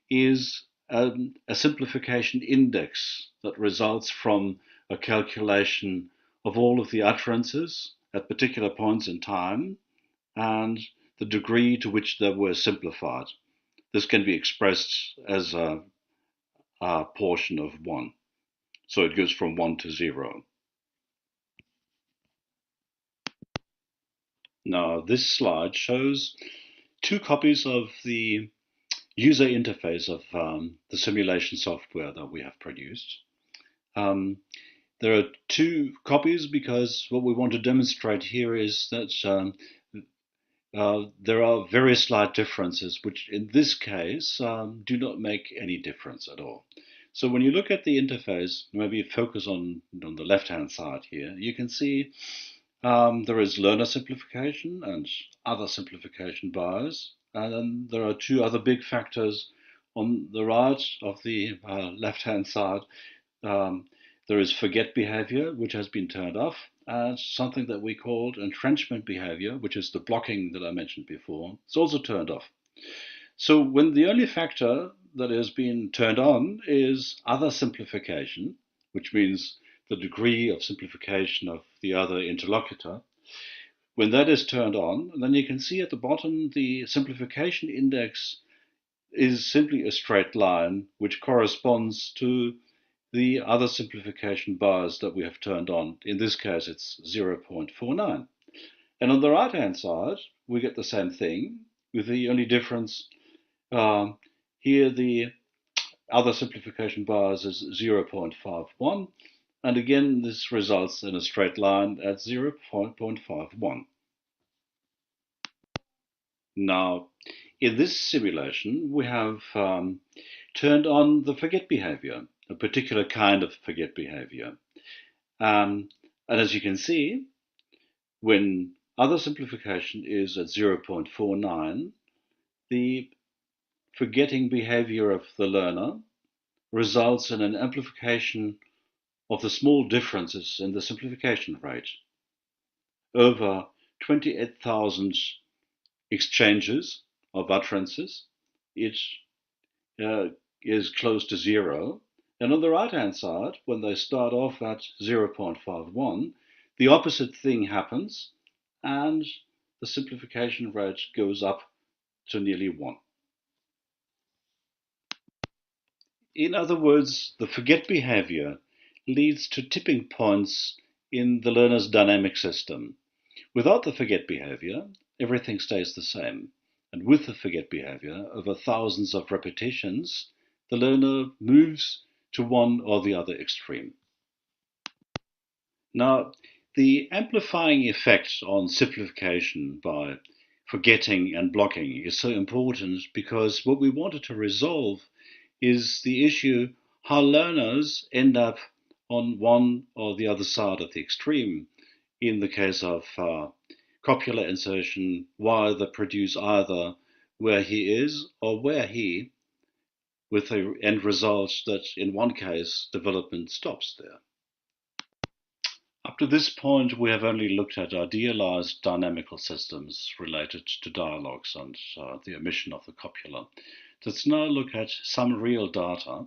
Speaker 16: is a simplification index that results from a calculation of all of the utterances at particular points in time and the degree to which they were simplified. This can be expressed as a portion of 1. So it goes from 1 to 0. Now, this slide shows two copies of the user interface of the simulation software that we have produced. There are two copies because what we want to demonstrate here is that there are very slight differences, which in this case do not make any difference at all. So when you look at the interface, maybe focus on the left-hand side here, you can see there is learner simplification and other simplification bias. And then there are two other big factors on the right of the left-hand side. There is forget behavior, which has been turned off, and something that we called entrenchment behavior, which is the blocking that I mentioned before. It's also turned off. So when the only factor that has been turned on is other simplification, which means the degree of simplification of the other interlocutor, when that is turned on, then you can see at the bottom the simplification index is simply a straight line which corresponds to the other simplification bias that we have turned on. In this case, it's 0.49. And on the right-hand side, we get the same thing, with the only difference here the other simplification bias is 0.51. And again, this results in a straight line at 0.51. Now, in this simulation, we have turned on the forget behavior, a particular kind of forget behavior. And as you can see, when other simplification is at 0.49, the forgetting behavior of the learner results in an amplification of the small differences in the simplification rate. Over 28,000 exchanges of utterances, it is close to 0. And on the right-hand side, when they start off at 0.51, the opposite thing happens, and the simplification rate goes up to nearly 1. In other words, the forget behavior leads to tipping points in the learner's dynamic system. Without the forget behavior, everything stays the same. And with the forget behavior, over thousands of repetitions, the learner moves to one or the other extreme. Now, the amplifying effect on simplification by forgetting and blocking is so important because what we wanted to resolve is the issue how learners end up on one or the other side of the extreme. In the case of copular insertion, why they produce either where he is or where he, with the end result that in one case development stops there. Up to this point, we have only looked at idealized dynamical systems related to dialogues and the omission of the copula. Let's now look at some real data.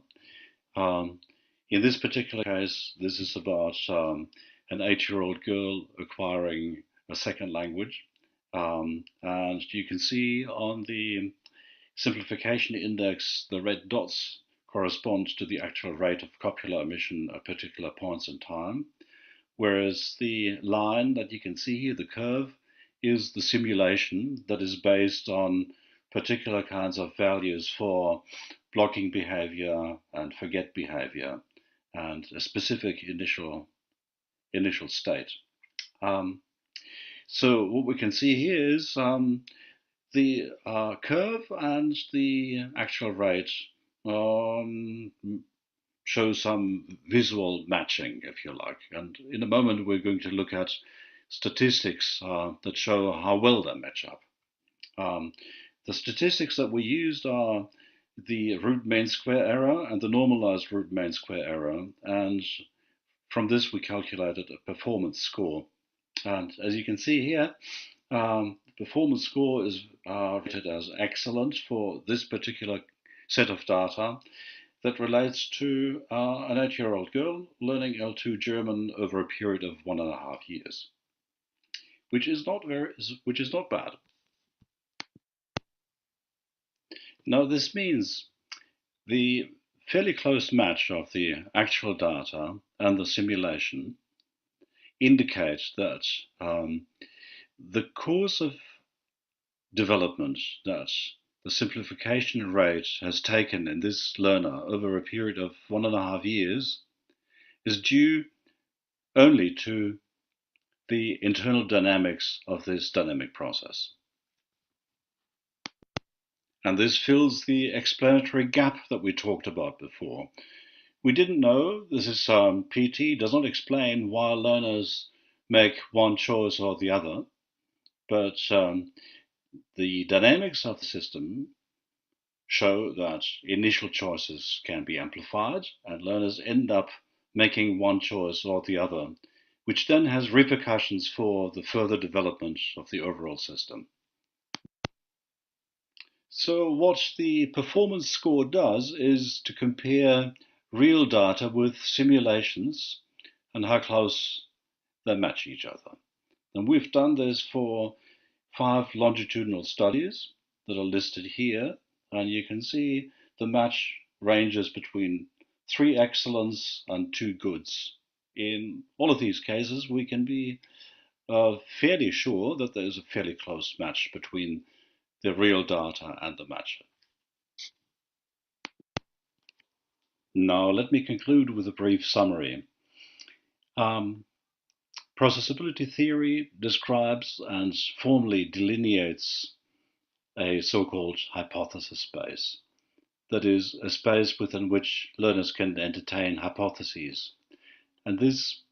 Speaker 16: In this particular case, this is about an 8-year-old girl acquiring a second language. And you can see on the simplification index, the red dots correspond to the actual rate of copular omission at particular points in time. Whereas the line that you can see here, the curve, is the simulation that is based on particular kinds of values for blocking behavior and forget behavior and a specific initial state. So what we can see here is the curve and the actual rate show some visual matching, if you like. And in a moment, we're going to look at statistics that show how well they match up. The statistics that we used are the root mean square error and the normalized root mean square error. And from this, we calculated a performance score. And as you can see here, the performance score is rated as excellent for this particular set of data that relates to an 8-year-old girl learning L2 German over a period of 1.5 years, which is not bad. Now, this means the fairly close match of the actual data and the simulation indicates that the course of development that the simplification rate has taken in this learner over a period of 1.5 years is due only to the internal dynamics of this dynamic process. And this fills the explanatory gap that we talked about before. We didn't know, this is PT, does not explain why learners make one choice or the other, but the dynamics of the system show that initial choices can be amplified and learners end up making one choice or the other, which then has repercussions for the further development of the overall system. So what the performance score does is to compare real data with simulations and how close they match each other. And we've done this for 5 longitudinal studies that are listed here, and you can see the match ranges between 3 excellence and 2 goods. In all of these cases, we can be fairly sure that there's a fairly close match between the real data and the match. Now, let me conclude with a brief summary. Processability theory describes and formally delineates a so-called hypothesis space. That is, a space within which learners can entertain hypotheses. And this,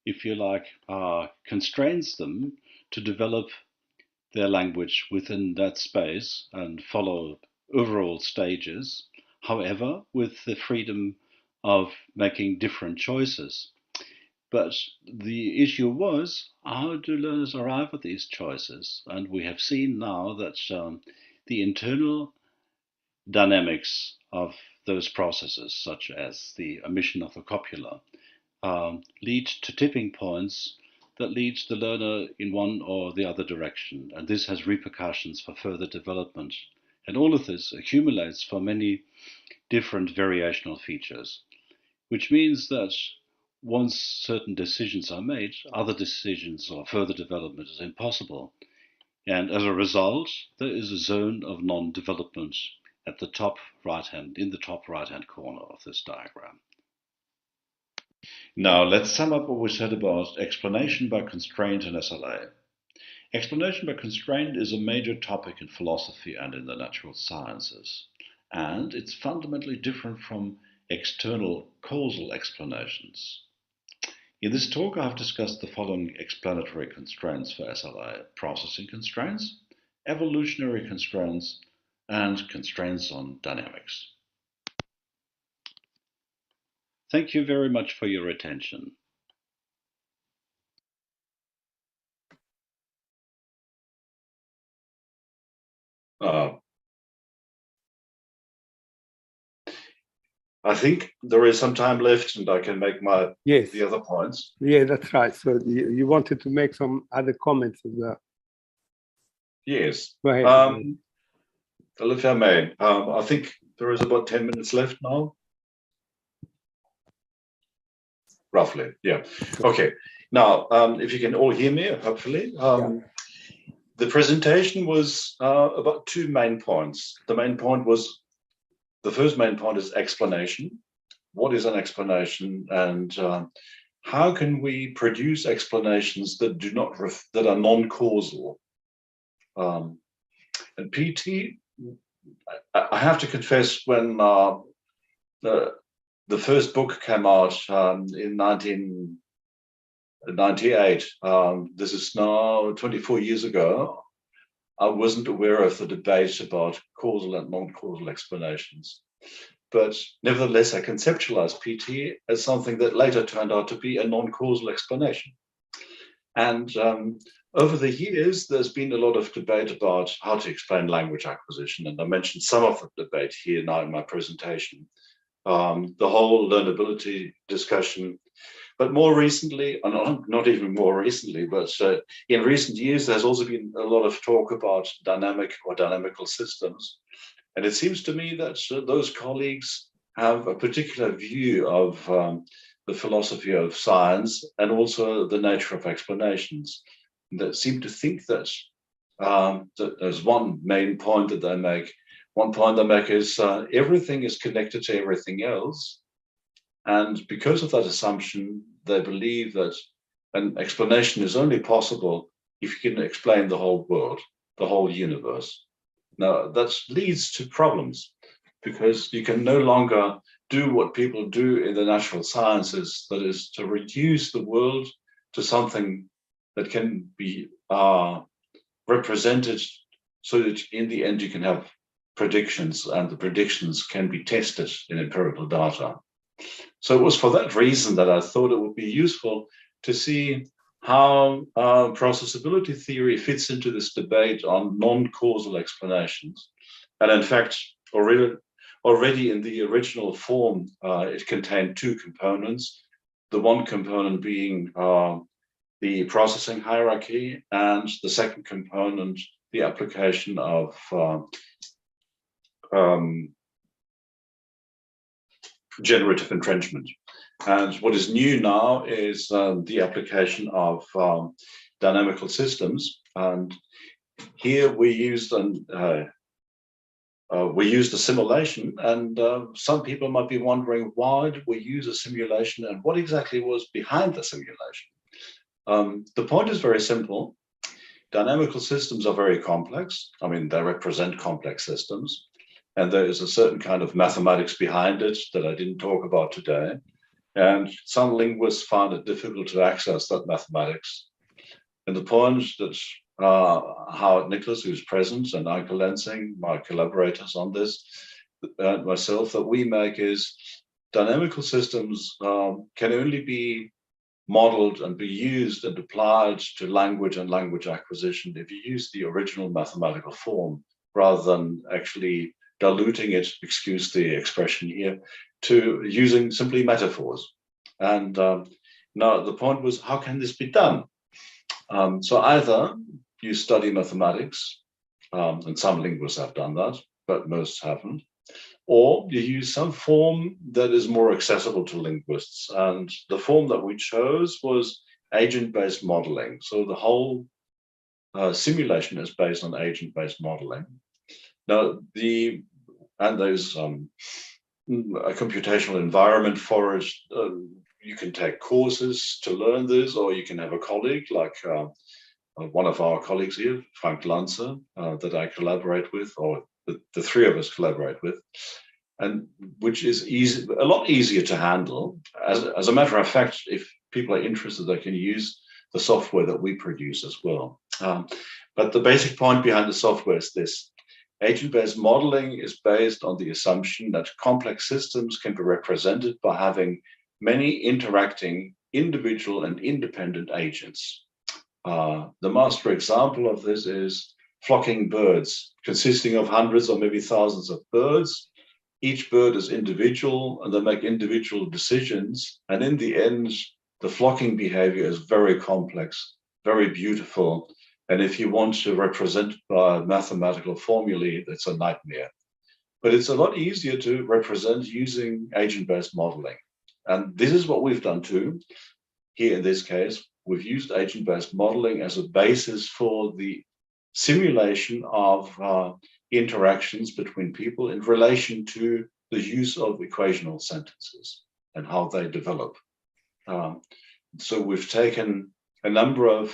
Speaker 16: if you like, constrains them to develop their language within that space and follow overall stages, however, with the freedom of making different choices. But the issue was, how do learners arrive at these choices? And we have seen now that the internal dynamics of those processes, such as the emission of a copula, lead to tipping points that lead the learner in one or the other direction. And this has repercussions for further development. And all of this accumulates for many different variational features, which means that once certain decisions are made, other decisions or further development is impossible. And as a result, there is a zone of non-development at the top right-hand, in the top right-hand corner of this diagram. Now let's sum up what we said about explanation by constraint and SLA. Explanation by constraint is a major topic in philosophy and in the natural sciences, and it's fundamentally different from external causal explanations. In this talk, I have discussed the following explanatory constraints for SLA: processing constraints, evolutionary constraints, and constraints on dynamics. Thank you very much for your attention.
Speaker 6: I think there is some time left and I can make the other points.
Speaker 10: Yeah, that's right. So you wanted to make some other comments as well.
Speaker 6: Yes.
Speaker 10: Go ahead.
Speaker 6: Well, if I may, I think there is about 10 minutes left now. Roughly, yeah. Okay. Now, if you can all hear me, hopefully. The presentation was about two main points. The first main point is explanation. What is an explanation, and how can we produce explanations that that are non-causal? And PT, I have to confess, when the first book came out in 1998, this is now 24 years ago, I wasn't aware of the debate about causal and non-causal explanations. But nevertheless, I conceptualized PT as something that later turned out to be a non-causal explanation. And over the years, there's been a lot of debate about how to explain language acquisition. And I mentioned some of the debate here now in my presentation. The whole learnability discussion. But more recently, not even more recently, but in recent years, there's also been a lot of talk about dynamic or dynamical systems. And it seems to me that those colleagues have a particular view of the philosophy of science and also the nature of explanations. That seem to think that, that there's one main point that they make. One point they make is everything is connected to everything else. And because of that assumption, they believe that an explanation is only possible if you can explain the whole world, the whole universe. Now, that leads to problems because you can no longer do what people do in the natural sciences, that is to reduce the world to something that can be represented so that in the end you can have predictions, and the predictions can be tested in empirical data. So it was for that reason that I thought it would be useful to see how processability theory fits into this debate on non-causal explanations. And in fact, already in the original form, it contained two components. The one component being the processing hierarchy, and the second component, the application of generative entrenchment. And what is new now is the application of dynamical systems. And here we used a simulation, and some people might be wondering, why did we use a simulation and what exactly was behind the simulation? The point is very simple. Dynamical systems are very complex. I mean, they represent complex systems. And there is a certain kind of mathematics behind it that I didn't talk about today. And some linguists find it difficult to access that mathematics. And the point that Howard Nicholas, who's present, and Anke Lensing, my collaborators on this, and myself, that we make is dynamical systems can only be modeled and be used and applied to language and language acquisition if you use the original mathematical form rather than actually diluting it, excuse the expression here, to using simply metaphors. And now the point was, how can this be done? So either you study mathematics, and some linguists have done that, but most haven't, or you use some form that is more accessible to linguists. And the form that we chose was agent-based modeling. So the whole simulation is based on agent-based modeling. Now, there's a computational environment for it. You can take courses to learn this, or you can have a colleague like one of our colleagues here, Frank Lanzer, that I collaborate with, or the three of us collaborate with, and which is a lot easier to handle. As a matter of fact, if people are interested, they can use the software that we produce as well. But the basic point behind the software is this. Agent-based modeling is based on the assumption that complex systems can be represented by having many interacting individual and independent agents. The master example of this is flocking birds, consisting of hundreds or maybe thousands of birds. Each bird is individual and they make individual decisions. And in the end, the flocking behavior is very complex, very beautiful. And if you want to represent by mathematical formulae, that's a nightmare. But it's a lot easier to represent using agent-based modeling. And this is what we've done too. Here in this case, we've used agent-based modeling as a basis for the simulation of interactions between people in relation to the use of equational sentences and how they develop. So we've taken a number of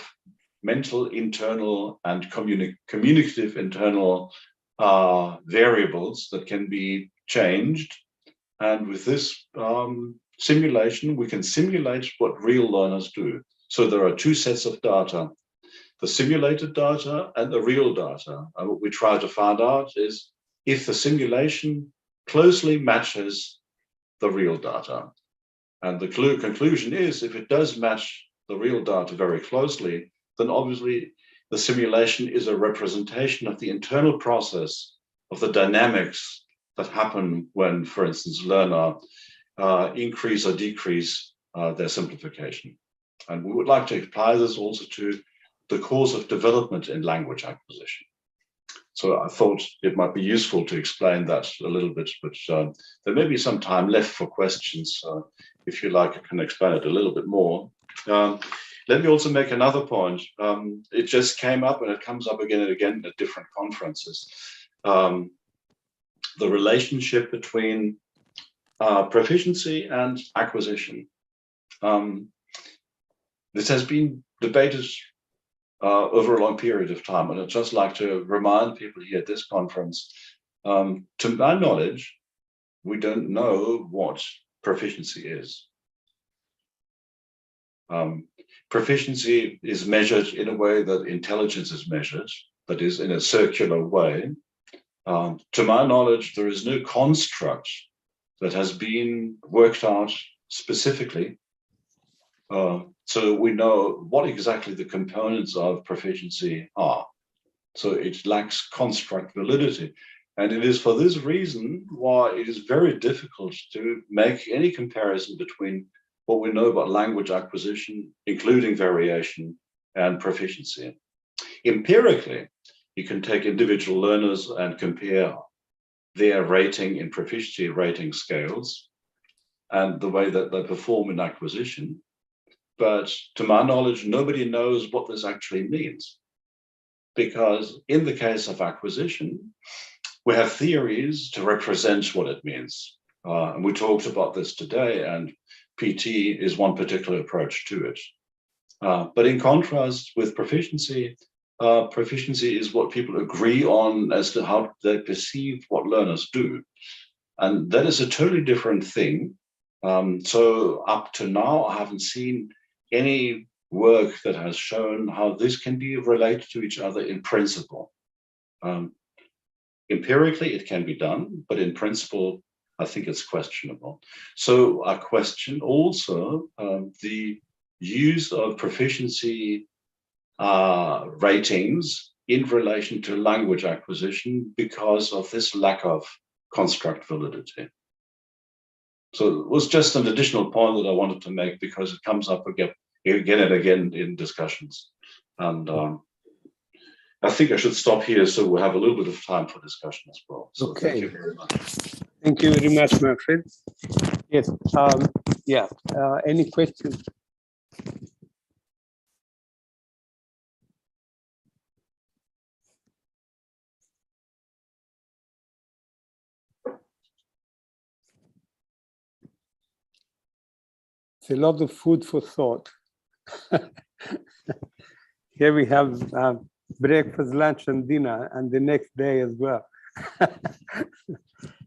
Speaker 6: mental internal and communicative internal variables that can be changed. And with this simulation, we can simulate what real learners do. So there are two sets of data, the simulated data and the real data. And what we try to find out is if the simulation closely matches the real data. And the conclusion is if it does match the real data very closely, then obviously the simulation is a representation of the internal process of the dynamics that happen when, for instance, learner increase or decrease their simplification. And we would like to apply this also to the course of development in language acquisition. So I thought it might be useful to explain that a little bit, but there may be some time left for questions. If you like, I can explain it a little bit more. Let me also make another point. It just came up and it comes up again and again at different conferences. The relationship between proficiency and acquisition. This has been debated over a long period of time, and I'd just like to remind people here at this conference, to my knowledge, we don't know what proficiency is. Proficiency is measured in a way that intelligence is measured, that is, in a circular way. To my knowledge, there is no construct that has been worked out specifically. So we know what exactly the components of proficiency are. So it lacks construct validity. And it is for this reason why it is very difficult to make any comparison between what we know about language acquisition, including variation and proficiency. Empirically, you can take individual learners and compare their rating in proficiency rating scales and the way that they perform in acquisition. But to my knowledge, nobody knows what this actually means. Because in the case of acquisition, we have theories to represent what it means. And we talked about this today, and PT is one particular approach to it. But in contrast with proficiency, proficiency is what people agree on as to how they perceive what learners do. And that is a totally different thing. So up to now, I haven't seen any work that has shown how this can be related to each other in principle. Empirically, it can be done, but in principle, I think it's questionable. So I question also the use of proficiency ratings in relation to language acquisition because of this lack of construct validity. So it was just an additional point that I wanted to make because it comes up again and again in discussions. And I think I should stop here so we'll have a little bit of time for discussion as well. So
Speaker 10: Okay.
Speaker 6: Thank you very much.
Speaker 10: Thank you very much, Manfred. Yes, yeah, any questions? It's a lot of food for thought. Here we have breakfast, lunch, and dinner, and the next day as well.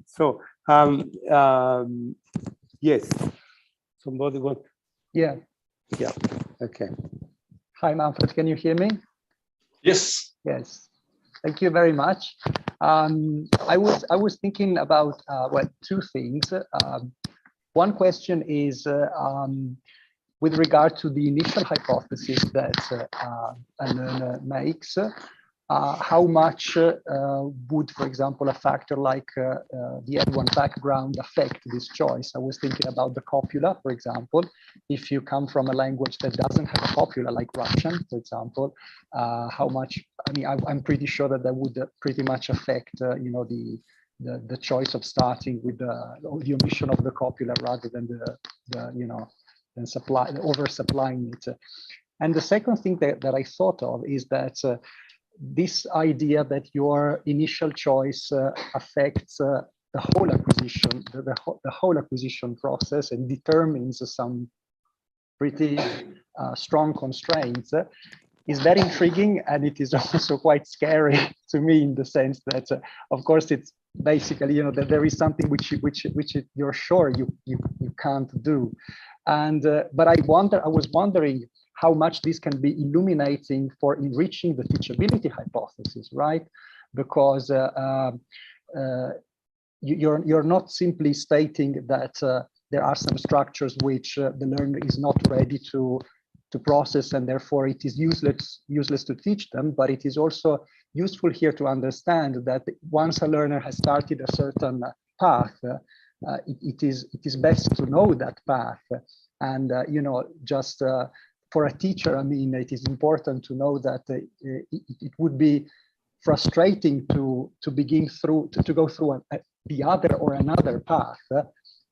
Speaker 10: So, yes, somebody want?
Speaker 12: Yeah.
Speaker 10: Yeah, okay.
Speaker 12: Hi, Manfred, can you hear me?
Speaker 6: Yes.
Speaker 12: Yes. Thank you very much. I was thinking about well, two things. One question is with regard to the initial hypothesis that a learner makes, how much would, for example, a factor like the N1 background affect this choice? I was thinking about the copula, for example. If you come from a language that doesn't have a copula, like Russian, for example, how much, I mean, I'm pretty sure that that would pretty much affect, you know, the choice of starting with the omission of the copula rather than the you know, than oversupplying it. And the second thing that I thought of is that this idea that your initial choice affects the whole acquisition, the whole acquisition process, and determines some pretty strong constraints is very intriguing, and it is also quite scary to me in the sense that, of course, it's basically, you know, that there is something which you're sure you can't do, and but I was wondering how much this can be illuminating for enriching the teachability hypothesis, right? Because you're not simply stating that there are some structures which the learner is not ready to process, and therefore it is useless to teach them, but it is also useful here to understand that once a learner has started a certain path, it is best to know that path. And you know, just for a teacher, I mean, it is important to know that it would be frustrating to begin through to go through the other or another path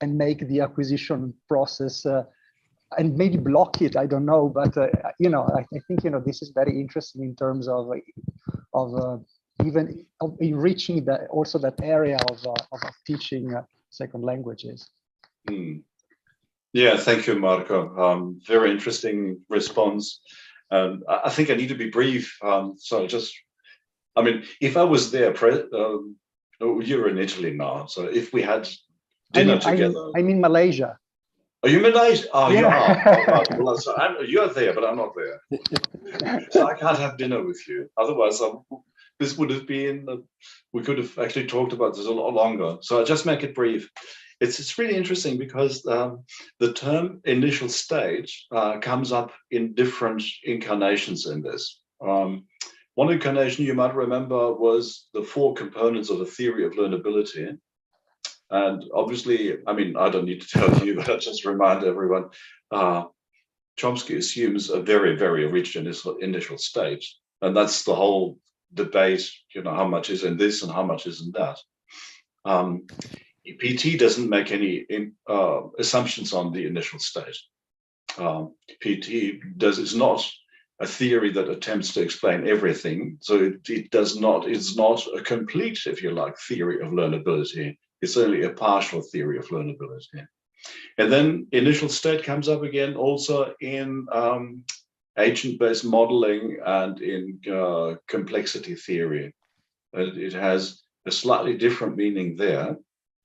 Speaker 12: and make the acquisition process and maybe block it. I don't know, but you know, I think, you know, this is very interesting in terms of even enriching also that area of teaching second languages.
Speaker 6: Mm. Yeah, thank you, Marco. Very interesting response. I think I need to be brief. So just, I mean, if I was there, you're in Italy now. So if we had dinner together.
Speaker 12: I'm in Malaysia.
Speaker 6: Are you Malaysia? Oh,
Speaker 12: yeah.
Speaker 6: You are. Well, so you're there, but I'm not there. So I can't have dinner with you. Otherwise, this would have been, we could have actually talked about this a lot longer. So I'll just make it brief. It's really interesting because the term initial stage comes up in different incarnations in this. One incarnation you might remember was the 4 components of the theory of learnability. And obviously, I mean, I don't need to tell you, but I'll just remind everyone, Chomsky assumes a very, very rich initial stage. And that's the whole debate, you know, how much is in this and how much is in that. PT doesn't make any assumptions on the initial state. PT is not a theory that attempts to explain everything. So it's not a complete, if you like, theory of learnability. It's only a partial theory of learnability. And then initial state comes up again also in agent-based modeling and in complexity theory. It has a slightly different meaning there.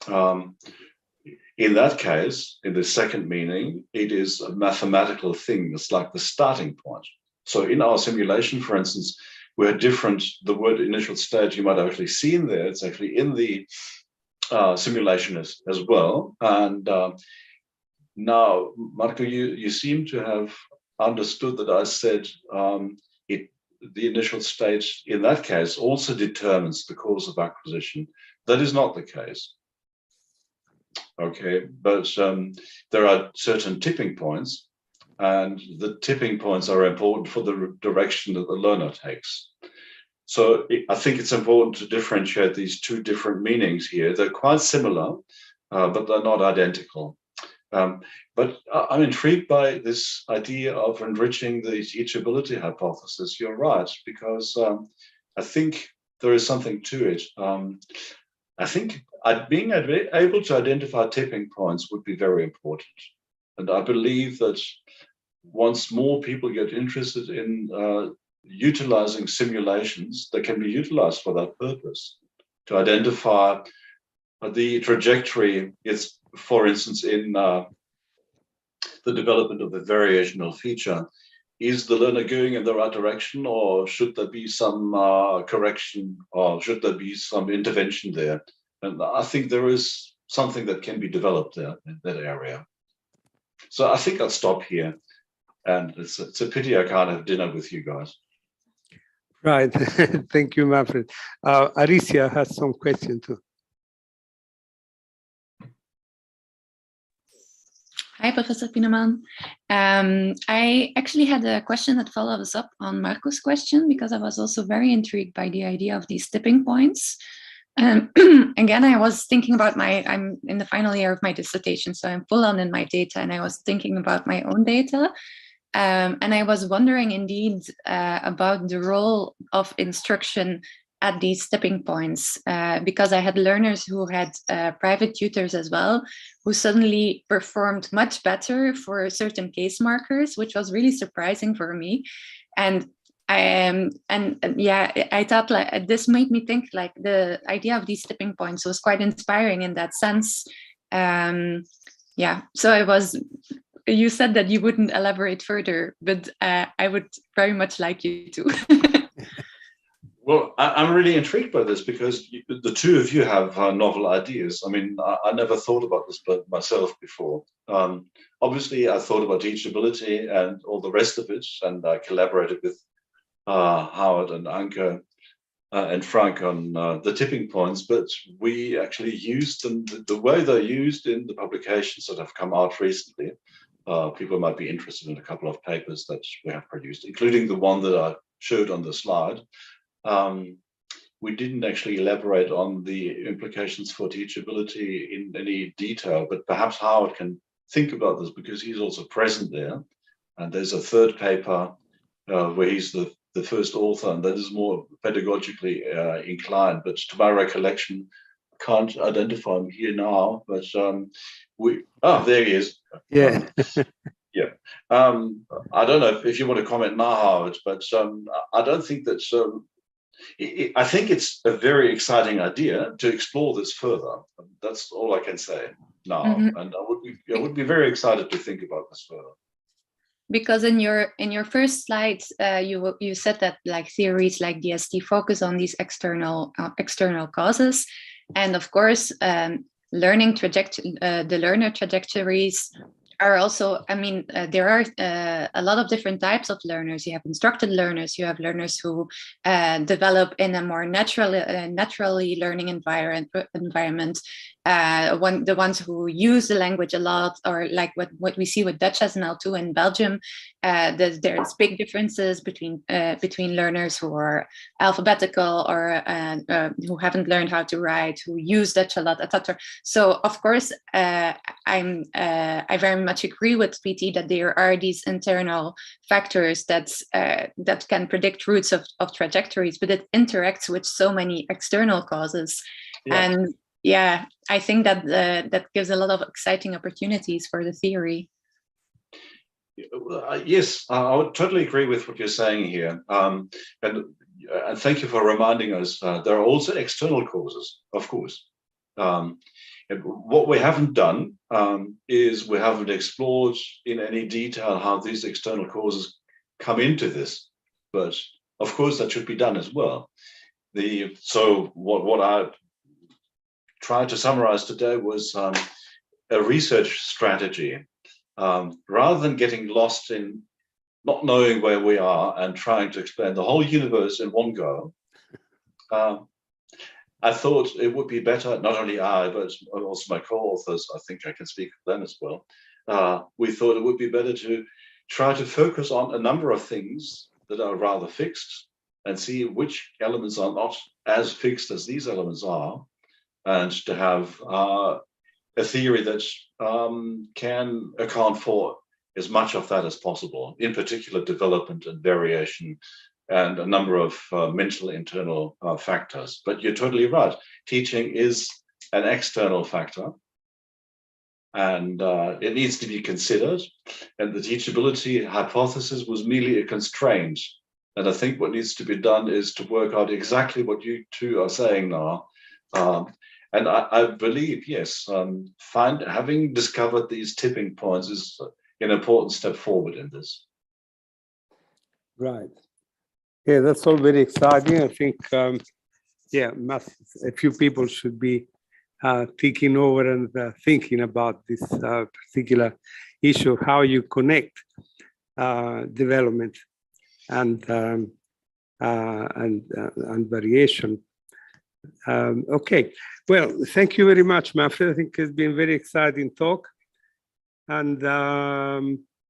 Speaker 6: In that case, in the second meaning, it is a mathematical thing. It's like the starting point. So in our simulation, for instance, we're different. The word initial stage you might have actually seen there. It's actually in the simulation as well. And now, Marco, you seem to have understood that I said the initial state in that case also determines the cause of acquisition. That is not the case. Okay, but there are certain tipping points, and the tipping points are important for the direction that the learner takes. So I think it's important to differentiate these two different meanings here. They're quite similar, but they're not identical. But I'm intrigued by this idea of enriching the teachability hypothesis. You're right, because I think there is something to it. I think being able to identify tipping points would be very important. And I believe that once more people get interested in utilizing simulations that can be utilized for that purpose, to identify the trajectory, it's, for instance, in the development of a variational feature. Is the learner going in the right direction, or should there be some correction, or should there be some intervention there? And I think there is something that can be developed there in that area. So I think I'll stop here. And it's a pity I can't have dinner with you guys.
Speaker 10: Right. Thank you, Manfred. Alicia has some question too.
Speaker 15: Hi, Professor Pieneman. I actually had a question that follows up on Marco's question, because I was also very intrigued by the idea of these tipping points. Again, I was thinking about I'm in the final year of my dissertation, so I'm full on in my data, and I was thinking about my own data. And I was wondering indeed about the role of instruction at these tipping points, because I had learners who had private tutors as well, who suddenly performed much better for certain case markers, which was really surprising for me. And yeah, I thought like this made me think like the idea of these tipping points was quite inspiring in that sense. Yeah, so you said that you wouldn't elaborate further, but I would very much like you to.
Speaker 6: Well, I'm really intrigued by this, because the two of you have novel ideas. I mean, I never thought about this but myself before. Obviously, I thought about teachability and all the rest of it, and I collaborated with Howard and Anke and Frank on the tipping points, but we actually used them the way they're used in the publications that have come out recently. People might be interested in a couple of papers that we have produced, including the one that I showed on the slide. We didn't actually elaborate on the implications for teachability in any detail, but perhaps Howard can think about this, because he's also present there. And there's a third paper where he's the first author, and that is more pedagogically inclined. But to my recollection, I can't identify him here now, but there he is.
Speaker 10: Yeah.
Speaker 6: Yeah. I don't know if you want to comment now, Howard, but I don't think that I think it's a very exciting idea to explore this further. That's all I can say now. Mm-hmm. And I would be very excited to think about this further.
Speaker 15: Because in your first slides, you said that like theories like DST focus on these external causes, and of course, the learner trajectories are also, I mean, there are a lot of different types of learners. You have instructed learners, you have learners who develop in a more naturally learning environment. The ones who use the language a lot, or like what we see with Dutch as an L2 in Belgium, there's big differences between learners who are alphabetical or who haven't learned how to write, who use Dutch a lot, etc. So of course, I very much agree with PT that there are these internal factors that can predict routes of trajectories, but it interacts with so many external causes. Yeah. And yeah, I think that that gives a lot of exciting opportunities for the theory.
Speaker 6: Yes, I would totally agree with what you're saying here. And thank you for reminding us, there are also external causes, of course. And what we haven't done is we haven't explored in any detail how these external causes come into this. But of course, that should be done as well. So what I tried to summarize today was a research strategy. Rather than getting lost in not knowing where we are and trying to explain the whole universe in one go, I thought it would be better, not only I, but also my co-authors, I think I can speak for them as well. We thought it would be better to try to focus on a number of things that are rather fixed and see which elements are not as fixed as these elements are, and to have a theory that can account for as much of that as possible, in particular development and variation and a number of mental internal factors. But you're totally right. Teaching is an external factor, and it needs to be considered. And the teachability hypothesis was merely a constraint. And I think what needs to be done is to work out exactly what you two are saying now. And I believe, yes, having discovered these tipping points is an important step forward in this.
Speaker 10: Right. Yeah, that's all very exciting. I think, yeah, a few people should be thinking over and thinking about this particular issue of how you connect development and variation. Okay, well, thank you very much, Manfred. I think it's been a very exciting talk, and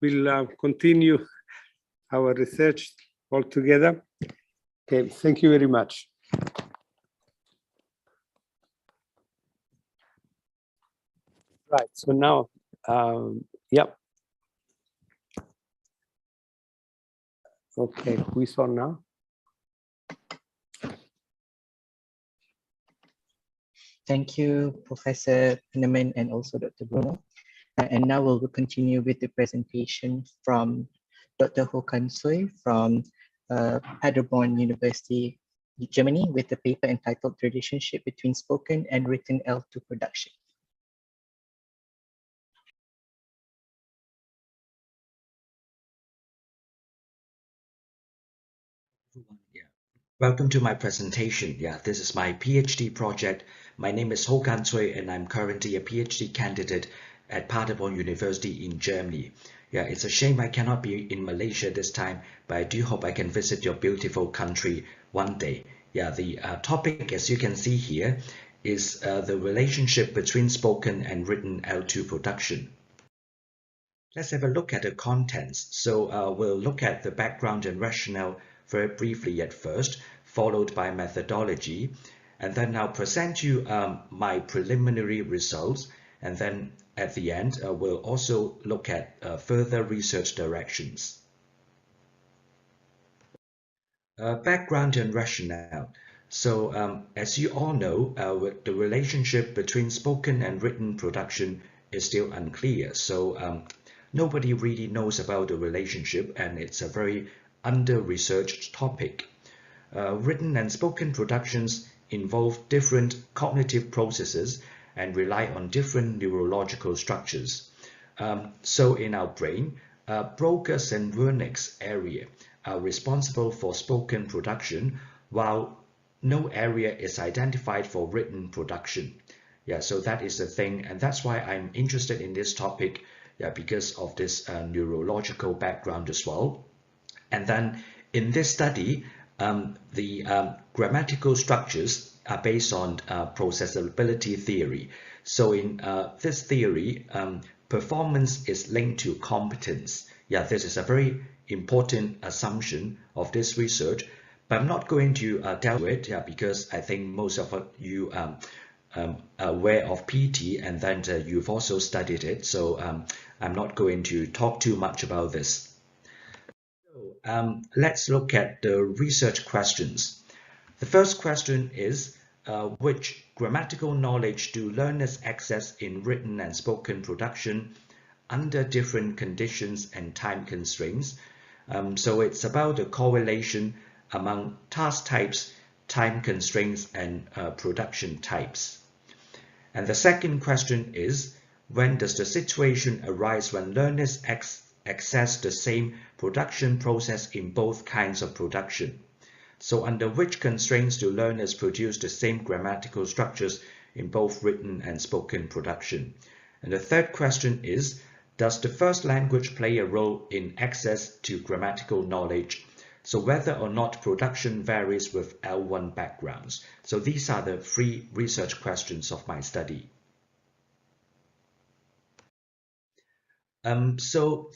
Speaker 10: we'll continue our research all together. Okay, thank you very much. Right, so now, yeah. Okay, who is on now?
Speaker 3: Thank you, Professor Penniman and also Dr. Bruno. And now we'll continue with the presentation from Dr. Håkan Sui from Paderborn University, Germany, with the paper entitled "The Relationship Between Spoken and Written L2 Production."
Speaker 17: Welcome to my presentation. Yeah, this is my PhD project. My name is Håkan Sui, and I'm currently a PhD candidate at Paderborn University in Germany. Yeah, it's a shame I cannot be in Malaysia this time, but I do hope I can visit your beautiful country one day. Yeah, the topic, as you can see here, is the relationship between spoken and written L2 production. Let's have a look at the contents. So we'll look at the background and rationale very briefly at first, followed by methodology, and then I'll present you my preliminary results, and then at the end we'll also look at further research directions. Background and rationale. So as you all know, the relationship between spoken and written production is still unclear. So nobody really knows about the relationship, and it's a very under-researched topic. Written and spoken productions involve different cognitive processes and rely on different neurological structures. So in our brain, Broca's and Wernicke's area are responsible for spoken production, while no area is identified for written production. Yeah, so that is the thing, and that's why I'm interested in this topic, yeah, because of this neurological background as well. And then in this study, the grammatical structures are based on processability theory. So in this theory, performance is linked to competence. Yeah, this is a very important assumption of this research, but I'm not going to delve into it, yeah, because I think most of you are aware of PT, and then you've also studied it. So I'm not going to talk too much about this. Let's look at the research questions. The first question is, which grammatical knowledge do learners access in written and spoken production under different conditions and time constraints? So it's about a correlation among task types, time constraints, and production types. And the second question is, when does the situation arise when learners access the same production process in both kinds of production? So under which constraints do learners produce the same grammatical structures in both written and spoken production? And the third question is, Does the first language play a role in access to grammatical knowledge? So whether or not production varies with L1 backgrounds. So these are the 3 research questions of my study. So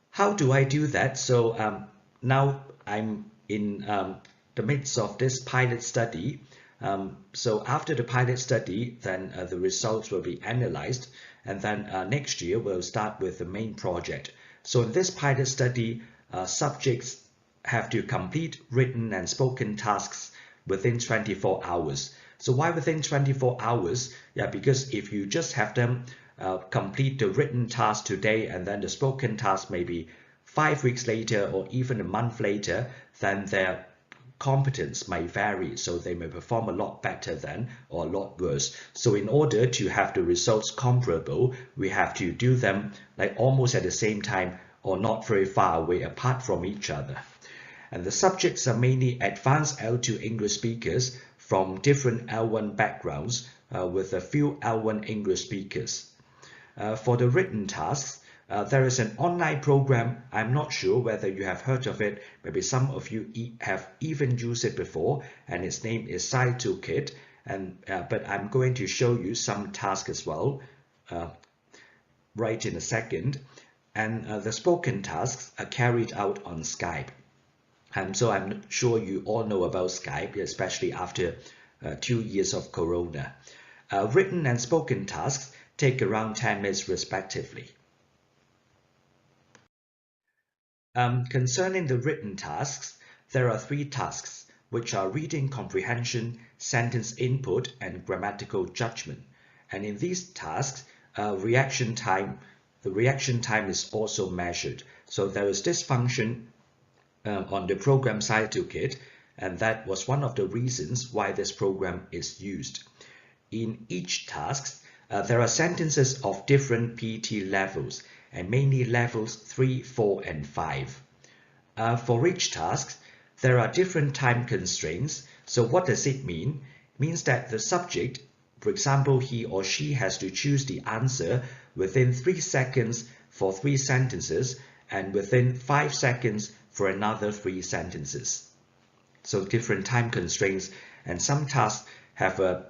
Speaker 17: how do I do that? So now I'm in the midst of this pilot study. So after the pilot study, then the results will be analyzed, and then next year we'll start with the main project. So in this pilot study, subjects have to complete written and spoken tasks within 24 hours. So why within 24 hours? Yeah, because if you just have them complete the written task today and then the spoken task maybe 5 weeks later or even a month later, then their competence may vary. So they may perform a lot better than or a lot worse. So in order to have the results comparable, we have to do them like almost at the same time or not very far away apart from each other. And the subjects are mainly advanced L2 English speakers from different L1 backgrounds with a few L1 English speakers. For the written tasks, there is an online program. I'm not sure whether you have heard of it. Maybe some of you have even used it before, and its name is SciToolKit. But I'm going to show you some tasks as well right in a second. And the spoken tasks are carried out on Skype. So I'm sure you all know about Skype, especially after 2 years of Corona. Written and spoken tasks take around 10 minutes respectively. Concerning the written tasks, there are 3 tasks, which are reading comprehension, sentence input, and grammatical judgment. And in these tasks, the reaction time is also measured. So there is this function on the program SciToolKit, and that was one of the reasons why this program is used. In each task, there are sentences of different PET levels, and mainly levels 3, 4, and 5. For each task, there are different time constraints. So what does it mean? It means that the subject, for example, he or she has to choose the answer within 3 seconds for 3 sentences and within 5 seconds for another 3 sentences. So different time constraints, and some tasks have a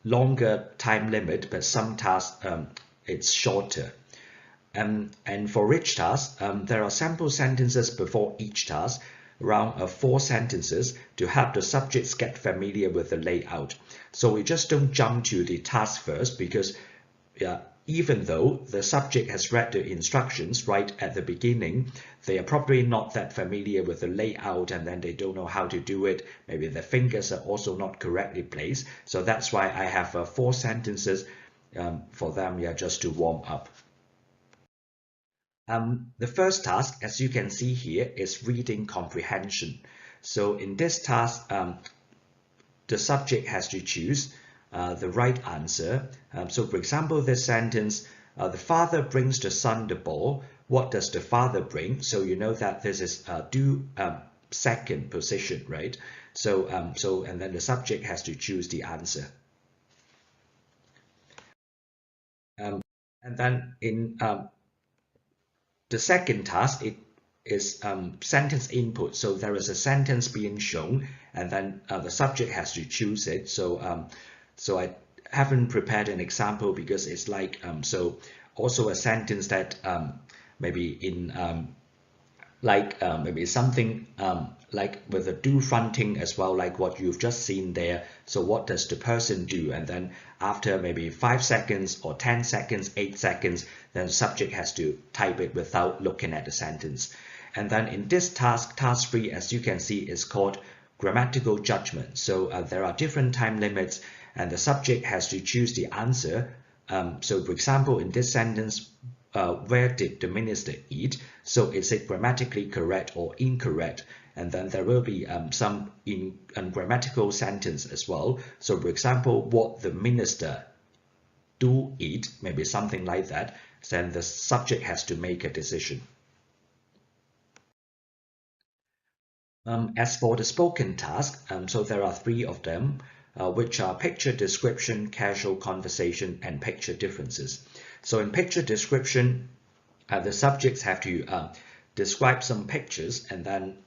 Speaker 17: longer time limit, but some tasks it's shorter. And for each task, there are sample sentences before each task, around 4 sentences to help the subjects get familiar with the layout. So we just don't jump to the task first, because even though the subject has read the instructions right at the beginning, they are probably not that familiar with the layout, and then they don't know how to do it. Maybe their fingers are also not correctly placed. So that's why I have 4 sentences for them, just to warm up. The first task, as you can see here, is reading comprehension. So in this task, the subject has to choose the right answer. So for example, this sentence, the father brings the son the ball. What does the father bring? So you know that this is due second position, right? So and then the subject has to choose the answer. And then in the second task, it is sentence input. So there is a sentence being shown, and then the subject has to choose it. So I haven't prepared an example because it's like so also a sentence that maybe in maybe something like with a do fronting as well, like what you've just seen there. So what does the person do? And then after maybe 5 seconds or 10 seconds, 8 seconds, then the subject has to type it without looking at the sentence. And then in this task, task 3, as you can see, is called grammatical judgment. So there are different time limits, and the subject has to choose the answer. So for example, in this sentence, where did the minister eat? So is it grammatically correct or incorrect? And then there will be some grammatical sentence as well. So for example, what the minister do eat, maybe something like that. Then the subject has to make a decision. As for the spoken task, so there are 3 of them, which are picture description, casual conversation, and picture differences. So in picture description, the subjects have to describe some pictures, and then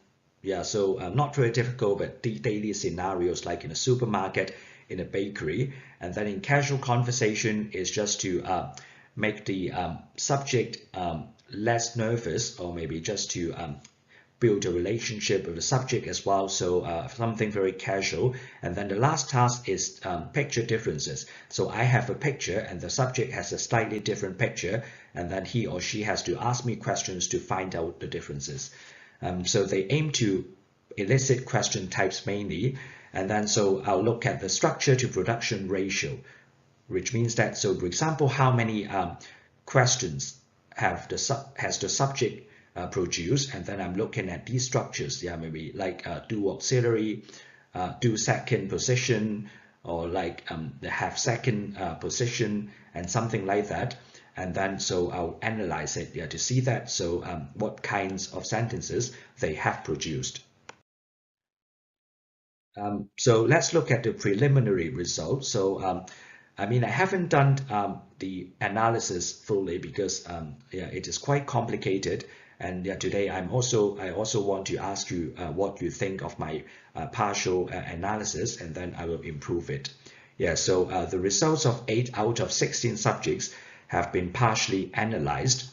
Speaker 17: so not very difficult, but daily scenarios like in a supermarket, in a bakery. And then in casual conversation is just to make the subject less nervous, or maybe just to build a relationship with the subject as well. So something very casual. And then the last task is picture differences. So I have a picture and the subject has a slightly different picture, and then he or she has to ask me questions to find out the differences. So they aim to elicit question types mainly. And then so I'll look at the structure to production ratio, which means that, so for example, how many questions has the subject produce, and then I'm looking at these structures, maybe like do auxiliary, do second position, or like the half second position, and something like that. And then so I'll analyze it to see that, so what kinds of sentences they have produced. So let's look at the preliminary results. So I mean, I haven't done the analysis fully because it is quite complicated. And today I also want to ask you what you think of my partial analysis, and then I will improve it. So the results of 8 out of 16 subjects have been partially analyzed.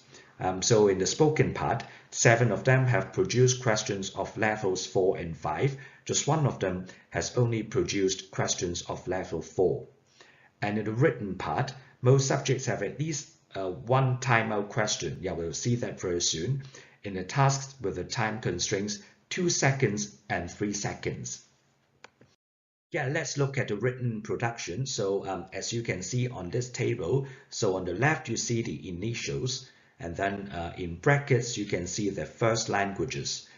Speaker 17: So in the spoken part, 7 of them have produced questions of levels 4 and 5. Just 1 of them has only produced questions of level 4. And in the written part, most subjects have at least one timeout question. We'll see that very soon. In the tasks with the time constraints 2 seconds and 3 seconds. Let's look at the written production. So as you can see on this table, so on the left you see the initials, and then in brackets you can see the first languages.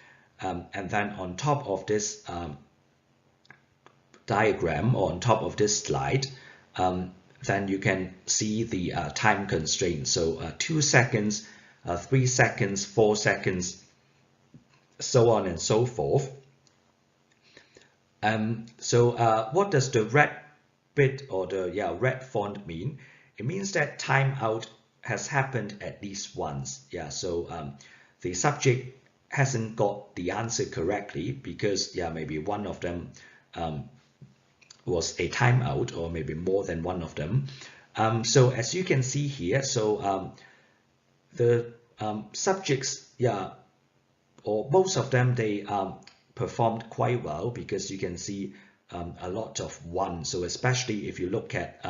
Speaker 17: And then on top of this diagram, or on top of this slide, then you can see the time constraints. So 2 seconds, 3 seconds, 4 seconds, so on and so forth. So what does the red bit, or the red font mean? It means that timeout has happened at least once. So the subject hasn't got the answer correctly because maybe one of them was a timeout, or maybe more than one of them. So as you can see here, so the subjects, or most of them, they performed quite well, because you can see a lot of 1. So especially if you look at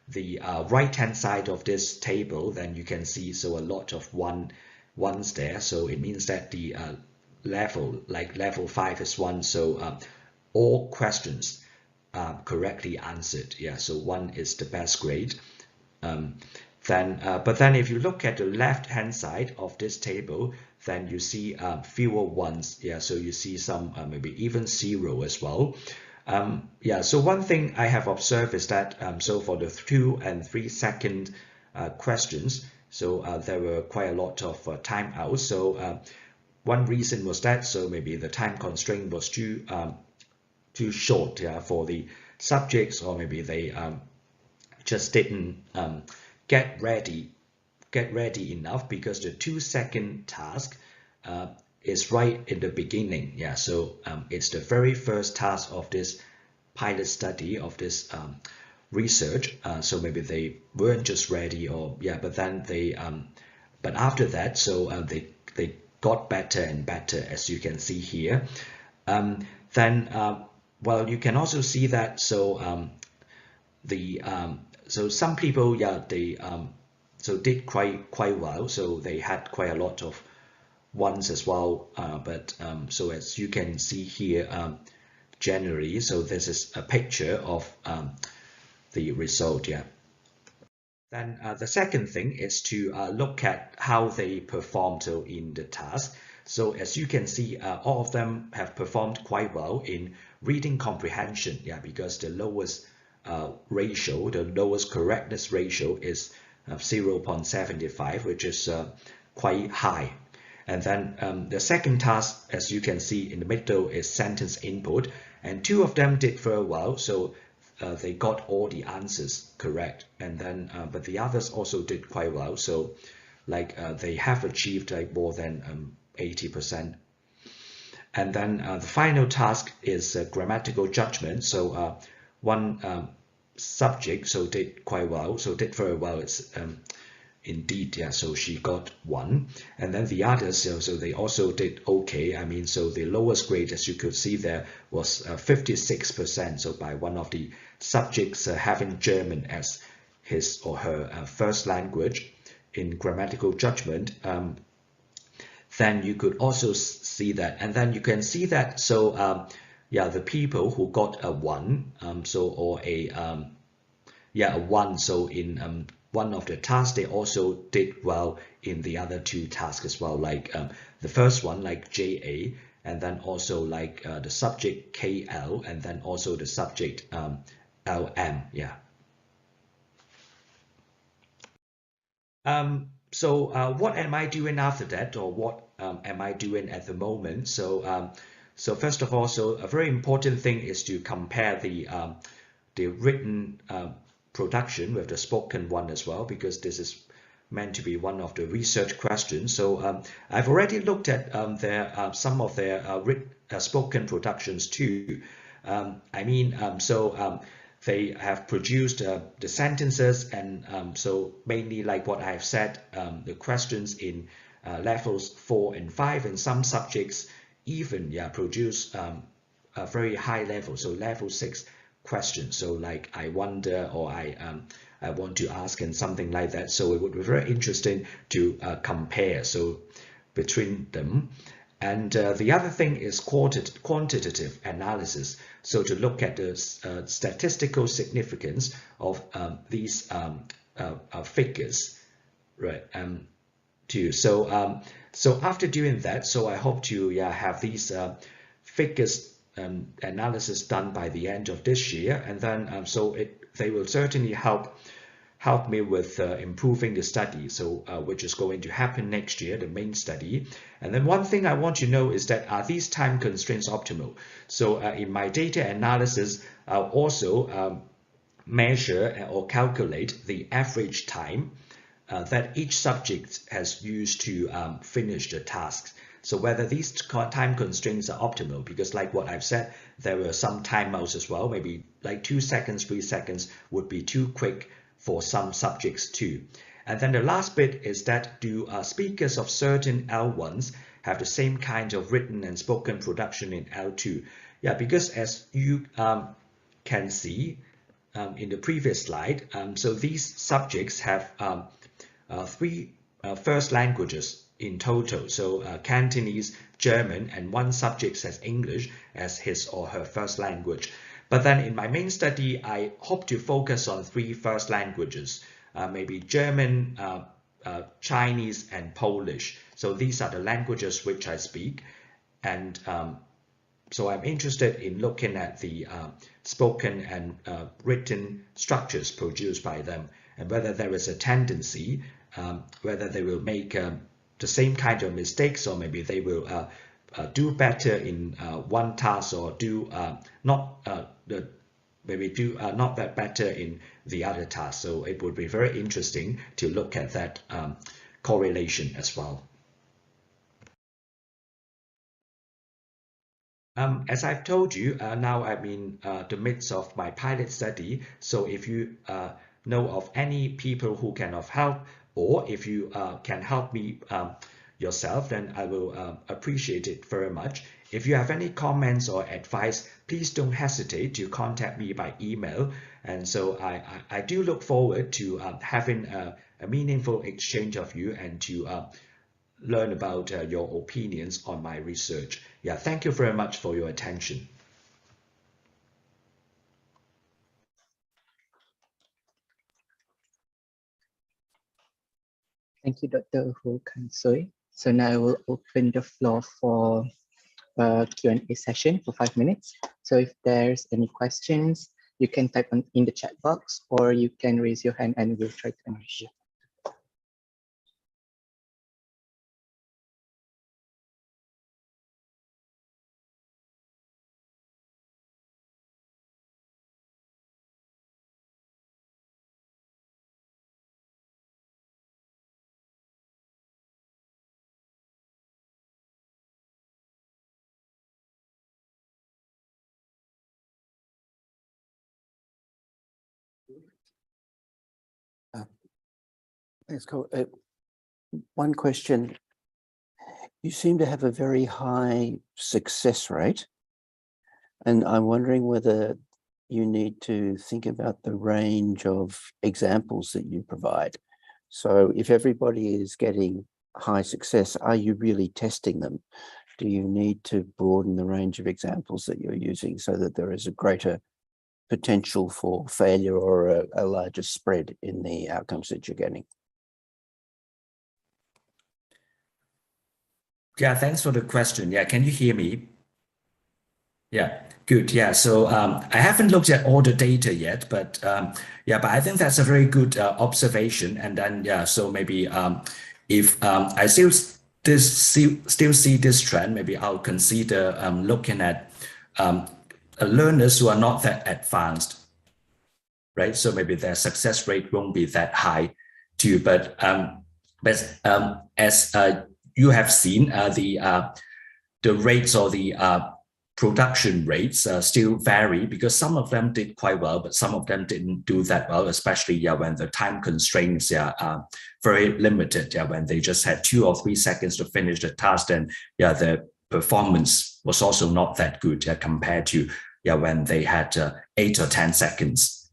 Speaker 17: the right hand side of this table, then you can see so a lot of 1s there. So it means that the level, like level 5 is 1. So all questions correctly answered. So 1 is the best grade. But then if you look at the left hand side of this table, then you see fewer 1s. So you see some maybe even 0 as well. So one thing I have observed is that so for the 2 and 3 second questions, so there were quite a lot of timeouts. So one reason was that, so maybe the time constraint was too short for the subjects, or maybe they just didn't get ready enough, because the 2 second task is right in the beginning. So it's the very first task of this pilot study, of this research. So maybe they weren't just ready, or but then they but after that, so they got better and better, as you can see here. Well, you can also see that, so so some people, they so did quite well. So they had quite a lot of 1s as well. But so as you can see here, generally, so this is a picture of the result. Then the second thing is to look at how they performed in the task. So as you can see, all of them have performed quite well in reading comprehension. Because the lowest ratio, the lowest correctness ratio is 0.75, which is quite high. And then the second task, as you can see in the middle, is sentence input, and 2 of them did very well. So they got all the answers correct, and then but the others also did quite well. So like they have achieved like more than 80%. And then the final task is grammatical judgment. So one subject did quite well, did very well. It's indeed, yeah, so she got 1. And then the others, so they also did okay. I mean, so the lowest grade, as you could see there, was 56%. So by one of the subjects having German as his or her first language in grammatical judgment, then you could also see that. And then you can see that, so yeah, the people who got a 1, or a a 1, so in one of the tasks, they also did well in the other 2 tasks as well, like the first one, like JA, and then also like the subject KL, and then also the subject LM, yeah. So what am I doing after that, or what am I doing at the moment? So so first of all, so a very important thing is to compare the written production with the spoken one as well, because this is meant to be one of the research questions. So I've already looked at some of their spoken productions too. I mean, they have produced the sentences, and so mainly like what I've said, the questions in levels 4 and 5, and some subjects even produce a very high level, so level 6 questions. So like I wonder, or I want to ask, and something like that. So it would be very interesting to compare between them. And the other thing is quantitative analysis. So to look at the statistical significance of these figures, right? Too. So so after doing that, so I hope to have these figures analysis done by the end of this year, and then they will certainly help me with improving the study, so which is going to happen next year, the main study. And then one thing I want to know is that, are these time constraints optimal? So in my data analysis, I'll also measure or calculate the average time that each subject has used to finish the tasks. So whether these time constraints are optimal, because like what I've said, there were some timeouts as well. Maybe like 2 seconds, 3 seconds would be too quick for some subjects too. And then the last bit is that, do speakers of certain L1s have the same kind of written and spoken production in L2? Yeah, because as you can see in the previous slide, so these subjects have 3 first languages in total, so Cantonese, German, and one subject has English as his or her first language. But then in my main study, I hope to focus on 3 first languages, maybe German, Chinese, and Polish. So these are the languages which I speak, and so I'm interested in looking at the spoken and written structures produced by them, and whether there is a tendency, whether they will make the same kind of mistakes, or maybe they will do better in one task, or do not that better in the other task. So it would be very interesting to look at that correlation as well. As I've told you, now I'm in the midst of my pilot study. So if you know of any people who can help, or if you can help me yourself, then I will appreciate it very much. If you have any comments or advice, please don't hesitate to contact me by email. And so I do look forward to having a meaningful exchange of you, and to learn about your opinions on my research. Yeah, thank you very much for your attention.
Speaker 3: Thank you, Dr. Ho Kan Soi. So now I will open the floor for a Q&A session for 5 minutes. So if there's any questions, you can type in the chat box, or you can raise your hand and we'll try to unmute you.
Speaker 13: Thanks, Cole. One question. You seem to have a very high success rate, and I'm wondering whether you need to think about the range of examples that you provide. So if everybody is getting high success, are you really testing them? Do you need to broaden the range of examples that you're using so that there is a greater potential for failure or a larger spread in the outcomes that you're getting?
Speaker 17: Yeah, thanks for the question. Yeah, can you hear me? Yeah, good. Yeah, so I haven't looked at all the data yet, but yeah, but I think that's a very good observation. And then yeah, so maybe if I still see this trend, maybe I'll consider looking at learners who are not that advanced, right? So maybe their success rate won't be that high too. But as you have seen, the rates or the production rates still vary because some of them did quite well, but some of them didn't do that well, especially when the time constraints are very limited. When they just had 2 or 3 seconds to finish the task, then the performance was also not that good compared to when they had 8 or 10 seconds.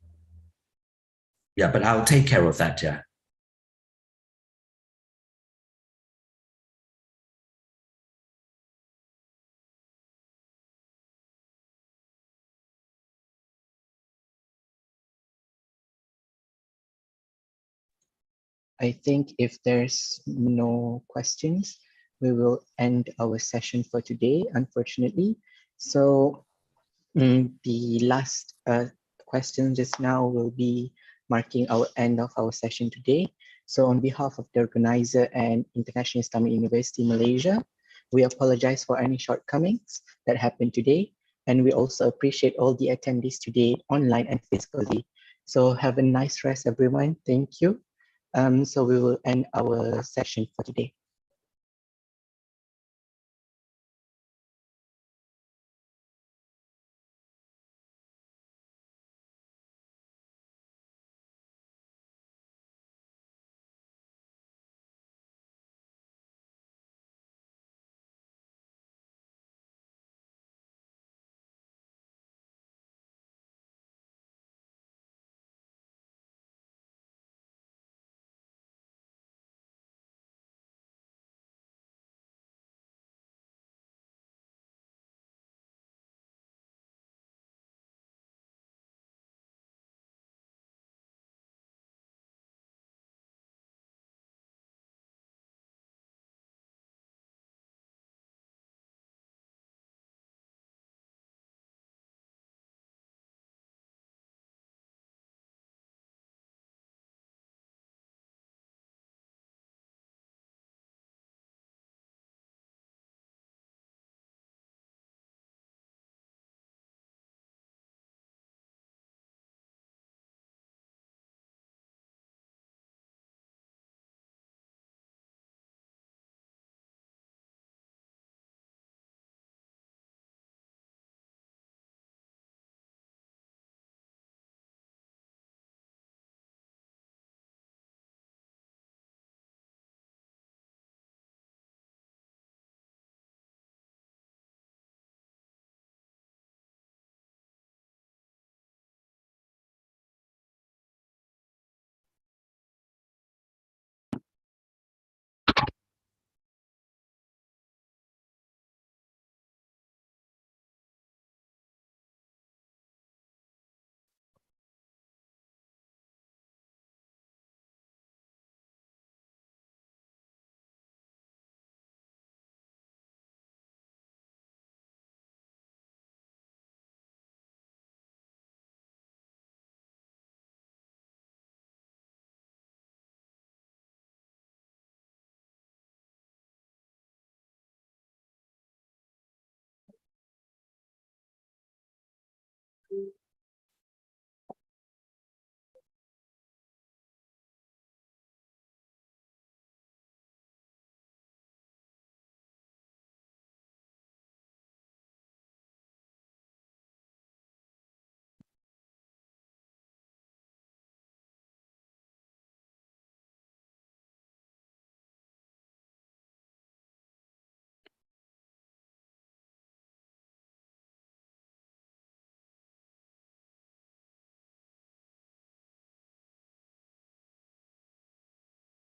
Speaker 17: Yeah, but I'll take care of that. Yeah.
Speaker 3: I think if there's no questions, we will end our session for today, unfortunately. So the last question just now will be marking our end of our session today. So on behalf of the organizer and International Islamic University Malaysia, we apologize for any shortcomings that happened today. And we also appreciate all the attendees today online and physically. So have a nice rest, everyone. Thank you. So we will end our session for today.